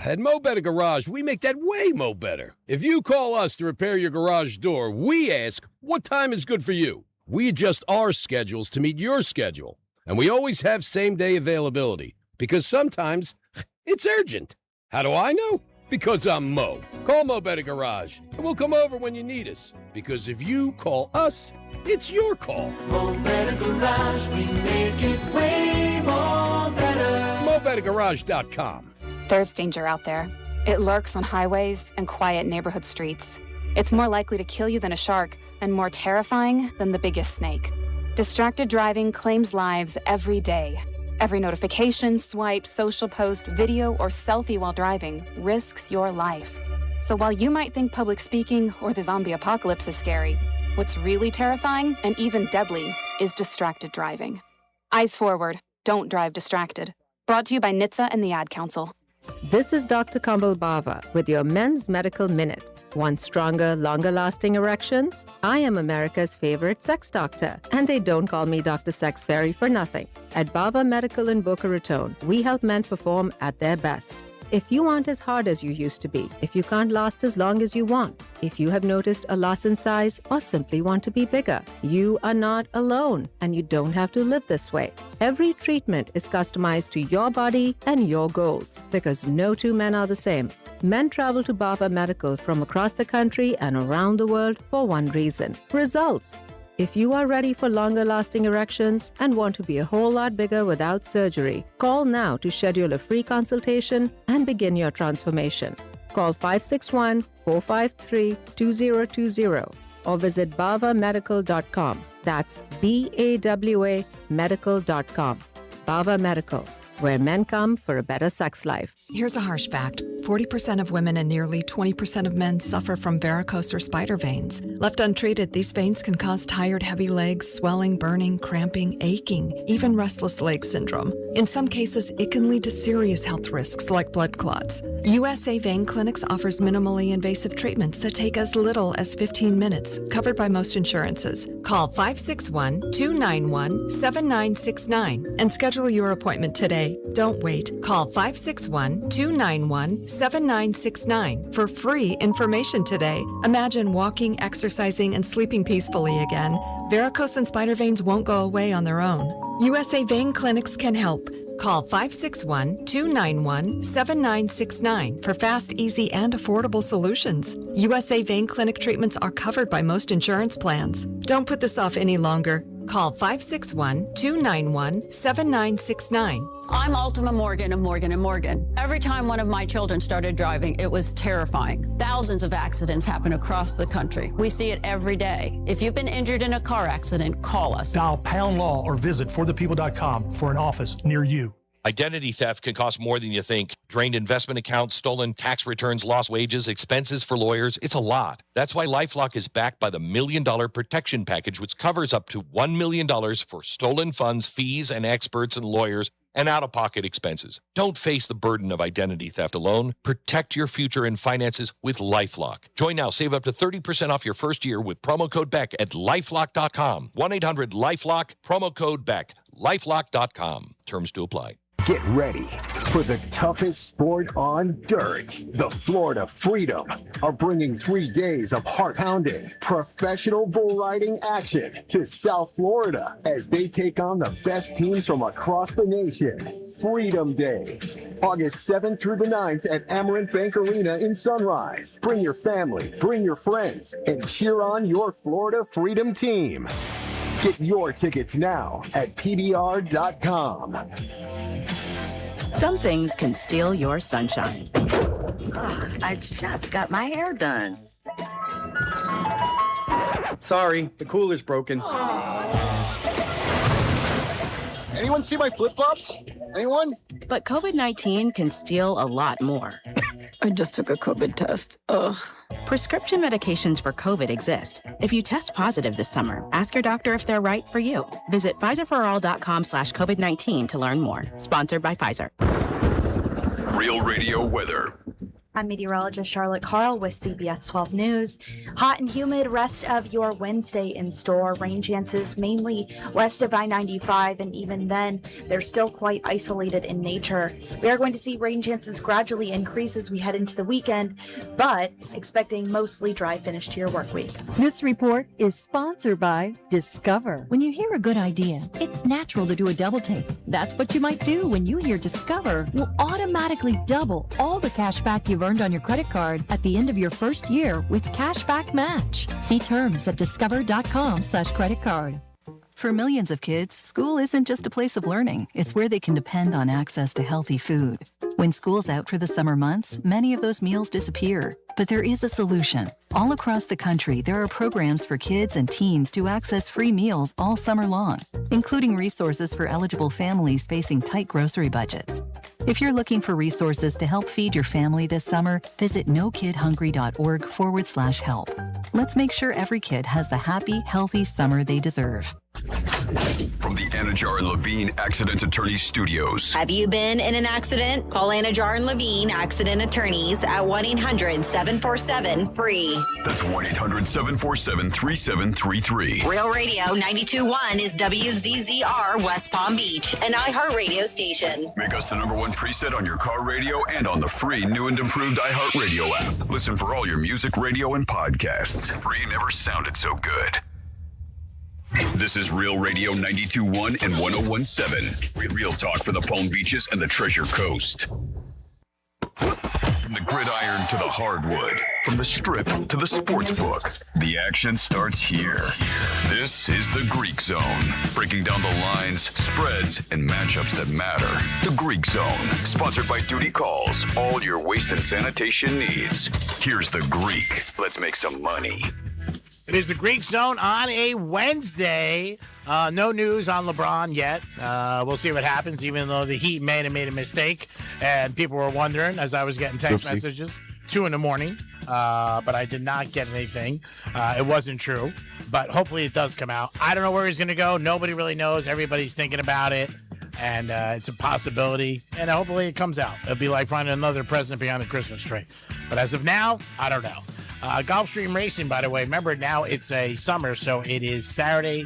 At Mo Better Garage, we make that way mo better. If you call us to repair your garage door, we ask, what time is good for you? We adjust our schedules to meet your schedule. And we always have same-day availability, because sometimes it's urgent. How do I know? Because I'm Mo. Call Mo Better Garage, and we'll come over when you need us. Because if you call us, it's your call. Mo Better Garage, we make it way more better. MoBetterGarage.com. There's danger out there. It lurks on highways and quiet neighborhood streets. It's more likely to kill you than a shark, and more terrifying than the biggest snake. Distracted driving claims lives every day. Every notification, swipe, social post, video, or selfie while driving risks your life. So while you might think public speaking or the zombie apocalypse is scary, what's really terrifying and even deadly is distracted driving. Eyes forward. Don't drive distracted. Brought to you by NHTSA and the Ad Council. This is Dr. Kambal Bava with your Men's Medical Minute. Want stronger, longer-lasting erections? I am America's favorite sex doctor, and they don't call me Dr. Sex Fairy for nothing. At Bava Medical in Boca Raton, we help men perform at their best. If you aren't as hard as you used to be, if you can't last as long as you want, if you have noticed a loss in size or simply want to be bigger, you are not alone, and you don't have to live this way. Every treatment is customized to your body and your goals, because no two men are the same. Men travel to Bava Medical from across the country and around the world for one reason: results. If you are ready for longer-lasting erections and want to be a whole lot bigger without surgery, call now to schedule a free consultation and begin your transformation. Call 561-453-2020 or visit bavamedical.com. That's BAWA medical.com. Bava Medical, where men come for a better sex life. Here's a harsh fact. 40% of women and nearly 20% of men suffer from varicose or spider veins. Left untreated, these veins can cause tired, heavy legs, swelling, burning, cramping, aching, even restless leg syndrome. In some cases, it can lead to serious health risks like blood clots. USA Vein Clinics offers minimally invasive treatments that take as little as 15 minutes, covered by most insurances. Call 561-291-7969 and schedule your appointment today. Don't wait. Call 561-291-7969 for free information today. Imagine walking, exercising, and sleeping peacefully again. Varicose and spider veins won't go away on their own. USA Vein Clinics can help. Call 561-291-7969 for fast, easy, and affordable solutions. USA Vein Clinic treatments are covered by most insurance plans. Don't put this off any longer. Call 561-291-7969. I'm Ultima Morgan of Morgan & Morgan. Every time one of my children started driving, it was terrifying. Thousands of accidents happen across the country. We see it every day. If you've been injured in a car accident, call us. Dial pound law or visit forthepeople.com for an office near you. Identity theft can cost more than you think. Drained investment accounts, stolen tax returns, lost wages, expenses for lawyers. It's a lot. That's why LifeLock is backed by the $1 Million Protection Package, which covers up to $1 million for stolen funds, fees, and experts and lawyers, and out-of-pocket expenses. Don't face the burden of identity theft alone. Protect your future and finances with LifeLock. Join now. Save up to 30% off your first year with promo code BECK at LifeLock.com. 1-800-LifeLock, promo code BECK. LifeLock.com. Terms to apply. Get ready for the toughest sport on dirt. The Florida Freedom are bringing 3 days of heart-pounding professional bull riding action to South Florida as they take on the best teams from across the nation. Freedom Days, August 7th through the 9th at Amarant Bank Arena in Sunrise. Bring your family, bring your friends, and cheer on your Florida Freedom team. Get your tickets now at PBR.com. Some things can steal your sunshine. Ugh, I just got my hair done. Sorry, the cooler's broken. Anyone see my flip-flops? Anyone? But COVID-19 can steal a lot more. I just took a COVID test. Ugh. Prescription medications for COVID exist. If you test positive this summer, ask your doctor if they're right for you. Visit PfizerForAll.com/COVID-19 to learn more. Sponsored by Pfizer. Real Radio weather. I'm meteorologist Charlotte Carl with CBS 12 News. Hot and humid rest of your Wednesday in store. Rain chances mainly west of I-95, and even then, they're still quite isolated in nature. We are going to see rain chances gradually increase as we head into the weekend, but expecting mostly dry finish to your work week. This report is sponsored by Discover. When you hear a good idea, it's natural to do a double take. That's what you might do when you hear Discover will automatically double all the cash back you've earned on your credit card at the end of your first year with Cashback Match. See terms at discover.com/credit card. For millions of kids, school isn't just a place of learning. It's where they can depend on access to healthy food. When school's out for the summer months, many of those meals disappear. But there is a solution. All across the country, there are programs for kids and teens to access free meals all summer long, including resources for eligible families facing tight grocery budgets. If you're looking for resources to help feed your family this summer, visit nokidhungry.org/help. Let's make sure every kid has the happy, healthy summer they deserve. From the Anajar and Levine Accident Attorneys Studios. Have you been in an accident? Call Anajar and Levine Accident Attorneys at 1-800-747-FREE. That's 1-800-747-3733. Real Radio 92.1 is WZZR West Palm Beach, an iHeartRadio station. Make us the #1 preset on your car radio and on the free new and improved iHeartRadio app. Listen for all your music, radio, and podcasts. Free never sounded so good. This is Real Radio 92.1 and 101.7. Real talk for the Palm Beaches and the Treasure Coast. From the gridiron to the hardwood, from the strip to the sports book, the action starts here. This is the Greek Zone, breaking down the lines, spreads, and matchups that matter. The Greek Zone, sponsored by Duty Calls, all your waste and sanitation needs. Here's the Greek. Let's make some money. It is the Greek Zone on a Wednesday. No news on LeBron yet. We'll see what happens, even though the Heat may have made a mistake. And people were wondering as I was getting text messages, 2 in the morning. But I did not get anything. It wasn't true. But hopefully it does come out. I don't know where he's going to go. Nobody really knows. Everybody's thinking about it. And it's a possibility. And hopefully it comes out. It'll be like finding another present behind the Christmas tree. But as of now, I don't know. Gulfstream Racing, by the way, remember now it's a summer, so it is Saturday,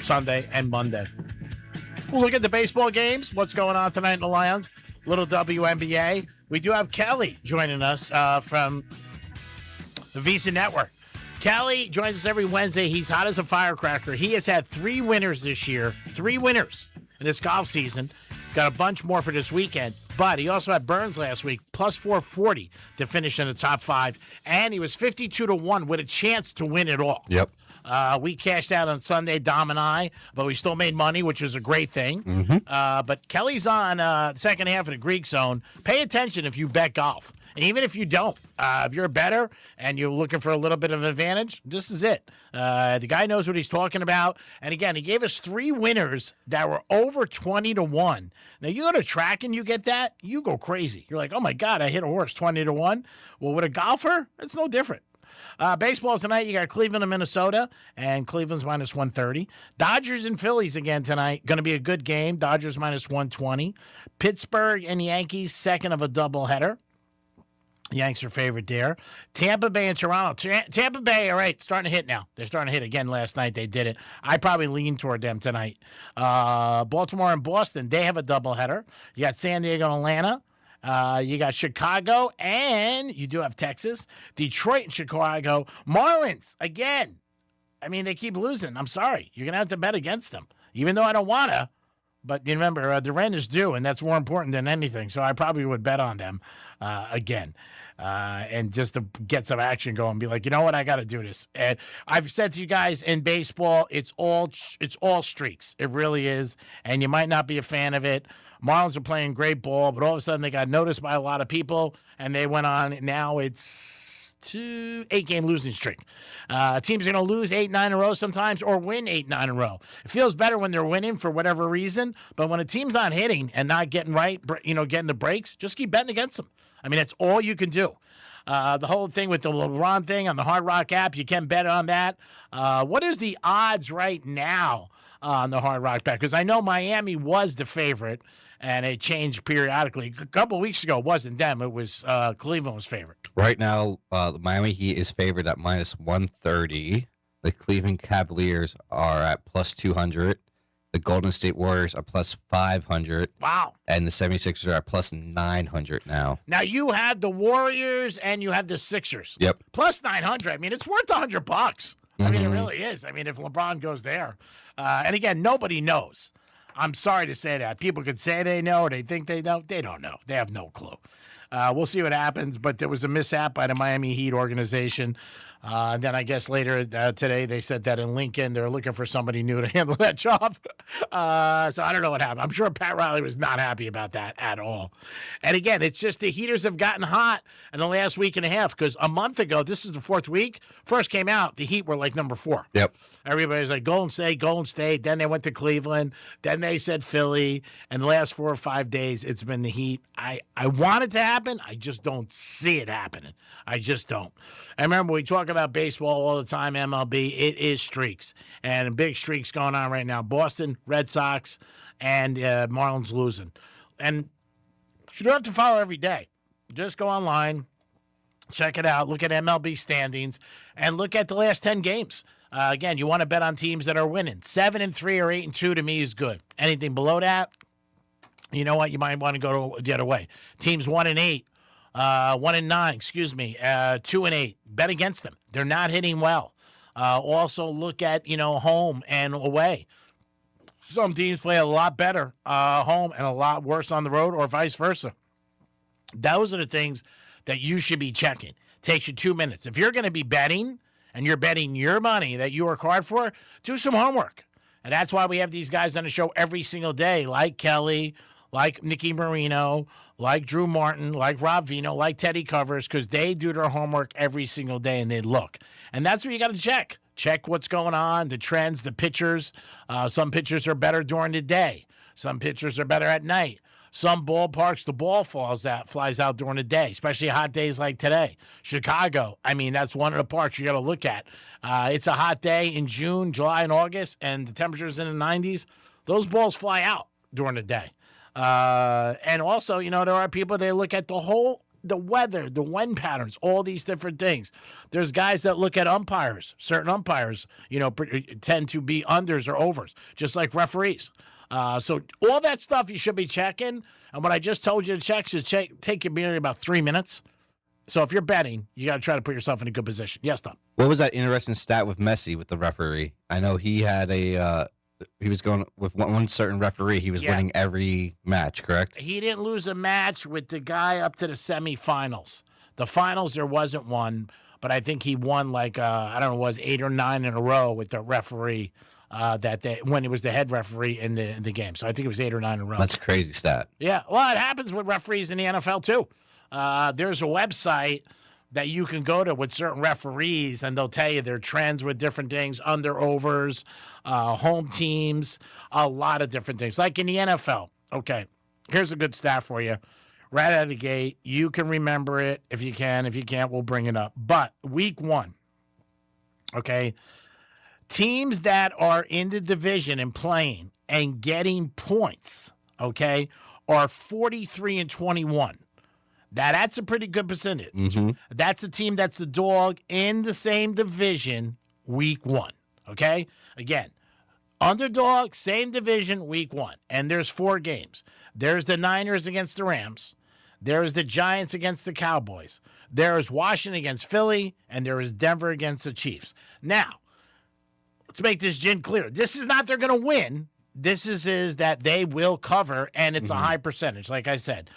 Sunday, and Monday. We'll look at the baseball games. What's going on tonight in the Lions? Little WNBA. We do have Kelly joining us from the Visa Network. Kelly joins us every Wednesday. He's hot as a firecracker. He has had 3 winners this year. 3 winners in this golf season. Got a bunch more for this weekend, but he also had Burns last week, plus 440 to finish in the top 5, and he was 52-1 with a chance to win it all. Yep. We cashed out on Sunday, Dom and I, but we still made money, which is a great thing. But Kelly's on the second half of the Greek Zone. Pay attention if you bet golf. And even if you don't, if you're a bettor and you're looking for a little bit of advantage, this is it. The guy knows what he's talking about. And again, he gave us 3 winners that were over 20-1. Now, you go to track and you get that, you go crazy. You're like, oh my God, I hit a horse 20-1. Well, with a golfer, it's no different. Baseball tonight, you got Cleveland and Minnesota, and Cleveland's minus 130. Dodgers and Phillies again tonight. Going to be a good game. Dodgers minus 120. Pittsburgh and Yankees, second of a doubleheader. Yanks are favorite there. Tampa Bay and Toronto. Tampa Bay, all right, starting to hit now. They're starting to hit again. Last night they did it. I probably lean toward them tonight. Baltimore and Boston, they have a doubleheader. You got San Diego and Atlanta. You got Chicago, and you do have Texas. Detroit and Chicago. Marlins, again. I mean, they keep losing. I'm sorry. You're going to have to bet against them, even though I don't want to. But you remember, the rent is due, and that's more important than anything. So I probably would bet on them again, and just to get some action going. Be like, you know what, I got to do this. And I've said to you guys, in baseball, it's all streaks. It really is, and you might not be a fan of it. Marlins are playing great ball, but all of a sudden they got noticed by a lot of people, and they went on. Now it's 8-game losing streak. Teams are going to lose 8-9 in a row sometimes, or win 8-9 in a row. It feels better when they're winning for whatever reason, but when a team's not hitting and not getting right, getting the breaks, just keep betting against them. I mean, that's all you can do. The whole thing with the LeBron thing on the Hard Rock app, you can bet on that. What is the odds right now on the Hard Rock bet? Because I know Miami was the favorite, and it changed periodically. A couple of weeks ago, it wasn't them. It was Cleveland was favorite. Right now, the Miami Heat is favored at minus 130. The Cleveland Cavaliers are at plus 200. The Golden State Warriors are plus 500. Wow. And the 76ers are at plus 900 now. Now, you have the Warriors and you have the Sixers. Yep. Plus 900. I mean, it's worth $100. I mean, it really is. I mean, if LeBron goes there. And again, nobody knows. I'm sorry to say that. People could say they know or they think they know. They don't know. They have no clue. We'll see what happens. But there was a mishap by the Miami Heat organization. Then I guess later today they said that in Lincoln they're looking for somebody new to handle that job. So I don't know what happened. I'm sure Pat Riley was not happy about that at all. And again, it's just the Heaters have gotten hot in the last week and a half because a month ago, this is the fourth week, first came out, the Heat were like number 4. Yep. Everybody's like, Golden State, Golden State. Then they went to Cleveland. Then they said Philly. And the last 4 or 5 days, it's been the Heat. I want it to happen. I just don't see it happening. I just don't. I remember we talk about baseball all the time, MLB. It is streaks. And big streaks going on right now. Boston, Red Sox, and Marlins losing. And you don't have to follow every day. Just go online, check it out, look at MLB standings, and look at the last 10 games. Again, you want to bet on teams that are winning. 7-3 or 8-2 to me is good. Anything below that, you know what? You might want to go the other way. Teams 1-8. 1-9, 2-8. Bet against them. They're not hitting well. Also look at, home and away. Some teams play a lot better home and a lot worse on the road or vice versa. Those are the things that you should be checking. Takes you 2 minutes. If you're going to be betting and you're betting your money that you work hard for, do some homework. And that's why we have these guys on the show every single day, like Kelly, like Nikki Marino, like Drew Martin, like Rob Vino, like Teddy Covers, because they do their homework every single day and they look. And that's what you got to check. Check what's going on, the trends, the pitchers. Some pitchers are better during the day. Some pitchers are better at night. Some ballparks, the ball flies out during the day, especially hot days like today. Chicago, that's one of the parks you got to look at. It's a hot day in June, July, and August, and the temperature's in the 90s. Those balls fly out during the day. And also, there are people, they look at the weather, the wind patterns, all these different things. There's guys that look at umpires. Certain umpires, tend to be unders or overs, just like referees. So all that stuff you should be checking. And what I just told you to check should take you nearly about 3 minutes. So if you're betting, you got to try to put yourself in a good position. Yes, Tom. What was that interesting stat with Messi with the referee? I know he had he was going with one certain referee. He was winning every match, correct? He didn't lose a match with the guy up to the semifinals. The finals, there wasn't one, but I think he won it was 8 or 9 in a row with the referee when he was the head referee in the game. So I think it was 8 or 9 in a row. That's a crazy stat. Yeah, well, it happens with referees in the NFL too. There's a website that you can go to with certain referees, and they'll tell you their trends with different things, under, overs, home teams, a lot of different things. Like in the NFL, okay, here's a good stat for you. Right out of the gate, you can remember it if you can. If you can't, we'll bring it up. But week 1, okay, teams that are in the division and playing and getting points, okay, are 43-21. That's a pretty good percentage. Mm-hmm. That's a team that's the dog in the same division week 1, okay? Again, underdog, same division week 1. And there's 4 games. There's the Niners against the Rams. There's the Giants against the Cowboys. There is Washington against Philly. And there is Denver against the Chiefs. Now, let's make this gin clear. This is not they're going to win. This is that they will cover, and it's a high percentage, like I said.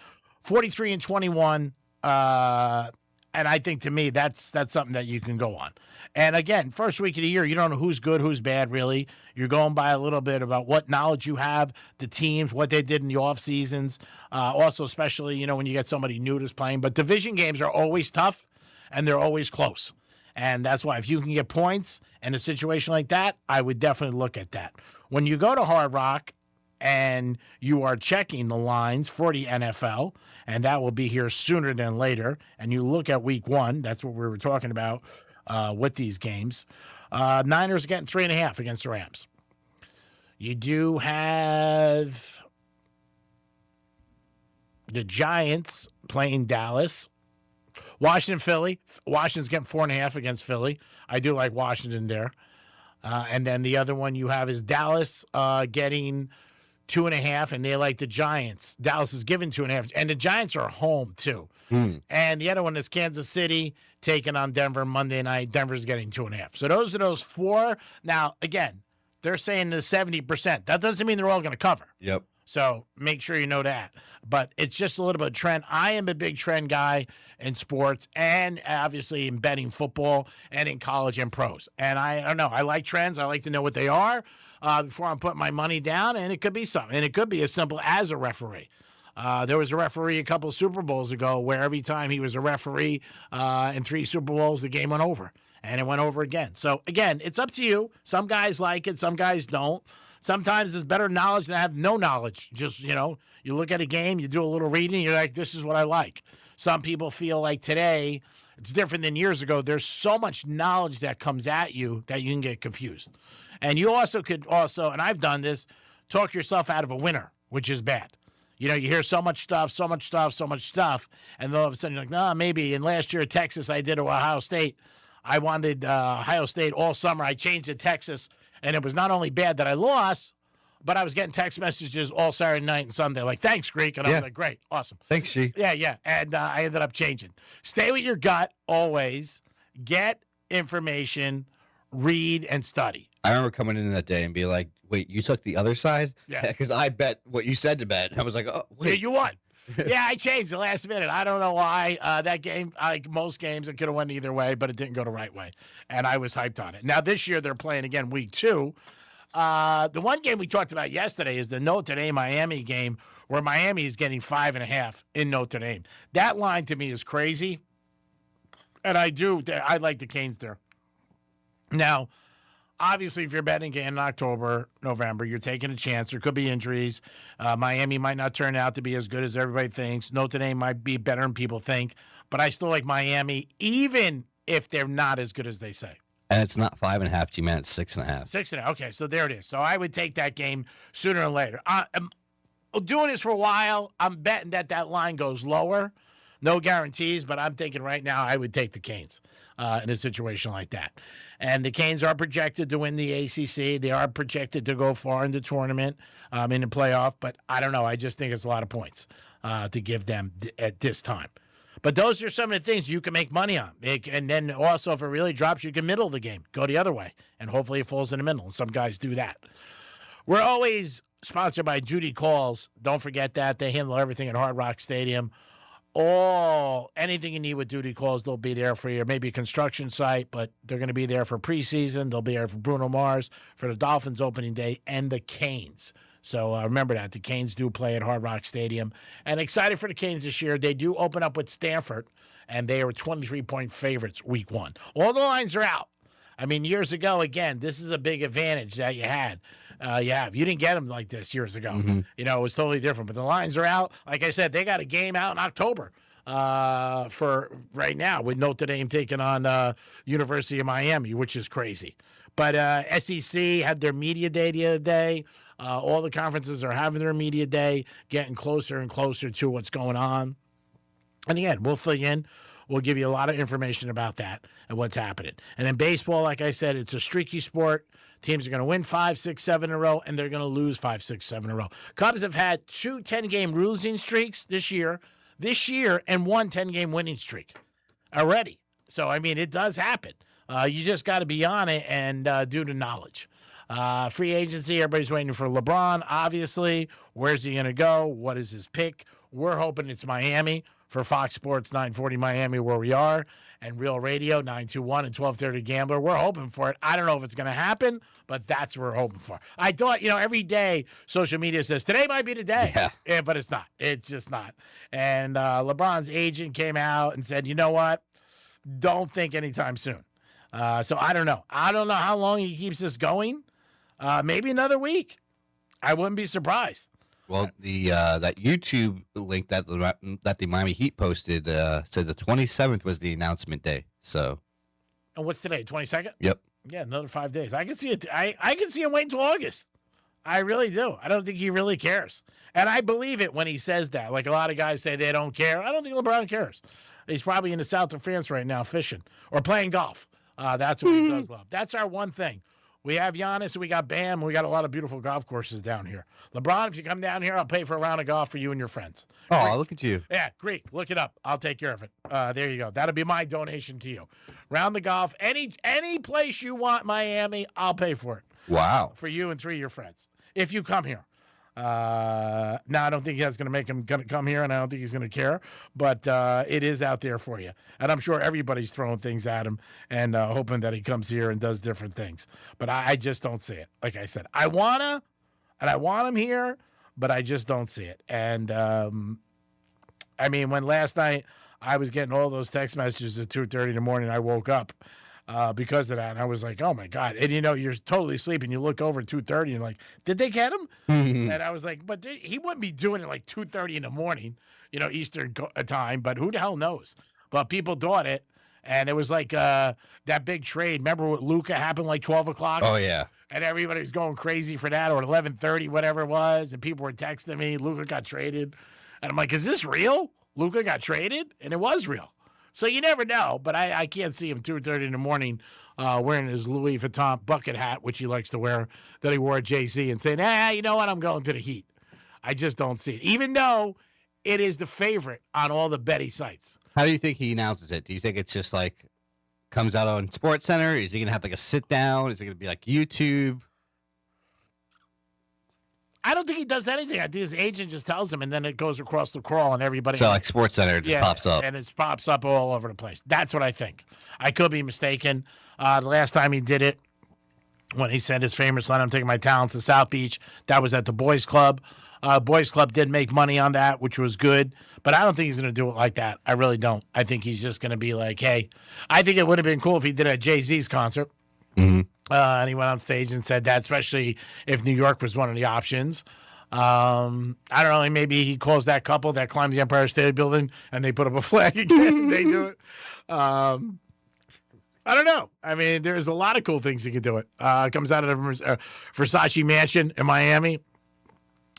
43-21, and I think to me that's something that you can go on. And again, first week of the year, you don't know who's good, who's bad, really. You're going by a little bit about what knowledge you have, the teams, what they did in the off seasons. Also, especially when you get somebody new that's playing. But division games are always tough, and they're always close. And that's why if you can get points in a situation like that, I would definitely look at that. When you go to Hard Rock, and you are checking the lines for the NFL, and that will be here sooner than later, and you look at week 1, that's what we were talking about with these games. Niners getting 3.5 against the Rams. You do have the Giants playing Dallas. Washington, Philly. Washington's getting 4.5 against Philly. I do like Washington there. And then the other one you have is Dallas getting 2.5, and they like the Giants. Dallas is giving 2.5, and the Giants are home too. And the other one is Kansas City taking on Denver Monday night. Denver's getting 2.5. So those are those 4. Now, again, they're saying the 70%. That doesn't mean they're all going to cover. Yep. So make sure you know that. But it's just a little bit of trend. I am a big trend guy in sports and obviously in betting football and in college and pros. And I don't know. I like trends. I like to know what they are before I'm putting my money down. And it could be something. And it could be as simple as a referee. There was a referee a couple of Super Bowls ago where every time he was a referee in 3 Super Bowls, the game went over. And it went over again. So, again, it's up to you. Some guys like it. Some guys don't. Sometimes it's better knowledge than have no knowledge. Just, you look at a game, you do a little reading, you're like, this is what I like. Some people feel like today, it's different than years ago. There's so much knowledge that comes at you that you can get confused. And you also could and I've done this, talk yourself out of a winner, which is bad. You hear so much stuff, and then all of a sudden you're like, no, maybe. And last year at Texas, I did Ohio State. I wanted Ohio State all summer. I changed to Texas. And it was not only bad that I lost, but I was getting text messages all Saturday night and Sunday like, thanks, Greek. And I was like, great, awesome. Thanks, G. Yeah. And I ended up changing. Stay with your gut always. Get information, read, and study. I remember coming in that day and be like, wait, you took the other side? Yeah. Because I bet what you said to bet. I was like, oh, wait. Yeah, you won. Yeah, I changed the last minute. I don't know why. That game, like most games, it could have went either way, but it didn't go the right way. And I was hyped on it. Now, this year, they're playing again week 2. The one game we talked about yesterday is the Notre Dame-Miami game, where Miami is getting 5.5 in Notre Dame. That line, to me, is crazy. And I like the Canes there. Now, obviously, if you're betting in October, November, you're taking a chance. There could be injuries. Miami might not turn out to be as good as everybody thinks. Notre Dame might be better than people think. But I still like Miami, even if they're not as good as they say. And it's not 5.5, G-Man. It's 6.5. 6.5. Okay, so there it is. So I would take that game sooner or later. I'm doing this for a while. I'm betting that line goes lower. No guarantees, but I'm thinking right now I would take the Canes in a situation like that. And the Canes are projected to win the ACC. They are projected to go far in the tournament, in the playoff. But I don't know. I just think it's a lot of points to give them at this time. But those are some of the things you can make money on. And then also, if it really drops, you can middle the game. Go the other way. And hopefully it falls in the middle. And some guys do that. We're always sponsored by Judy Calls. Don't forget that. They handle everything at Hard Rock Stadium. Anything you need with Duty Calls, they'll be there for you. Maybe a construction site, but they're going to be there for preseason. They'll be there for Bruno Mars, for the Dolphins opening day, and the Canes. So remember that. The Canes do play at Hard Rock Stadium. And excited for the Canes this year. They do open up with Stanford, and they are 23-point favorites week 1. All the lines are out. I mean, years ago, again, this is a big advantage that you had. You didn't get them like this years ago. Mm-hmm. It was totally different. But the lines are out. Like I said, they got a game out in October for right now with Notre Dame taking on University of Miami, which is crazy. But SEC had their media day the other day. All the conferences are having their media day, getting closer and closer to what's going on. And again, we'll fill you in. We'll give you a lot of information about that and what's happening. And in baseball, like I said, it's a streaky sport. Teams are going to win 5, 6, 7 in a row, and they're going to lose 5, 6, 7 in a row. Cubs have had 2 10-game losing streaks this year, and 1 10-game winning streak already. So, I mean, it does happen. You just got to be on it and do the knowledge. Free agency, everybody's waiting for LeBron, obviously. Where's he going to go? What is his pick? We're hoping it's Miami for Fox Sports 940 Miami, where we are, and Real Radio 921 and 1230 Gambler. We're hoping for it. I don't know if it's going to happen, but that's what we're hoping for. I thought, every day social media says, today might be the day. Yeah, but it's not. It's just not. And LeBron's agent came out and said, you know what? Don't think anytime soon. So I don't know. I don't know how long he keeps this going. Maybe another week. I wouldn't be surprised. Well, the that YouTube link that the Miami Heat posted said the 27th was the announcement day. So, And what's today? 22nd? yep. Yeah, another 5 days. I can see it. I can see him waiting until August. I really do. I don't think he really cares. And I believe it when he says that. Like a lot of guys say they don't care. I don't think LeBron cares. He's probably in the south of France right now fishing or playing golf. That's what he does love. That's our one thing. We have Giannis, and we got Bam, and we got a lot of beautiful golf courses down here. LeBron, if you come down here, I'll pay for a round of golf for you and your friends. Oh, Greek. look at you. Yeah, Greek. Look it up. I'll take care of it. There you go. That'll be my donation to you. Round the golf. Any place you want, Miami, I'll pay for it. Wow. For you and 3 of your friends. If you come here. Now, I don't think that's going to make him going to come here, and I don't think he's going to care. But it is out there for you. And I'm sure everybody's throwing things at him and hoping that he comes here and does different things. But I just don't see it. Like I said, I want him here, but I just don't see it. And, I mean, when last night I was getting all those text messages at 2:30 in the morning, I woke up. Because of that, and I was like, "Oh my god!" And you're totally sleeping. You look over at 2:30, and you're like, "Did they get him?" And I was like, "But he wouldn't be doing it like 2:30 in the morning, Eastern time." But who the hell knows? But people thought it, and it was like that big trade. Remember what Luka happened like 12 o'clock? Oh yeah. And everybody was going crazy for that, or 11:30, whatever it was. And people were texting me, "Luka got traded," and I'm like, "Is this real? Luka got traded?" And it was real. So you never know, but I can't see him 2:30 in the morning wearing his Louis Vuitton bucket hat, which he likes to wear, that he wore at JC, and saying, you know what, I'm going to the Heat. I just don't see it, even though it is the favorite on all the betting sites. How do you think he announces it? Do you think it's just like comes out on Sports Center? Is he going to have like a sit down? Is it going to be like YouTube? I don't think he does anything. I think his agent just tells him, and then it goes across the crawl, and everybody. So like Sports Center just pops up, and it pops up all over the place. That's what I think. I could be mistaken. The last time he did it, when he said his famous line, "I'm taking my talents to South Beach," that was at the Boys Club. Boys Club did make money on that, which was good, but I don't think he's going to do it like that. I really don't. I think he's just going to be like, "Hey," I think it would have been cool if he did it at Jay-Z's concert. Mm-hmm. And he went on stage and said that, especially if New York was one of the options. I don't know. Maybe he calls that couple that climbed the Empire State Building and they put up a flag again. They do it. I don't know. I mean, there's a lot of cool things he could do it. It comes out of the Versace mansion in Miami.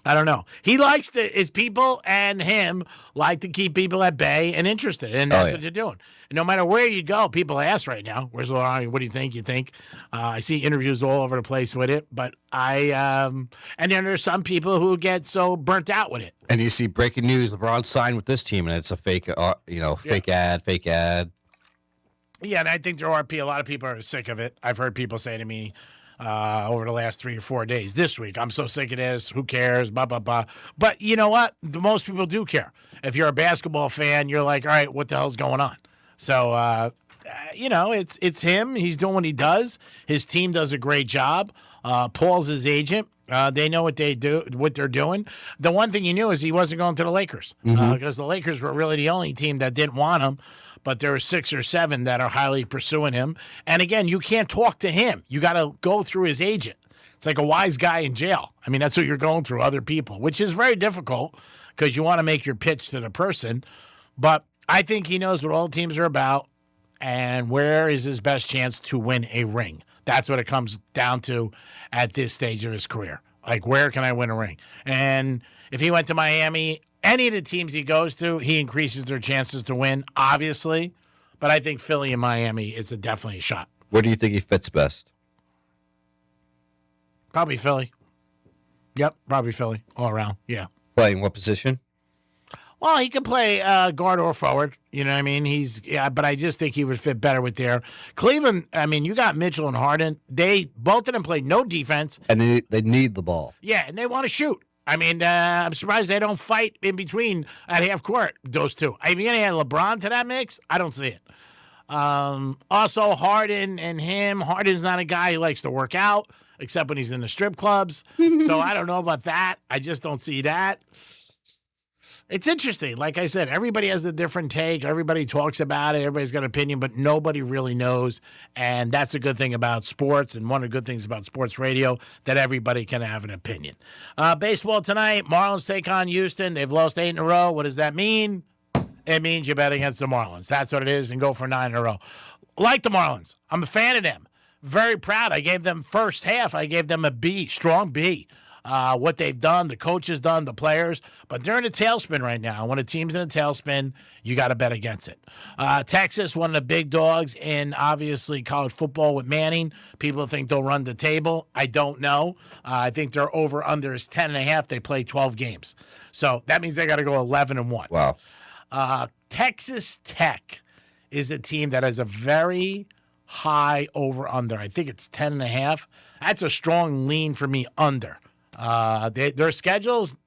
I don't know. He likes to, his people and him like to keep people at bay and interested. And that's what they're doing. And no matter where you go, people ask right now, "Where's LeBron? What do you think? You think?" I see interviews all over the place with it. But and then there's some people who get so burnt out with it. And you see breaking news: LeBron signed with this team, and it's a fake, fake ad. Yeah, and I think there are a lot of people are sick of it. I've heard people say to me, over the last 3 or 4 days, this week, "I'm so sick of this. Who cares? Blah, blah, blah." But you know what? Most people do care. If you're a basketball fan, you're like, all right, what the hell's going on? So, it's him. He's doing what he does. His team does a great job. Paul's his agent. They know what they're doing. The one thing he knew is he wasn't going to the Lakers because the Lakers were really the only team that didn't want him. But there are 6 or 7 that are highly pursuing him. And again, you can't talk to him. You got to go through his agent. It's like a wise guy in jail. I mean, that's what you're going through, other people, which is very difficult because you want to make your pitch to the person. But I think he knows what all teams are about and where is his best chance to win a ring. That's what it comes down to at this stage of his career. Like, where can I win a ring? And if he went to Miami, any of the teams he goes to, he increases their chances to win, obviously. But I think Philly and Miami is definitely a shot. Where do you think he fits best? Probably Philly. Yep, probably Philly all around. Yeah. Playing what position? Well, he could play guard or forward. You know what I mean? But I just think he would fit better with there. Cleveland, I mean, you got Mitchell and Harden. Both of them play no defense. And they need the ball. Yeah, and they want to shoot. I mean, I'm surprised they don't fight in between at half court, those two. Are you going to add LeBron to that mix? I don't see it. Also, Harden and him. Harden's not a guy who likes to work out, except when he's in the strip clubs. So I don't know about that. I just don't see that. It's interesting. Like I said, everybody has a different take. Everybody talks about it. Everybody's got an opinion, but nobody really knows. And that's a good thing about sports. And one of the good things about sports radio, that everybody can have an opinion. Baseball tonight, Marlins take on Houston. They've lost 8 in a row. What does that mean? It means you bet against the Marlins. That's what it is, and go for 9 in a row. Like the Marlins. I'm a fan of them. Very proud. I gave them first half. I gave them a B, strong B. What they've done, the coach has done, the players. But they're in a tailspin right now. When a team's in a tailspin, you got to bet against it. Texas, one of the big dogs in, obviously, college football with Manning. People think they'll run the table. I don't know. I think their over-under is 10.5. They play 12 games. So that means they got to go 11-1. Wow. Texas Tech is a team that has a very high over-under. I think it's 10.5. That's a strong lean for me under. Their schedule's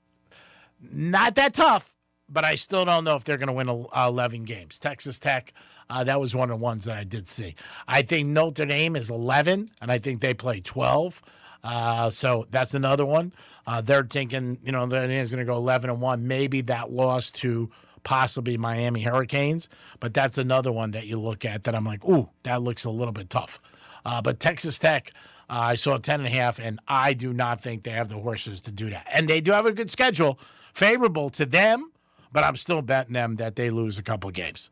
not that tough, but I still don't know if they're going to win 11 games. Texas Tech, that was one of the ones that I did see. I think Notre Dame is 11, and I think they play 12. So that's another one. They're thinking, Notre Dame is going to go 11-1. Maybe that loss to possibly Miami Hurricanes, but that's another one that you look at that I'm like, ooh, that looks a little bit tough. But Texas Tech, I saw 10.5, and I do not think they have the horses to do that. And they do have a good schedule, favorable to them, but I'm still betting them that they lose a couple games.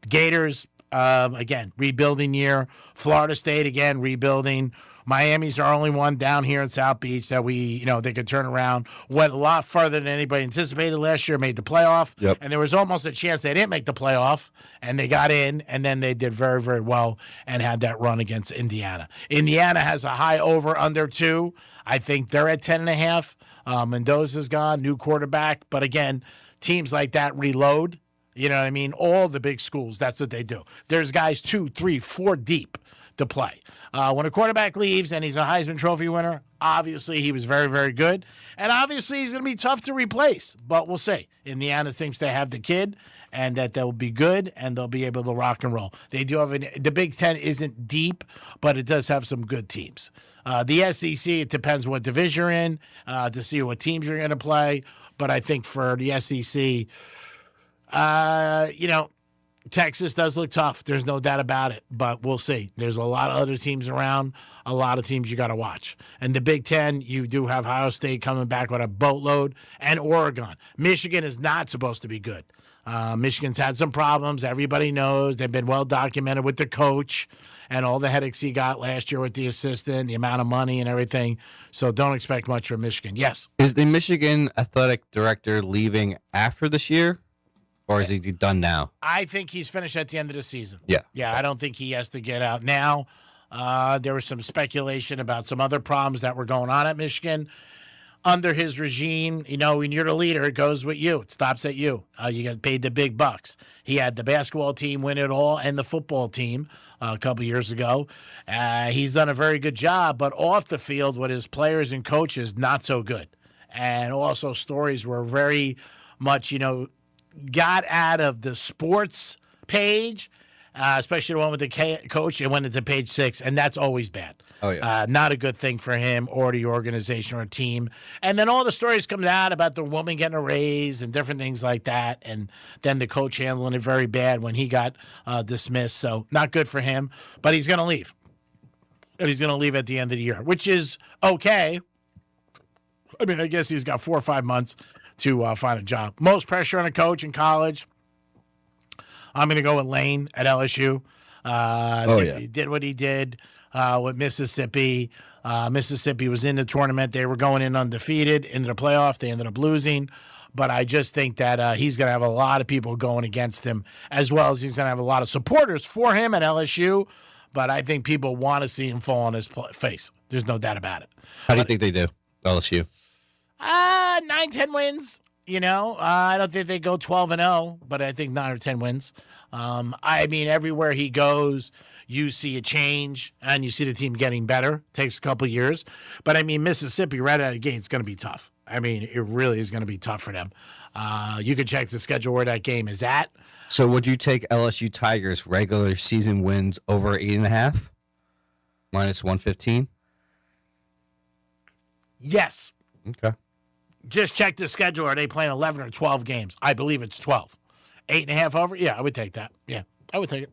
Gators, again, rebuilding year. Florida State, again, rebuilding. Miami's our only one down here in South Beach that they could turn around. Went a lot further than anybody anticipated last year, made the playoff. Yep. And there was almost a chance they didn't make the playoff, and they got in, and then they did very, very well and had that run against Indiana. Indiana has a high over-under, too. I think they're at 10.5. Mendoza's gone, new quarterback. But, again, teams like that reload. You know what I mean? All the big schools, that's what they do. There's guys 2, 3, 4 deep to play. When a quarterback leaves and he's a Heisman Trophy winner, obviously he was very, very good. And obviously he's going to be tough to replace. But we'll see. Indiana thinks they have the kid and that they'll be good and they'll be able to rock and roll. They do have the Big Ten isn't deep, but it does have some good teams. The SEC, it depends what division you're in to see what teams you're going to play. But I think for the SEC, Texas does look tough. There's no doubt about it, but we'll see. There's a lot of other teams around, a lot of teams you got to watch. And the Big Ten, you do have Ohio State coming back with a boatload, and Oregon. Michigan is not supposed to be good. Michigan's had some problems. Everybody knows. They've been well documented with the coach and all the headaches he got last year with the assistant, the amount of money and everything. So don't expect much from Michigan. Yes. Is the Michigan athletic director leaving after this year? Or is he done now? I think he's finished at the end of the season. Yeah. Yeah, I don't think he has to get out now. There was some speculation about some other problems that were going on at Michigan under his regime. When you're the leader, it goes with you. It stops at you. You get paid the big bucks. He had the basketball team win it all and the football team a couple years ago. He's done a very good job, but off the field with his players and coaches, not so good. And also stories were very much, got out of the sports page, especially the one with the coach, it went into page 6, and that's always bad. Oh, yeah. Not a good thing for him or the organization or team. And then all the stories come out about the woman getting a raise and different things like that, and then the coach handling it very bad when he got dismissed. So not good for him, but he's going to leave. And he's going to leave at the end of the year, which is okay. I mean, I guess he's got 4 or 5 months to find a job. Most pressure on a coach in college. I'm going to go with Lane at LSU. He did what he did with Mississippi. Mississippi was in the tournament. They were going in undefeated into the playoff. They ended up losing. But I just think that he's going to have a lot of people going against him, as well as he's going to have a lot of supporters for him at LSU. But I think people want to see him fall on his face. There's no doubt about it. How do you think they do, LSU? 9-10 wins. I don't think they go 12-0, but I think 9 or 10 wins. I mean, everywhere he goes, you see a change, and you see the team getting better. Takes a couple of years. But, I mean, Mississippi right out of the gate is going to be tough. I mean, it really is going to be tough for them. You can check the schedule where that game is at. So would you take LSU Tigers regular season wins over 8.5? Minus 115? Yes. Okay. Just check the schedule. Are they playing 11 or 12 games? I believe it's 12. 8.5 over? Yeah, I would take that. Yeah, I would take it.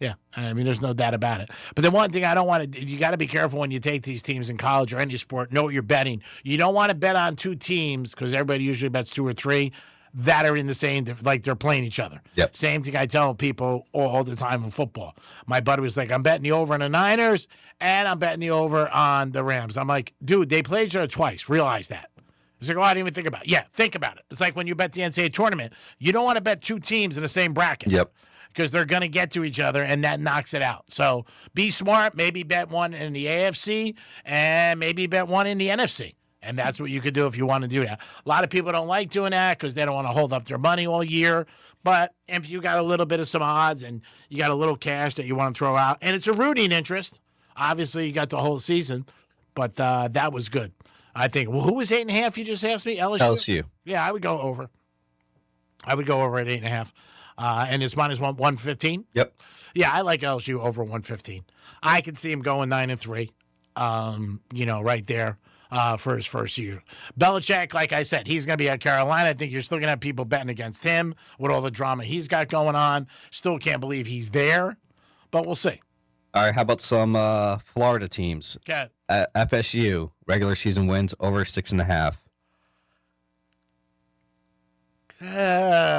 Yeah, I mean, there's no doubt about it. But the one thing I don't want to, you got to be careful when you take these teams in college or any sport. Know what you're betting. You don't want to bet on two teams because everybody usually bets two or three that are in the same, like they're playing each other. Yep. Same thing I tell people all the time in football. My buddy was like, I'm betting the over on the Niners and I'm betting the over on the Rams. I'm like, dude, they played each other twice. Realize that. He's like, oh, I didn't even think about it. Yeah, think about it. It's like when you bet the NCAA tournament. You don't want to bet two teams in the same bracket. Yep. Because they're going to get to each other, and that knocks it out. So be smart. Maybe bet one in the AFC, and maybe bet one in the NFC. And that's what you could do if you want to do that. A lot of people don't like doing that because they don't want to hold up their money all year. But if you got a little bit of some odds and you got a little cash that you want to throw out, and it's a rooting interest, obviously you got the whole season, but that was good. I think. Well, who was 8.5? You just asked me. LSU. Yeah, I would go over. I would go over at 8.5. And it's minus 115. Yep. Yeah, I like LSU over 115. I could see him going 9-3. Right there for his first year. Belichick, like I said, he's going to be at Carolina. I think you're still going to have people betting against him with all the drama he's got going on. Still can't believe he's there, but we'll see. All right, how about some Florida teams? Okay. FSU, regular season wins over 6.5.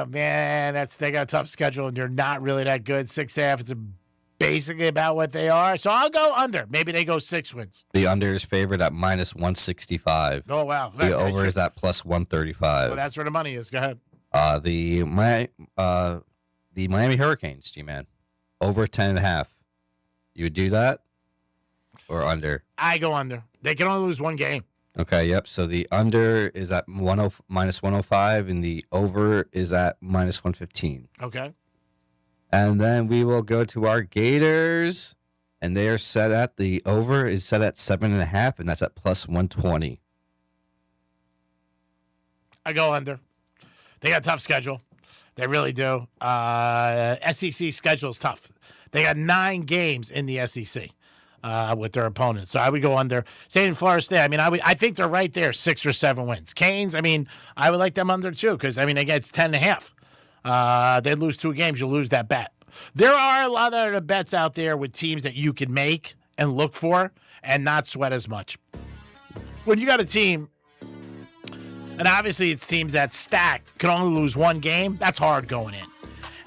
Man, they got a tough schedule, and they're not really that good. 6.5 is basically about what they are. So I'll go under. Maybe they go 6 wins. The under is favored at minus 165. Oh, wow. The over is at plus 135. Well, that's where the money is. Go ahead. The Miami Hurricanes, G-Man, over 10.5. You would do that or under? I go under. They can only lose one game. Okay, yep. So the under is at minus 105, and the over is at minus 115. Okay. And then we will go to our Gators, and they are set at the over is set at 7.5, and that's at plus 120. I go under. They got a tough schedule. They really do. SEC schedule is tough. They got 9 games in the SEC. With their opponents. So I would go under. Same in Florida State. I mean, I think they're right there, 6 or 7 wins. Canes, I mean, I would like them under too because, I mean, again, it's 10.5. They lose 2 games, you'll lose that bet. There are a lot of other bets out there with teams that you can make and look for and not sweat as much. When you got a team, and obviously it's teams that's stacked, can only lose 1 game, that's hard going in.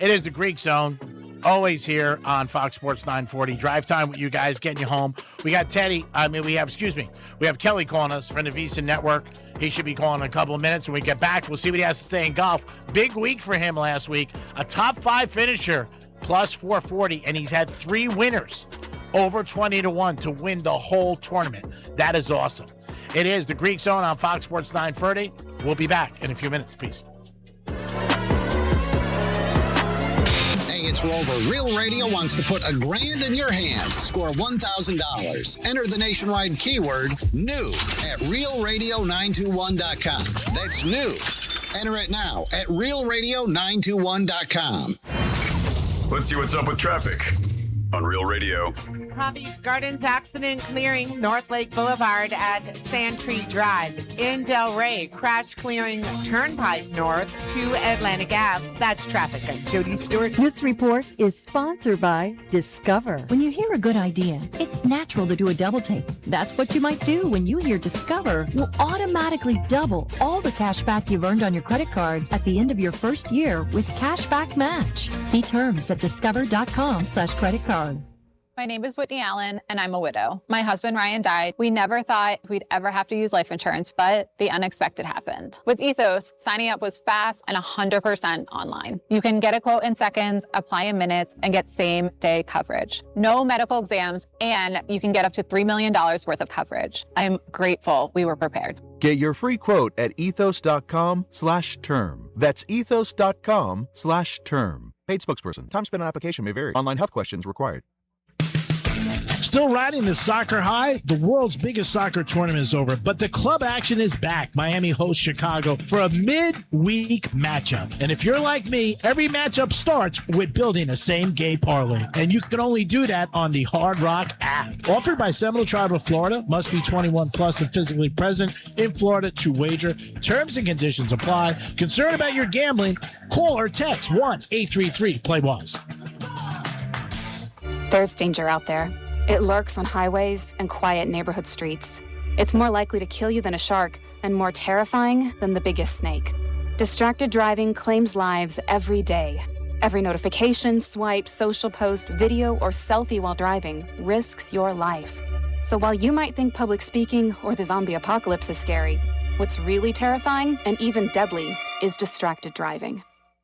It is the Greek Zone. Always here on Fox Sports 940. Drive time with you guys, getting you home. We got we have Kelly calling us from the VSiN Network. He should be calling in a couple of minutes. When we get back, we'll see what he has to say in golf. Big week for him last week. A top 5 finisher, plus 440, and he's had 3 winners over 20-1 to win the whole tournament. That is awesome. It is the Greek Zone on Fox Sports 930. We'll be back in a few minutes. Peace. It's Rover. Real Radio wants to put $1,000 in your hands. Score $1,000. Enter the nationwide keyword new at realradio921.com. That's new. Enter it now at realradio921.com. Let's see what's up with traffic on Real Radio. Palm Beach Gardens accident clearing North Lake Boulevard at Sandtree Drive. In Del Rey, crash clearing Turnpike North to Atlantic Ave. That's traffic. I'm Jody Stewart. This report is sponsored by Discover. When you hear a good idea, it's natural to do a double take. That's what you might do when you hear Discover will automatically double all the cash back you've earned on your credit card at the end of your first year with Cashback Match. See terms at discover.com/credit card. My name is Whitney Allen, and I'm a widow. My husband, Ryan, died. We never thought we'd ever have to use life insurance, but the unexpected happened. With Ethos, signing up was fast and 100% online. You can get a quote in seconds, apply in minutes, and get same-day coverage. No medical exams, and you can get up to $3 million worth of coverage. I'm grateful we were prepared. Get your free quote at ethos.com/term. That's ethos.com/term. Paid spokesperson. Time spent on application may vary. Online health questions required. Still riding the soccer high? The world's biggest soccer tournament is over, but the club action is back. Miami hosts Chicago for a midweek matchup. And if you're like me, every matchup starts with building a same-game parlay. And you can only do that on the Hard Rock app. Offered by Seminole Tribe of Florida. Must be 21 plus and physically present in Florida to wager. Terms and conditions apply. Concerned about your gambling? Call or text 1-833-PLAY-WISE. There's danger out there. It lurks on highways and quiet neighborhood streets. It's more likely to kill you than a shark and more terrifying than the biggest snake. Distracted driving claims lives every day. Every notification, swipe, social post, video, or selfie while driving risks your life. So while you might think public speaking or the zombie apocalypse is scary, what's really terrifying and even deadly is distracted driving.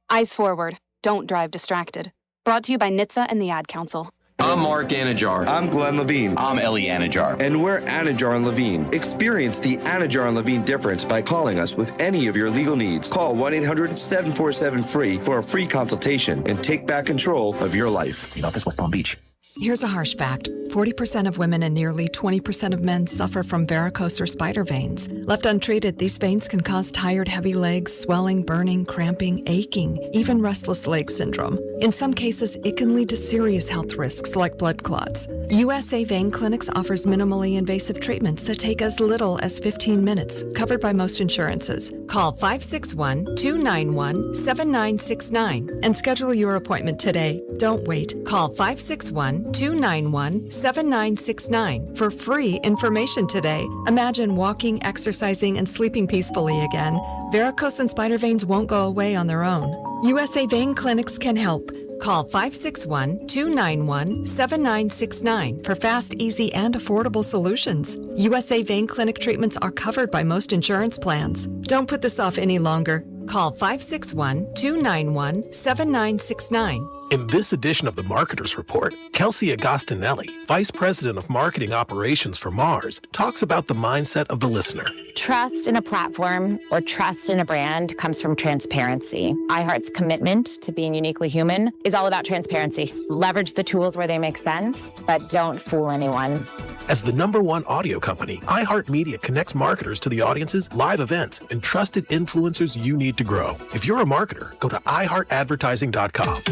Eyes forward. Don't drive distracted. Brought to you by NHTSA and the Ad Council. I'm Mark Anajar. I'm Glenn Levine. I'm Ellie Anajar. And we're Anajar and Levine. Experience the Anajar and Levine difference by calling us with any of your legal needs. Call 1-800-747-FREE for a free consultation and take back control of your life. In office, West Palm Beach. Here's a harsh fact. 40% of women and nearly 20% of men suffer from varicose or spider veins. Left untreated, these veins can cause tired, heavy legs, swelling, burning, cramping, aching, even restless leg syndrome. In some cases, it can lead to serious health risks like blood clots. USA Vein Clinics offers minimally invasive treatments that take as little as 15 minutes, covered by most insurances. Call 561-291-7969 and schedule your appointment today. Don't wait. Call 561-291-7969 for free information today. Imagine walking, exercising, and sleeping peacefully again. Varicose and spider veins won't go away on their own. USA Vein Clinics can help. Call 561-291-7969 for fast, easy, and affordable solutions. USA Vein Clinic treatments are covered by most insurance plans. Don't put this off any longer. Call 561-291-7969. In this edition of the Marketer's Report, Kelsey Agostinelli, Vice President of Marketing Operations for Mars, talks about the mindset of the listener. Trust in a platform or trust in a brand comes from transparency. iHeart's commitment to being uniquely human is all about transparency. Leverage the tools where they make sense, but don't fool anyone. As the #1 audio company, iHeartMedia connects marketers to the audiences, live events, and trusted influencers you need to grow. If you're a marketer, go to iHeartAdvertising.com.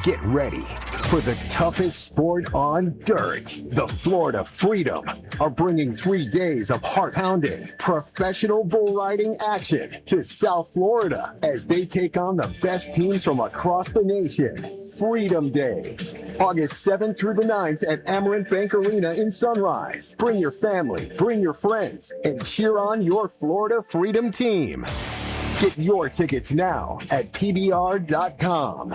Get ready for the toughest sport on dirt. The Florida Freedom are bringing 3 days of heart-pounding professional bull riding action to South Florida as they take on the best teams from across the nation. Freedom Days, August 7th through the 9th at Amarant Bank Arena in Sunrise. Bring your family, bring your friends, and cheer on your Florida Freedom team. Get your tickets now at PBR.com.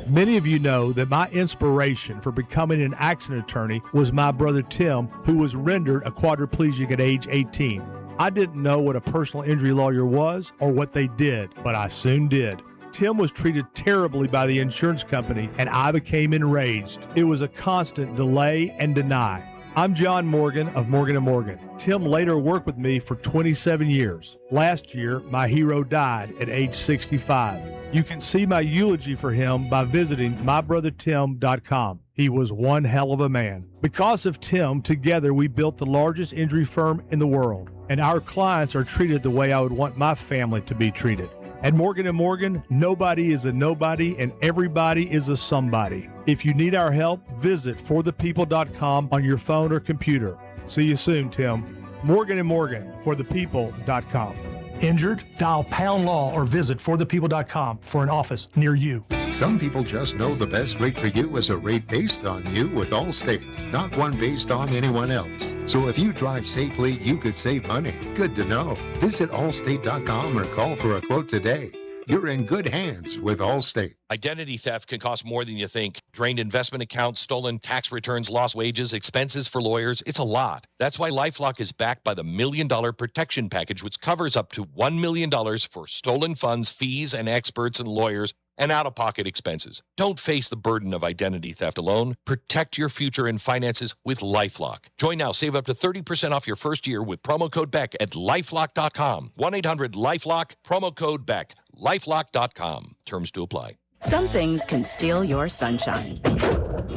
Many of you know that my inspiration for becoming an accident attorney was my brother Tim, who was rendered a quadriplegic at age 18. I didn't know what a personal injury lawyer was or what they did, but I soon did. Tim was treated terribly by the insurance company, and I became enraged. It was a constant delay and deny. I'm John Morgan of Morgan & Morgan. Tim later worked with me for 27 years. Last year, my hero died at age 65. You can see my eulogy for him by visiting mybrothertim.com. He was one hell of a man. Because of Tim, together we built the largest injury firm in the world, and our clients are treated the way I would want my family to be treated. At Morgan & Morgan, nobody is a nobody and everybody is a somebody. If you need our help, visit forthepeople.com on your phone or computer. See you soon, Tim. Morgan & Morgan, forthepeople.com. Injured? Dial Pound Law or visit forthepeople.com for an office near you. Some people just know the best rate for you is a rate based on you with Allstate, not one based on anyone else. So if you drive safely, you could save money. Good to know. Visit allstate.com or call for a quote today. You're in good hands with Allstate. Identity theft can cost more than you think. Drained investment accounts, stolen tax returns, lost wages, expenses for lawyers. It's a lot. That's why LifeLock is backed by the $1 Million Protection Package, which covers up to $1 million for stolen funds, fees, and experts and lawyers, and out-of-pocket expenses. Don't face the burden of identity theft alone. Protect your future and finances with LifeLock. Join now. Save up to 30% off your first year with promo code BECK at LifeLock.com. 1-800-LifeLock, promo code BECK. LifeLock.com. Terms to apply. Some things can steal your sunshine.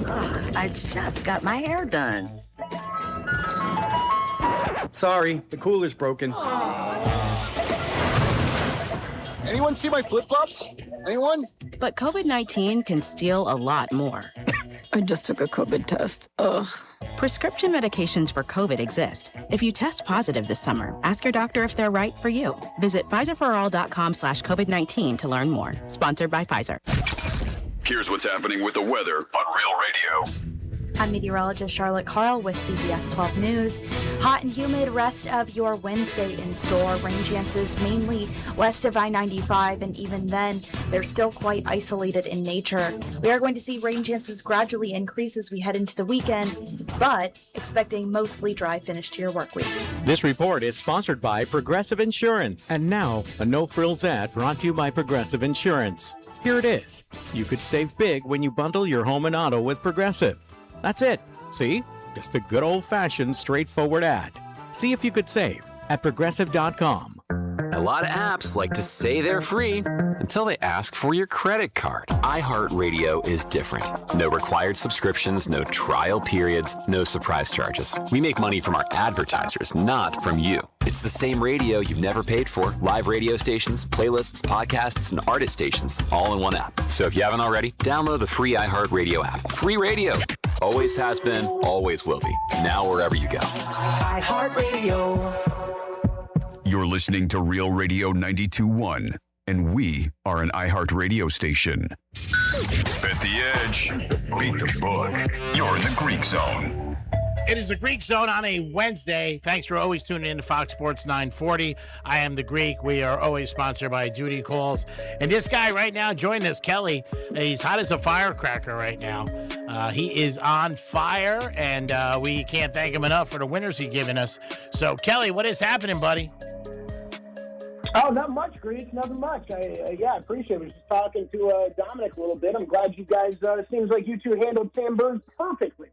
Ugh, I just got my hair done. Sorry, the cooler's broken. Anyone see my flip-flops? Anyone? But COVID-19 can steal a lot more. I just took a COVID test. Ugh. Prescription medications for COVID exist. If you test positive this summer, ask your doctor if they're right for you. Visit PfizerForAll.com/COVID-19 to learn more. Sponsored by Pfizer. Here's what's happening with the weather on Real Radio. I'm meteorologist Charlotte Carl with CBS 12 News. Hot and humid rest of your Wednesday in store. Rain chances mainly west of I-95, and even then, they're still quite isolated in nature. We are going to see rain chances gradually increase as we head into the weekend, but expect a mostly dry finish to your work week. This report is sponsored by Progressive Insurance. And now, a no-frills ad brought to you by Progressive Insurance. Here it is. You could save big when you bundle your home and auto with Progressive. That's it. See? Just a good old-fashioned, straightforward ad. See if you could save at Progressive.com. A lot of apps like to say they're free until they ask for your credit card. iHeartRadio is different. No required subscriptions, no trial periods, no surprise charges. We make money from our advertisers, not from you. It's the same radio you've never paid for. Live radio stations, playlists, podcasts, and artist stations, all in one app. So if you haven't already, download the free iHeartRadio app. Free radio. Always has been, always will be. Now wherever you go. iHeartRadio. You're listening to Real Radio 92.1, and we are an iHeart radio station. Bet the edge. Beat the book. You're in the Greek Zone. It is the Greek Zone on a Wednesday. Thanks for always tuning in to Fox Sports 940. I am the Greek. We are always sponsored by Duty Calls. And this guy right now joining us, Kelly, he's hot as a firecracker right now. He is on fire, and we can't thank him enough for the winners he's given us. So, Kelly, what is happening, buddy? Oh, not much, Greek. Nothing much. I appreciate it. I was just talking to Dominic a little bit. I'm glad you guys, seems like you two handled Sam Burns perfectly.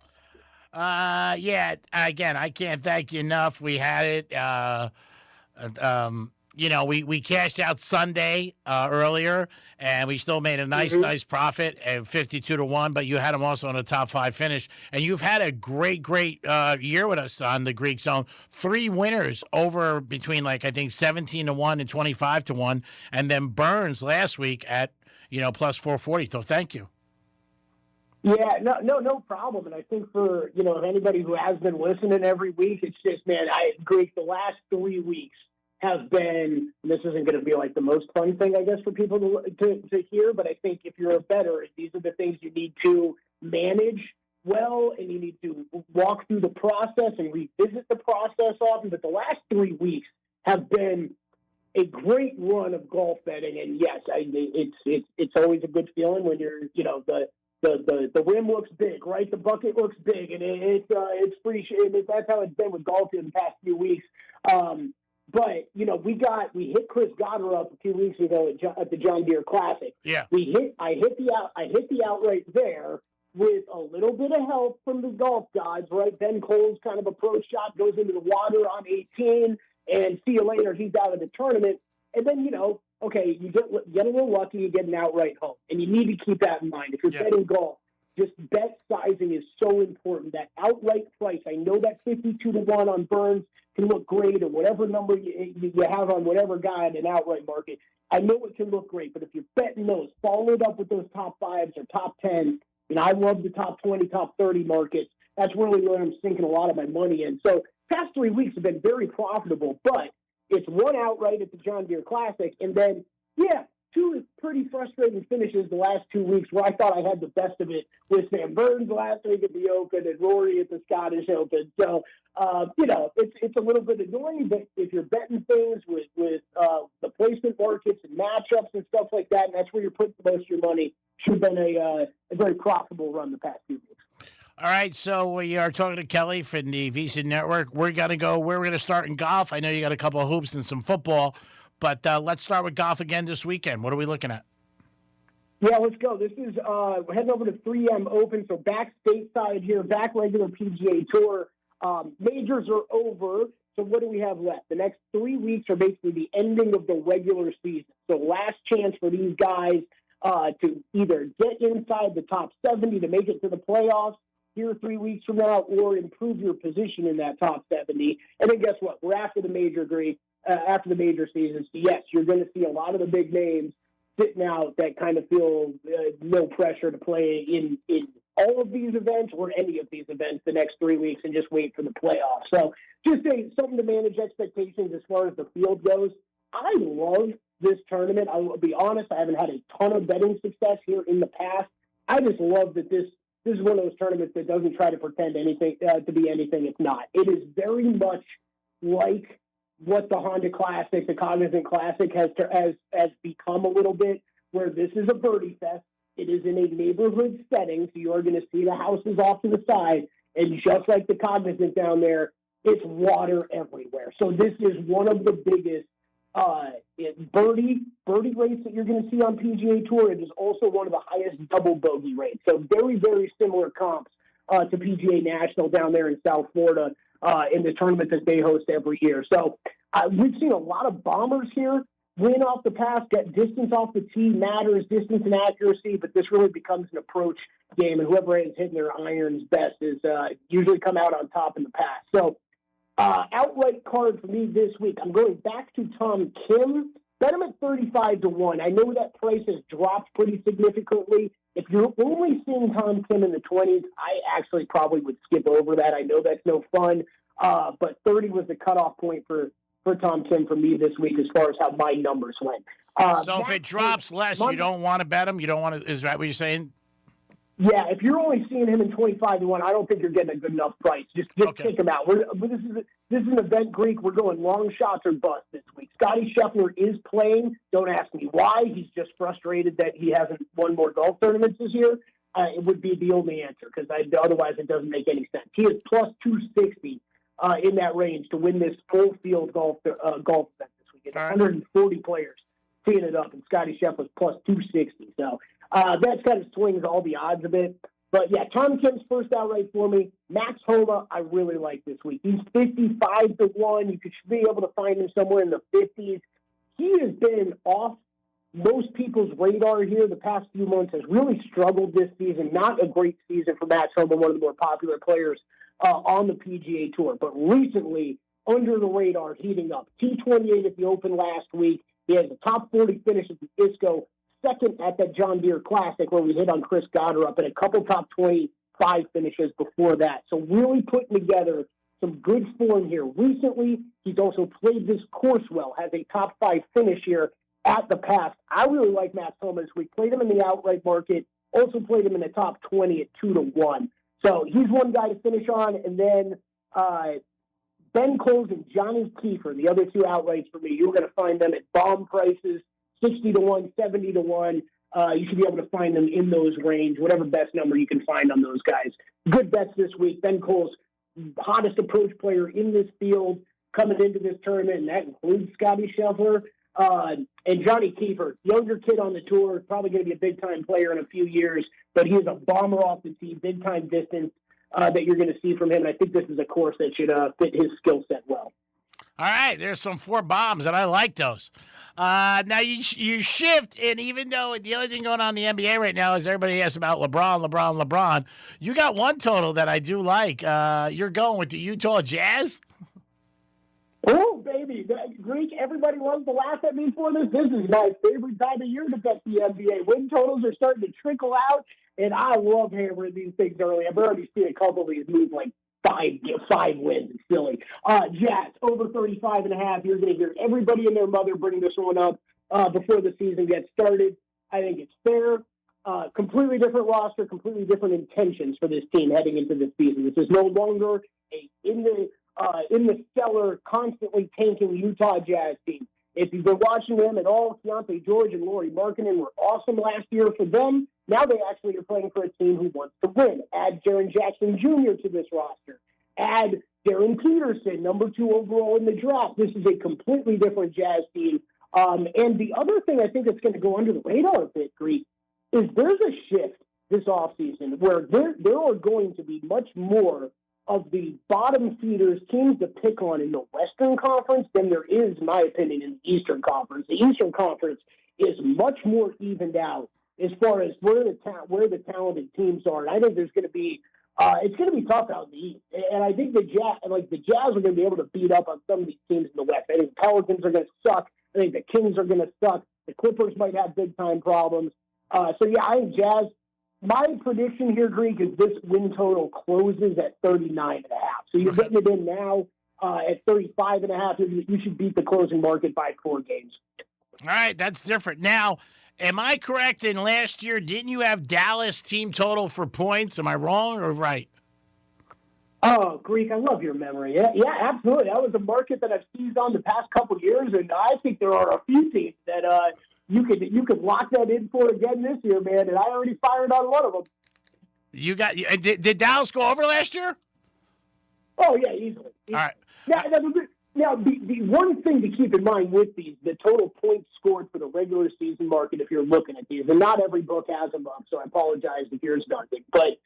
Yeah, again, I can't thank you enough. We had it, we cashed out Sunday earlier, and we still made a nice profit at 52-1, but you had them also in a top 5 finish. And you've had a great year with us on the Greek Zone. 3 winners over between, I think 17-1 and 25-1, and then Burns last week at, plus 440. So thank you. Yeah, no problem. And I think for, anybody who has been listening every week, it's just, man, Greek, the last 3 weeks have been, and this isn't going to be like the most fun thing, I guess, for people to hear, but I think if you're a bettor, these are the things you need to manage well, and you need to walk through the process and revisit the process often. But the last 3 weeks have been a great run of golf betting. And yes, it's always a good feeling when you're, the rim looks big, right? The bucket looks big, and it's free. That's how it's been with golf in the past few weeks. But we hit Chris Goddard up a few weeks ago at the John Deere Classic. Yeah, I hit the outright there with a little bit of help from the golf gods, right? Ben Cole's kind of approach shot goes into the water on 18, and see you later. He's out of the tournament, and then okay, you get a little lucky, you get an outright home, and you need to keep that in mind if you're betting golf. Just bet sizing is so important. That outright price, I know that 52-1 on Burns can look great, or whatever number you have on whatever guy in an outright market. I know it can look great, but if you're betting those, follow it up with those top 5s or top 10s. And I love the top 20, top 30 markets. That's really where I'm sinking a lot of my money in. So past 3 weeks have been very profitable, but it's one outright at the John Deere Classic, and then, 2 pretty frustrating finishes the last 2 weeks where I thought I had the best of it with Sam Burns last week at the Open and Rory at the Scottish Open. So, it's a little bit annoying, but if you're betting things with the placement markets and matchups and stuff like that, and that's where you're putting most of your money, should have been a very profitable run the past few weeks. All right, so we are talking to Kelly from the VSiN Network. We're going to go where we're going to start in golf. I know you got a couple of hoops and some football, but let's start with golf again this weekend. What are we looking at? Yeah, let's go. This is we're heading over to 3M Open, so back stateside here, back regular PGA Tour. Majors are over, so what do we have left? The next 3 weeks are basically the ending of the regular season. So last chance for these guys to either get inside the top 70 to make it to the playoffs here 3 weeks from now, or improve your position in that top 70. And then guess what? We're after the major after the major season. So yes, you're going to see a lot of the big names sitting out that kind of feel no pressure to play in all of these events or any of these events the next 3 weeks and just wait for the playoffs. So just something to manage expectations as far as the field goes. I love this tournament. I will be honest, I haven't had a ton of betting success here in the past. I just love that this is one of those tournaments that doesn't try to pretend anything to be anything it's not. It is very much like what the Honda Classic, the Cognizant Classic has become a little bit, where this is a birdie fest. It is in a neighborhood setting, so you're going to see the houses off to the side, and just like the Cognizant down there, it's water everywhere. So this is one of the biggest birdie rates that you're going to see on PGA Tour. It is also one of the highest double bogey rates. So very, very similar comps to PGA National down there in South Florida in the tournament that they host every year. So we've seen a lot of bombers here win off the pass, get distance off the tee matters, distance and accuracy, but this really becomes an approach game, and whoever is hitting their irons best is usually come out on top in the pass. So outright card for me this week, I'm going back to Tom Kim. Bet him at 35-1. I know that price has dropped pretty significantly. If you're only seeing Tom Kim in the 20s, I actually probably would skip over that. I know that's no fun, but 30 was the cutoff point for Tom Kim for me this week as far as how my numbers went. So if it drops less, you don't want to bet him? You don't want to? Is that what you're saying? Yeah, if you're only seeing him in 25-1, I don't think you're getting a good enough price. Just take him out. This is an event, Greek. We're going long shots or bust this week. Scotty Scheffler is playing. Don't ask me why. He's just frustrated that he hasn't won more golf tournaments this year. It would be the only answer, because otherwise it doesn't make any sense. He is plus 260 in that range to win this full field golf event this week. It's 140 players teeing it up, and Scotty Scheffler's plus 260. So that kind of swings all the odds a bit. But yeah, Tom Kim's first outright for me. Max Homa, I really like this week. He's 55-1. You should be able to find him somewhere in the 50s. He has been off most people's radar here the past few months, has really struggled this season. Not a great season for Max Homa, one of the more popular players on the PGA Tour. But recently, under the radar, heating up. T28 at the Open last week. He has a top 40 finish at the ISCO, second at that John Deere Classic where we hit on Chris Goddard, and a couple top 25 finishes before that. So really putting together some good form here. Recently, he's also played this course well, has a top 5 finish here at the Pass. I really like Max Homa this week. Played him in the outright market, also played him in the top 20 at 2-1. So he's one guy to finish on. And then Ben Coles and Johnny Kiefer, the other two outrights for me, you're going to find them at bomb prices, 60-1, 70-1. You should be able to find them in those range, whatever best number you can find on those guys. Good bets this week. Ben Coles, hottest approach player in this field coming into this tournament, and that includes Scotty Scheffler. And Johnny Kiefer, younger kid on the tour, probably going to be a big-time player in a few years, but he is a bomber off the tee, big-time distance that you're going to see from him. And I think this is a course that should fit his skill set well. All right, there's some 4 bombs, and I like those. Now, you shift, and even though the only thing going on in the NBA right now is everybody asks about LeBron, you got one total that I do like. You're going with the Utah Jazz? Oh, baby. Greek, everybody loves to laugh at me for this. This is my favorite time of year to bet the NBA. Win totals are starting to trickle out, and I love hammering these things early. I've already seen a couple of these move like 5 wins. It's silly. Jazz, over 35.5. You're going to hear everybody and their mother bring this one up before the season gets started. I think it's fair. Completely different roster, completely different intentions for this team heading into this season. This is no longer in the cellar, constantly tanking Utah Jazz team. If you've been watching them at all, Keontae George and Lauri Markkanen were awesome last year for them. Now they actually are playing for a team who wants to win. Add Jaren Jackson Jr. to this roster. Add Darren Peterson, number 2 overall in the draft. This is a completely different Jazz team. And the other thing I think that's going to go under the radar a bit, Greek, is there's a shift this offseason where there are going to be much more of the bottom feeders, teams to pick on in the Western Conference than there is, in my opinion, in the Eastern Conference. The Eastern Conference is much more evened out as far as where the talented teams are. And I think there's going to be it's going to be tough out in the East. And I think the Jazz are going to be able to beat up on some of these teams in the West. I think the Pelicans are going to suck. I think the Kings are going to suck. The Clippers might have big time problems. I think Jazz. My prediction here, Greek, is this win total closes at 39.5. So you're getting it in now at 35.5. You should beat the closing market by 4 games. All right, that's different. Now, am I correct in last year, didn't you have Dallas team total for points? Am I wrong or right? Oh, Greek, I love your memory. Yeah, absolutely. That was a market that I've seized on the past couple of years, and I think there are a few teams that you could lock that in for again this year, man, and I already fired on one of them. You got did Dallas go over last year? Oh, yeah, easily. All right. Now, the one thing to keep in mind with these, the total points scored for the regular season market, if you're looking at these, and not every book has them up, so I apologize if yours doesn't. But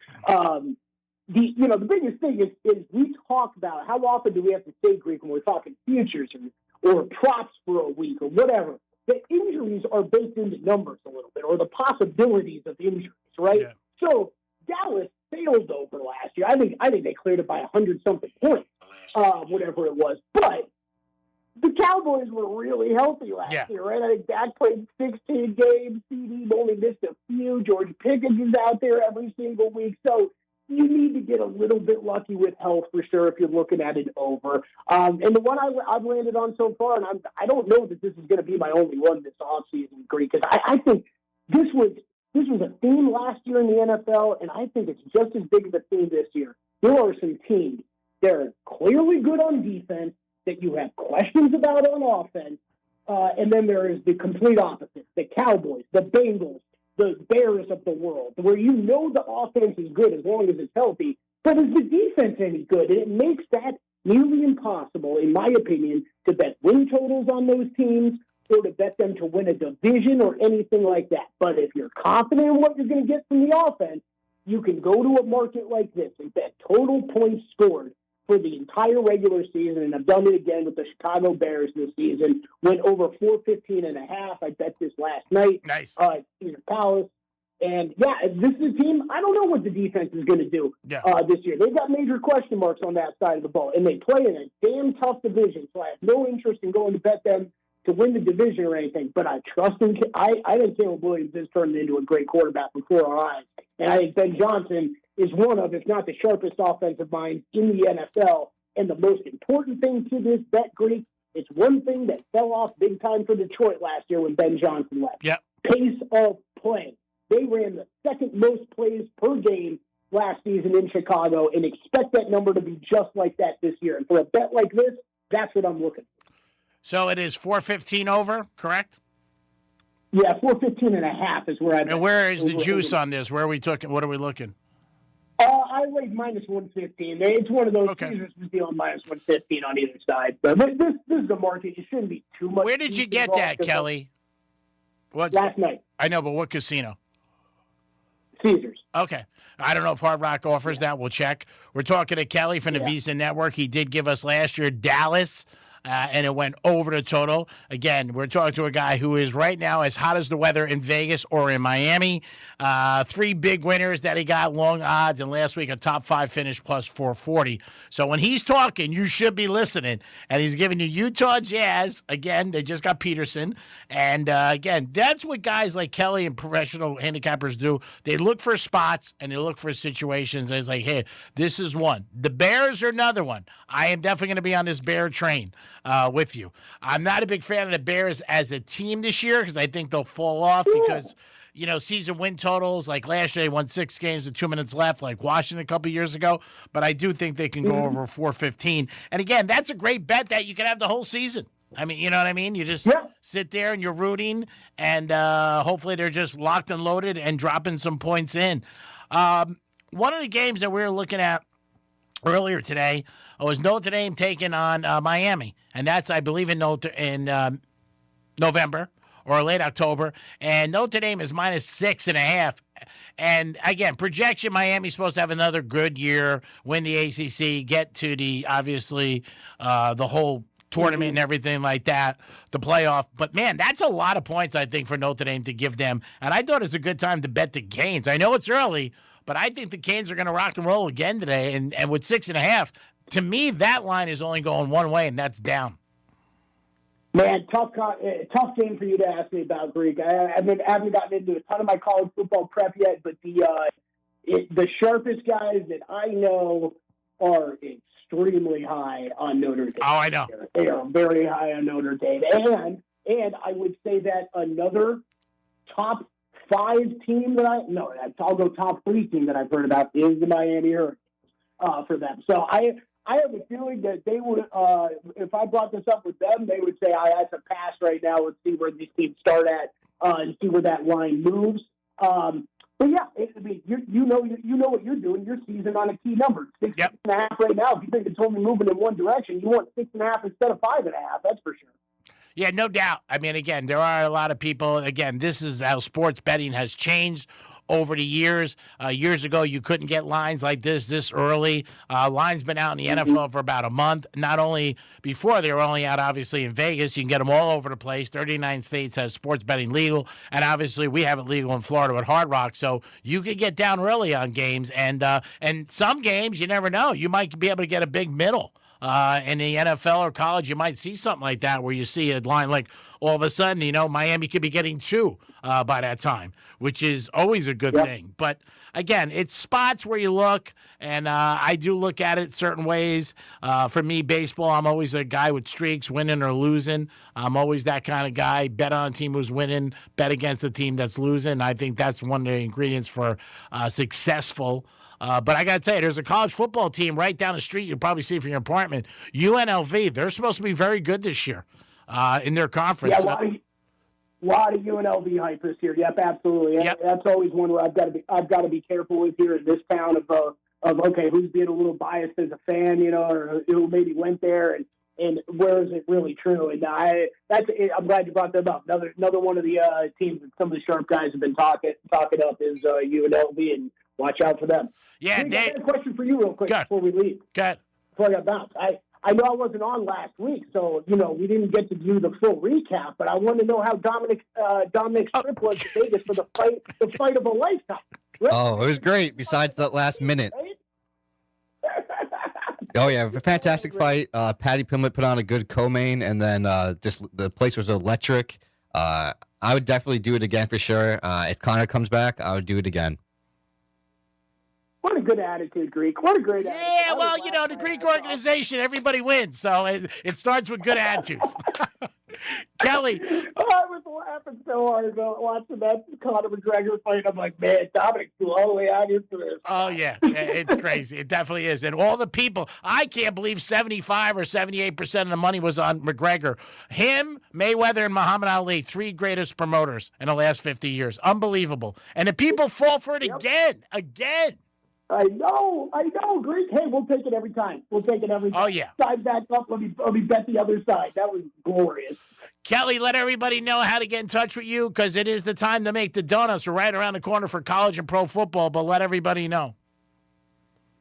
the biggest thing is we talk about how often do we have to say, Greek, when we're talking futures or props for a week or whatever. The injuries are baked into numbers a little bit, or the possibilities of injuries, right? Yeah. So Dallas sailed over last year. I think they cleared it by 100-something points, whatever it was. But the Cowboys were really healthy last year, right? I think Dak played 16 games. CD only missed a few. George Pickens is out there every single week. So you need to get a little bit lucky with health for sure if you're looking at it over. And the one I've landed on so far, and I don't know that this is going to be my only one this offseason, Greek, because I think this was a theme last year in the NFL, and I think it's just as big of a theme this year. There are some teams that are clearly good on defense that you have questions about on offense, and then there is the complete opposite, the Cowboys, the Bengals, the Bears of the world, where you know the offense is good as long as it's healthy, but is the defense any good? And it makes that nearly impossible, in my opinion, to bet win totals on those teams or to bet them to win a division or anything like that. But if you're confident in what you're going to get from the offense, you can go to a market like this and bet total points scored for the entire regular season, and I've done it again with the Chicago Bears this season. Went over 415.5. I bet this last night. Nice. Caesar Palace. And, this is a team, I don't know what the defense is going to do this year. They've got major question marks on that side of the ball, and they play in a damn tough division, so I have no interest in going to bet them to win the division or anything, but I trust him. I think Caleb Williams has turned into a great quarterback before our eyes, and I think Ben Johnson is one of, if not the sharpest offensive minds in the NFL. And the most important thing to this bet, Greek, it's one thing that fell off big time for Detroit last year when Ben Johnson left. Yep. Pace of play. They ran the second most plays per game last season in Chicago, and expect that number to be just like that this year. And for a bet like this, that's what I'm looking for. So it is 415 over, correct? Yeah, 415.5 is where I. And where is the juice on this? Where are we talking? What are we looking? I laid minus 115. It's one of those Caesars was dealing minus 115 on either side. But this is the market. You shouldn't be too much. Where did you get that, Kelly? Last night. I know, but what casino? Caesars. Okay. I don't know if Hard Rock offers that. We'll check. We're talking to Kelly from the Visa Network. He did give us last year Dallas. And it went over the total. Again, we're talking to a guy who is right now as hot as the weather in Vegas or in Miami. 3 big winners that he got, long odds, and last week a top 5 finish plus 440. So when he's talking, you should be listening. And he's giving you Utah Jazz. Again, they just got Peterson. And again, that's what guys like Kelly and professional handicappers do. They look for spots and they look for situations. And it's like, hey, this is one. The Bears are another one. I am definitely going to be on this Bear train. With you. I'm not a big fan of the Bears as a team this year because I think they'll fall off because, season win totals, like last year they won 6 games with 2 minutes left, like Washington a couple years ago. But I do think they can go over 415. And again, that's a great bet that you can have the whole season. I mean, you know what I mean? You just sit there and you're rooting, and hopefully they're just locked and loaded and dropping some points in. One of the games that we were looking at earlier today was Notre Dame taking on Miami, and that's, I believe, in November or late October, and Notre Dame is minus 6.5. And again, projection, Miami's supposed to have another good year, win the ACC, get to the, obviously, the whole tournament and everything like that, the playoff. But, man, that's a lot of points, I think, for Notre Dame to give them. And I thought it's a good time to bet the Canes. I know it's early, but I think the Canes are going to rock and roll again today. And with 6.5, to me, that line is only going one way, and that's down. Man, tough game for you to ask me about, Greek. I haven't gotten into a ton of my college football prep yet, but the sharpest guys that I know are extremely high on Notre Dame. Oh, I know. They are very high on Notre Dame. And I would say that another top 5 team I'll go top 3 team that I've heard about is the Miami Hurricanes for them. So I have a feeling that they would, if I brought this up with them, they would say, that's a pass right now. Let's see where these teams start at and see where that line moves. But yeah, you know what you're doing. You're seizing on a key number. 6.5 right now. If you think it's only moving in one direction, you want 6.5 instead of 5.5. That's for sure. Yeah, no doubt. I mean, again, there are a lot of people. Again, this is how sports betting has changed over the years. Years ago, you couldn't get lines like this early. Lines been out in the NFL for about a month. Not only before, they were only out, obviously, in Vegas. You can get them all over the place. 39 states has sports betting legal, and obviously we have it legal in Florida with Hard Rock. So you could get down early on games, and some games, you never know. You might be able to get a big middle. In the NFL or college, you might see something like that where you see a line like all of a sudden, Miami could be getting 2 by that time, which is always a good thing. But again, it's spots where you look, and I do look at it certain ways. For me, baseball, I'm always a guy with streaks, winning or losing. I'm always that kind of guy. Bet on a team who's winning, bet against a team that's losing. I think that's one of the ingredients for successful. But I got to tell you, there's a college football team right down the street. You'll probably see from your apartment. UNLV, they're supposed to be very good this year in their conference. Yeah, a lot of UNLV hype this year. Yep, absolutely. Yep. That's always one where I've got to be careful with here in this town of okay, who's being a little biased as a fan, or who maybe went there and where is it really true? And I'm glad you brought them up. Another one of the teams that some of the sharp guys have been talking up is UNLV, and watch out for them. Yeah, I got a question for you real quick before we leave. Before I got bounced. I know I wasn't on last week, so, we didn't get to do the full recap, but I wanted to know how Dominic's trip was to Vegas for the fight of a lifetime. Right? Oh, it was great, besides that last minute. Oh, yeah, a fantastic fight. Patty Pimlet put on a good co-main, and then just the place was electric. I would definitely do it again for sure. If Connor comes back, I would do it again. What a good attitude, Greek. What a great attitude. Yeah, well, the Greek organization, everybody wins. So it starts with good attitudes. Kelly. I was laughing so hard about watching that Conor McGregor fight. I'm like, man, Dominic's all the way out here for this. Oh, yeah. It's crazy. It definitely is. And all the people, I can't believe 75 or 78% of the money was on McGregor. Him, Mayweather, and Muhammad Ali, 3 greatest promoters in the last 50 years. Unbelievable. And the people fall for it again. I know, Greek. Hey, we'll take it every time. Oh, yeah. Side back up. Let me bet the other side. That was glorious. Kelly, let everybody know how to get in touch with you, because it is the time to make the donuts. We're right around the corner for college and pro football, but let everybody know.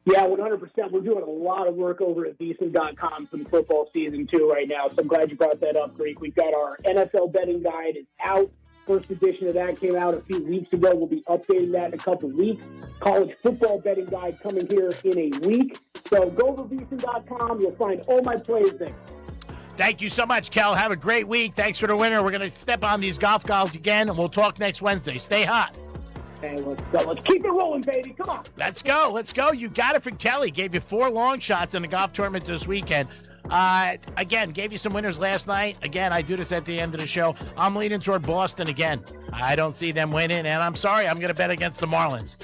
Yeah, 100%. We're doing a lot of work over at VSiN.com for the football season, too, right now. So I'm glad you brought that up, Greek. We've got our NFL betting guide. It's out. First edition of that came out a few weeks ago. We'll be updating that in a couple of weeks. College football betting guide coming here in a week. So go over VSiN.com. You'll find all my plays there. Thank you so much, Kel. Have a great week. Thanks for the winner. We're going to step on these golf calls again, and we'll talk next Wednesday. Stay hot. Hey, let's go. Let's keep it rolling, baby. Come on. Let's go. You got it from Kelly. Gave you 4 long shots in the golf tournament this weekend. Again, gave you some winners last night. Again, I do this at the end of the show. I'm leaning toward Boston again. I don't see them winning, and I'm sorry. I'm going to bet against the Marlins.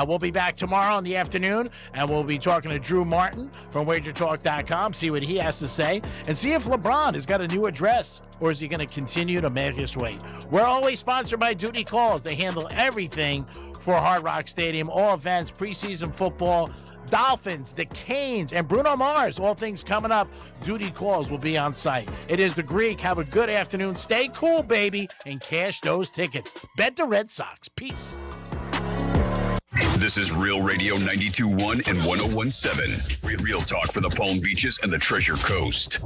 We'll be back tomorrow in the afternoon, and we'll be talking to Drew Martin from WagerTalk.com, see what he has to say, and see if LeBron has got a new address, or is he going to continue to make his way. We're always sponsored by Duty Calls. They handle everything for Hard Rock Stadium, all events, preseason football, Dolphins, the Canes, and Bruno Mars. All things coming up. Duty Calls will be on site. It is the Greek. Have a good afternoon. Stay cool, baby, and cash those tickets. Bet the Red Sox. Peace. This is Real Radio 92.1 and 101.7. Real talk for the Palm Beaches and the Treasure Coast.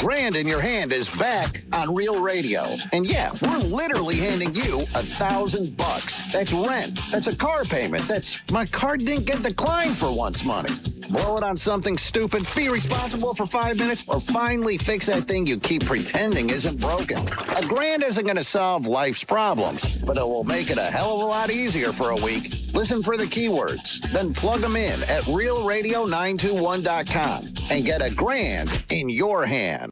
Grand in Your Hand is back on Real Radio. And yeah, we're literally handing you $1,000. That's rent. That's a car payment. That's my card didn't get declined for once money. Blow it on something stupid, be responsible for 5 minutes, or finally fix that thing you keep pretending isn't broken. $1,000 isn't going to solve life's problems, but it will make it a hell of a lot easier for a week. Listen for the keywords, then plug them in at realradio921.com and get $1,000 in your hand.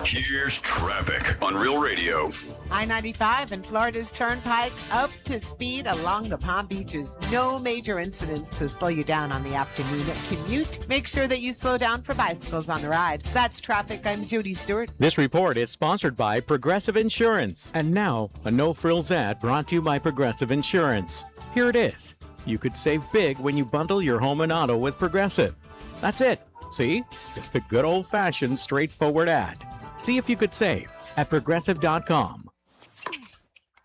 Here's traffic on Real Radio. I-95 and Florida's Turnpike up to speed along the Palm Beaches. No major incidents to slow you down on the afternoon commute. Make sure that you slow down for bicycles on the ride. That's traffic. I'm Judy Stewart. This report is sponsored by Progressive Insurance. And now, a no-frills ad brought to you by Progressive Insurance. Here it is. You could save big when you bundle your home and auto with Progressive. That's it. See? Just a good old-fashioned, straightforward ad. See if you could save at Progressive.com.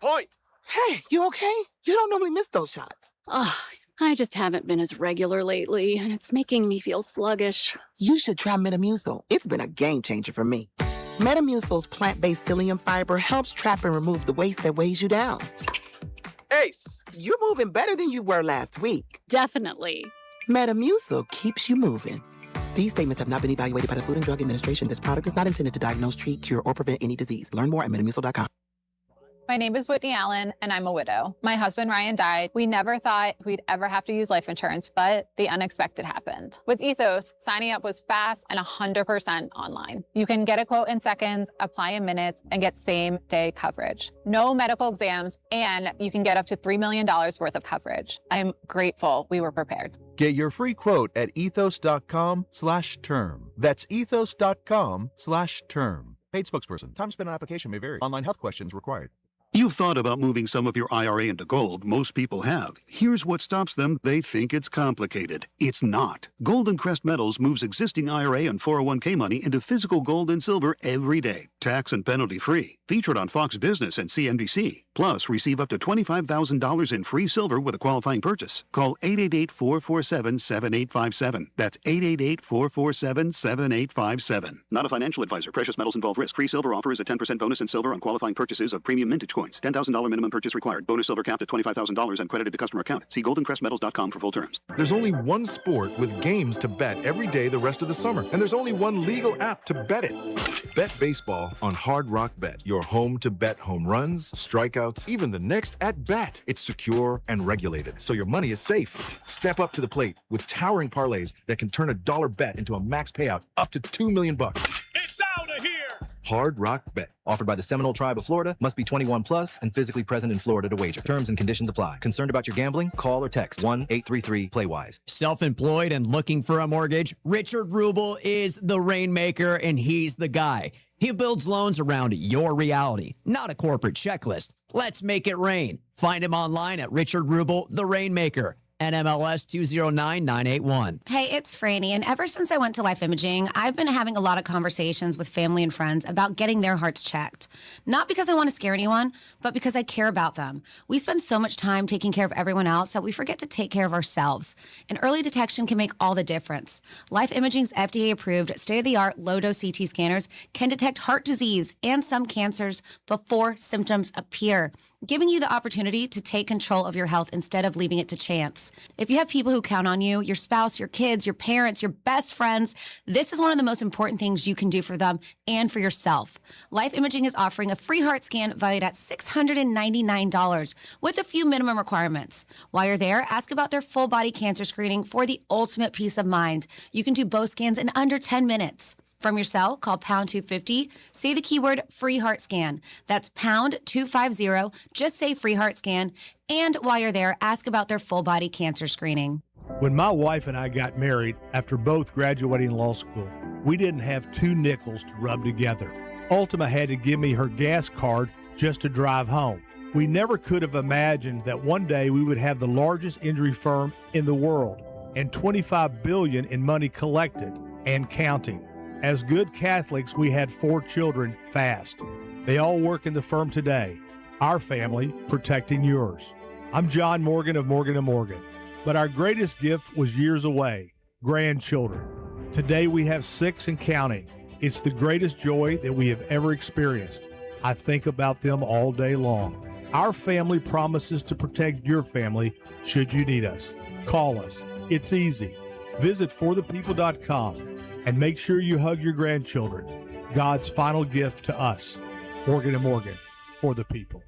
Point! Hey, you okay? You don't normally miss those shots. I just haven't been as regular lately, and it's making me feel sluggish. You should try Metamucil. It's been a game changer for me. Metamucil's plant-based psyllium fiber helps trap and remove the waste that weighs you down. Ace, you're moving better than you were last week. Definitely. Metamucil keeps you moving. These statements have not been evaluated by the Food and Drug Administration. This product is not intended to diagnose, treat, cure, or prevent any disease. Learn more at Metamucil.com. My name is Whitney Allen, and I'm a widow. My husband, Ryan, died. We never thought we'd ever have to use life insurance, but the unexpected happened. With Ethos, signing up was fast and 100% online. You can get a quote in seconds, apply in minutes, and get same-day coverage. No medical exams, and you can get up to $3 million worth of coverage. I'm grateful we were prepared. Get your free quote at ethos.com/term. That's ethos.com/term. Paid spokesperson. Time spent on application may vary. Online health questions required. You've thought about moving some of your IRA into gold. Most people have. Here's what stops them. They think it's complicated. It's not. Golden Crest Metals moves existing IRA and 401k money into physical gold and silver every day, tax and penalty free. Featured on Fox Business and CNBC. Plus, receive up to $25,000 in free silver with a qualifying purchase. Call 888-447-7857. That's 888-447-7857. Not a financial advisor. Precious metals involve risk. Free silver offer is a 10% bonus in silver on qualifying purchases of premium mintage coins. $10,000 minimum purchase required. Bonus silver capped at $25,000 and credited to customer account. See goldencrestmetals.com for full terms. There's only one sport with games to bet every day the rest of the summer. And there's only one legal app to bet it. Bet baseball on Hard Rock Bet. Your home to bet home runs, strikeouts, even the next at-bat. It's secure and regulated, so your money is safe. Step up to the plate with towering parlays that can turn a dollar bet into a max payout up to $2 million. It's out of here! Hard Rock Bet. Offered by the Seminole Tribe of Florida. Must be 21 plus and physically present in Florida to wager. Terms and conditions apply. Concerned about your gambling? Call or text 1-833-PLAY-WISE. Self-employed and looking for a mortgage? Richard Rubel is the rainmaker, and he's the guy. He builds loans around your reality, not a corporate checklist. Let's make it rain. Find him online at Richard Rubel, the Rainmaker. NMLS 209981. Hey, it's Franny, and ever since I went to Life Imaging, I've been having a lot of conversations with family and friends about getting their hearts checked. Not because I want to scare anyone, but because I care about them. We spend so much time taking care of everyone else that we forget to take care of ourselves. And early detection can make all the difference. Life Imaging's FDA-approved, state-of-the-art low-dose CT scanners can detect heart disease and some cancers before symptoms appear, giving you the opportunity to take control of your health instead of leaving it to chance. If you have people who count on you, your spouse, your kids, your parents, your best friends, this is one of the most important things you can do for them and for yourself. Life Imaging is offering a free heart scan valued at $699 with a few minimum requirements. While you're there, ask about their full body cancer screening for the ultimate peace of mind. You can do both scans in under 10 minutes. From your cell, call pound 250, say the keyword free heart scan. That's pound 250, just say free heart scan. And while you're there, ask about their full body cancer screening. When my wife and I got married after both graduating law school, we didn't have two nickels to rub together. Ultima had to give me her gas card just to drive home. We never could have imagined that one day we would have the largest injury firm in the world and $25 billion in money collected and counting. As good Catholics, we had 4 children fast. They all work in the firm today. Our family protecting yours. I'm John Morgan of Morgan & Morgan. But our greatest gift was years away, grandchildren. Today we have 6 and counting. It's the greatest joy that we have ever experienced. I think about them all day long. Our family promises to protect your family should you need us. Call us. It's easy. Visit forthepeople.com and make sure you hug your grandchildren. God's final gift to us. Morgan & Morgan, for the people.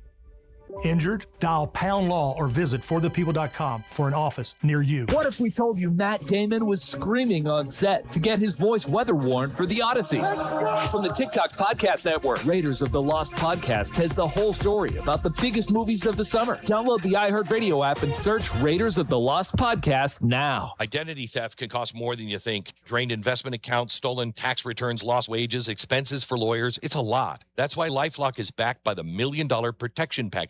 Injured? Dial pound law or visit forthepeople.com for an office near you. What if we told you Matt Damon was screaming on set to get his voice weather warned for the Odyssey? From the TikTok Podcast Network, Raiders of the Lost Podcast has the whole story about the biggest movies of the summer. Download the iHeartRadio app and search Raiders of the Lost Podcast now. Identity theft can cost more than you think. Drained investment accounts, stolen tax returns, lost wages, expenses for lawyers. It's a lot. That's why LifeLock is backed by the $1 Million Protection Package